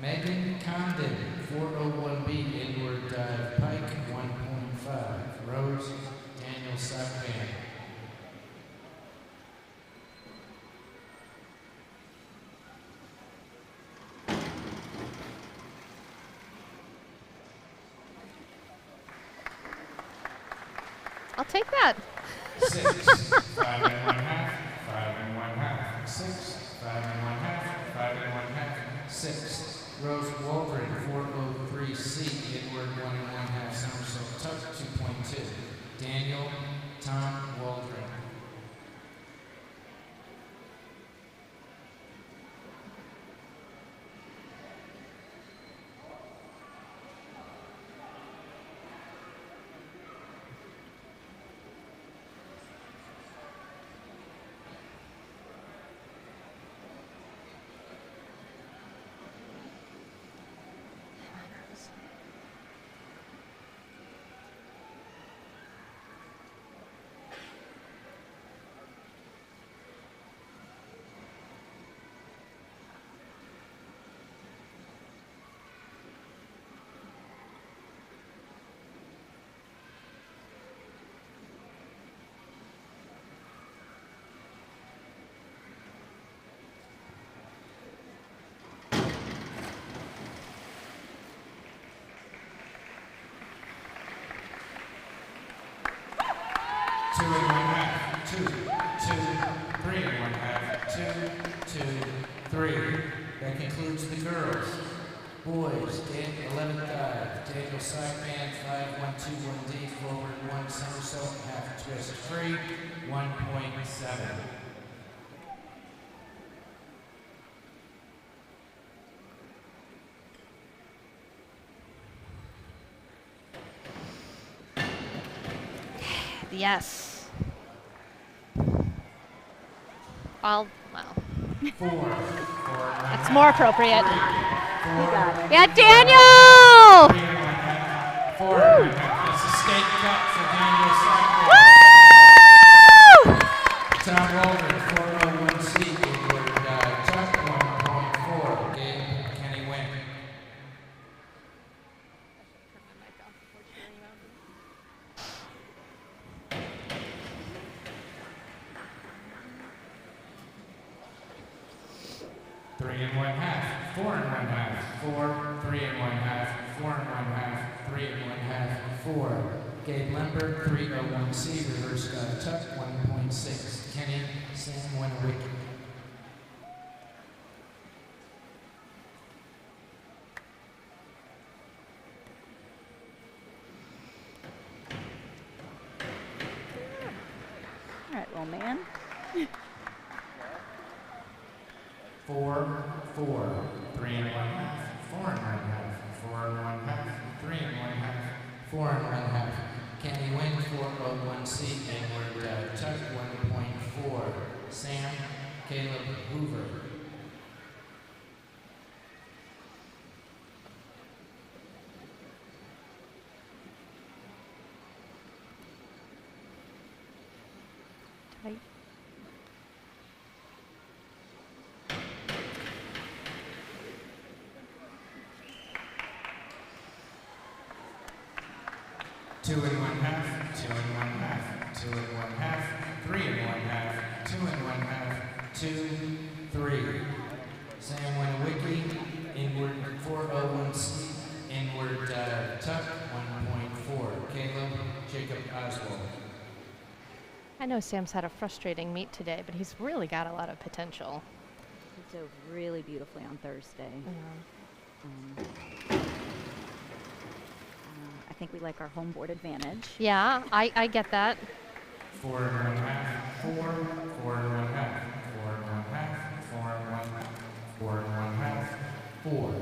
Megan Condon, 401B, inward dive pike, 1.5. Rose Daniel Sackman.
I'll take that.
6, 5 and 1/2, 5 and 1/2, 6, 5 and 1/2, 5 and 1/2, 6. Rose Waldron, 403C, inward 1 and 1/2 somersault tuck, 2.2. Daniel Tom Waldron. Two and 1/2, 2, 2, 3 and 1/2, 2, 2, 3. That concludes the girls. Boys, 11th dive, Daniel Sackman, 5-1-2-1-D, forward 1 somersault, half twist free, 1.7.
Yes. Well.
4, 4.
That's more appropriate.
You
Yeah, Daniel!
3 and 1/2, 4 and 1/2. That's a state cut for Daniel Sackman.
Woo!
Tom Waldron, 401C, inward tuck, 1.4. Gabe Kenny Wynn. Three and 1/2, 4 and 1/2, 4, 3 and 1/2, 4 and 1/2, 3 and 1/2, 4. Gabe Lambert, 301C, reverse dive tuck, 1.6. Kenny Sam Winowicki.
All right, little man.
4, 4, 3 and 1 half, 4 and 1 half, 4 and 1 half, 3 and 1 half, 4 and 1 half. Kenny Wynn, 401C, inward dive tuck, 1.4. Sam Caleb Hoover.
Tight.
Two and 1 half, 2 and 1 half, 2 and 1 half, 3 and 1 half, 2 and 1 half, 2, 3. Sam Winowicki, inward 401C, inward tuck, 1.4. Caleb Jacob Oswald.
I know Sam's had a frustrating meet today, but he's really got a lot of potential.
He dove really beautifully on Thursday. I think we like our home board advantage.
Yeah, I get that.
4 and 1 half, 4, 4 and 1 half, 4 and 1 half, 4 and 1 half, 4 and 1 half, 4.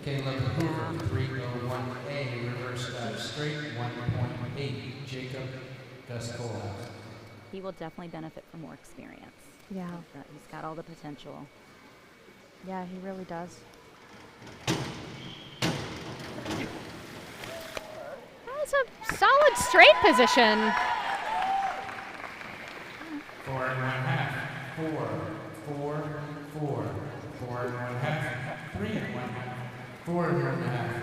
Caleb Hoover, 301A, reverse dive straight, 1.8. Jacob Gus Kohlhaus.
He will definitely benefit from more experience.
Yeah.
He's got all the potential.
Yeah, he really does. That's a solid straight position.
4 and 1 half, 4, 4, 4, 4 and 1 half, 3 and 1 half, 4 and 1 half.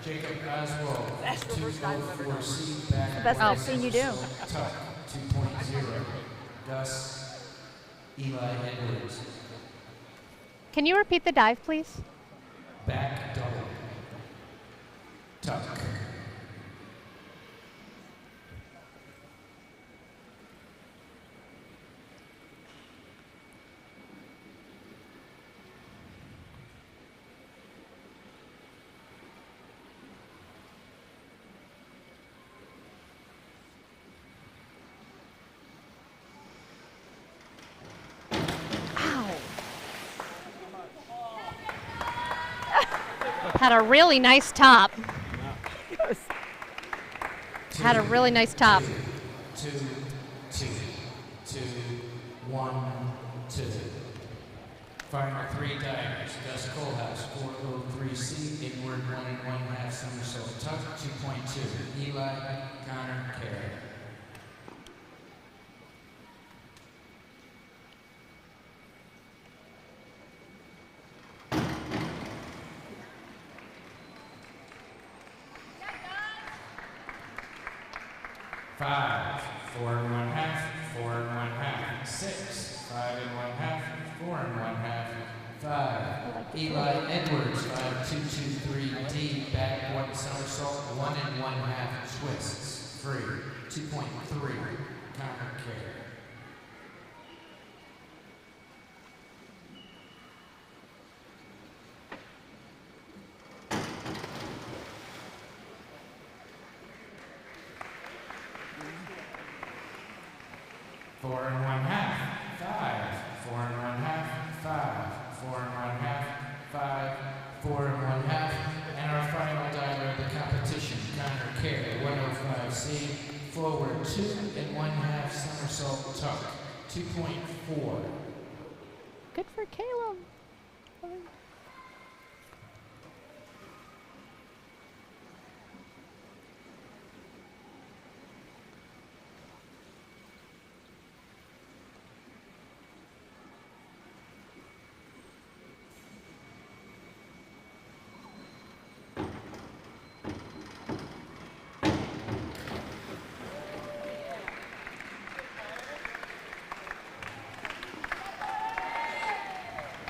Jacob Oswald, 204C, back.
The best I've seen you do.
Tuck, 2.0. Gus Eli Edwards.
Can you repeat the dive, please?
Back double. Tuck.
Had a really nice top. Had a really nice top.
2, 2, 2, 1, 2. Final 3 divers. Gus Kohlhaus, 403C, inward 1 and 1 half somersault tuck, 2.2. Eli Connor Carey. Five, 4 and 1 half, 4 and 1 half, 6, 5 and 1 half, 4 and 1 half, 5. Eli Edwards, 5, 2, 2, 3, D, back 1 somersault, 1 and 1 half twists, free, 2.3, Connor Carey. Four and 1 half, 5, 4 and 1 half, 5, 4 and 1 half, 5, 4 and 1 half, and our final diver of the competition, Connor Carey, 105C, forward 2 and 1 half somersault tuck, 2.4.
Good for Caleb.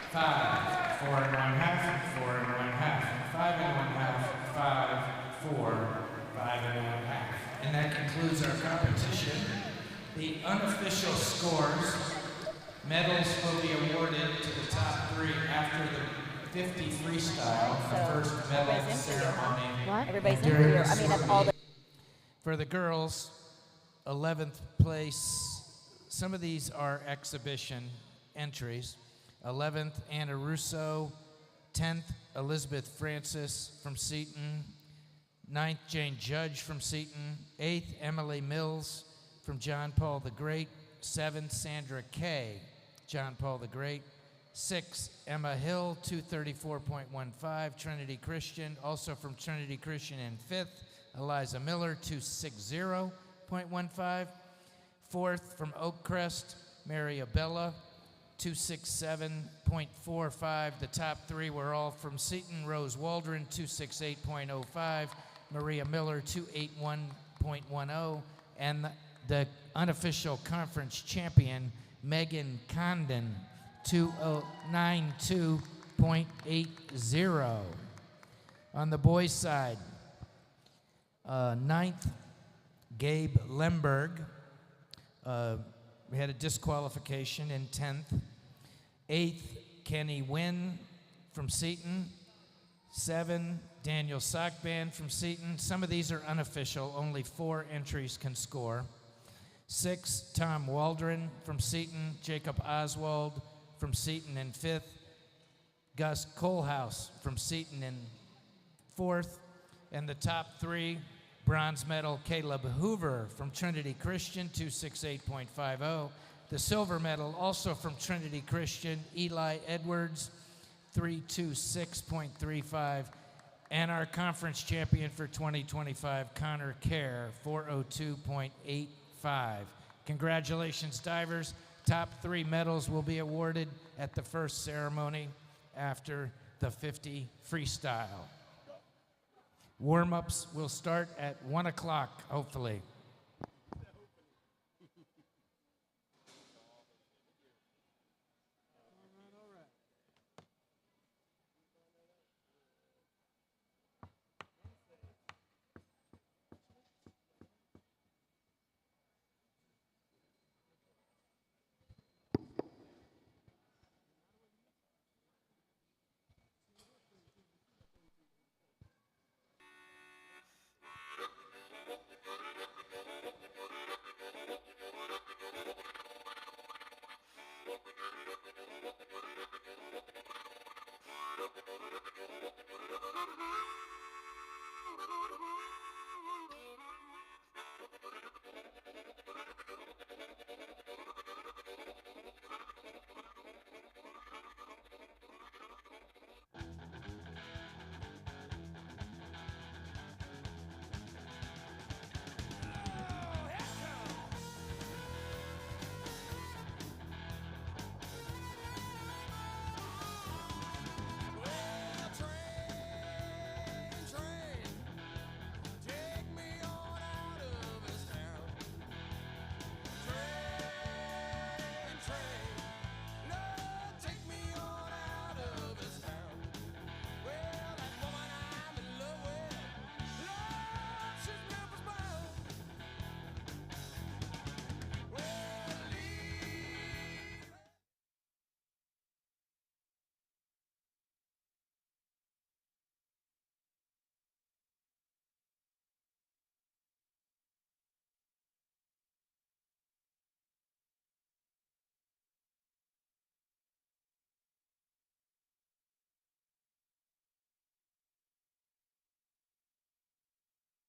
Five, 4 and 1 half, 4 and 1 half, 5 and 1 half, 5, 4, 5 and 1 half. and that concludes our competition. The unofficial scores, medals will be awarded to the top 3 after the 50 freestyle, the first medal ceremony.
What? Everybody's in
During
here.
the
I mean, that's
swim
all
meet.
the.
For the girls, 11th place, some of these are exhibition entries. 11th, Anna Russo. 10th, Elizabeth Francis from Seton. 9th, Jane Judge from Seton. 8th, Emily Mills from John Paul the Great. 7th, Sandra Kay, John Paul the Great. 6th, Emma Hill, 234.15, Trinity Christian. Also from Trinity Christian in 5th, Eliza Miller, 260.15. 4th, from Oakcrest, Mary Abella, 267.45. The top 3 were all from Seton. Rose Waldron, 268.05. Maria Miller, 281.10. And the unofficial conference champion, Megan Condon, 292.80. On the boys' side, 9th, Gabe Lemberg. We had a disqualification in 10th. 8th, Kenny Wynn from Seton. 7, Daniel Sockband from Seton. Some of these are unofficial. Only 4 entries can score. 6, Tom Waldron from Seton. Jacob Oswald from Seton in 5th. Gus Kohlhaus from Seton in 4th. And the top 3, bronze medal, Caleb Hoover from Trinity Christian, 268.50. The silver medal, also from Trinity Christian, Eli Edwards, 326.35. And our conference champion for 2025, Connor Kerr, 402.85. Congratulations, divers. Top 3 medals will be awarded at the first ceremony after the 50 freestyle. Warm-ups will start at 1 o'clock, hopefully.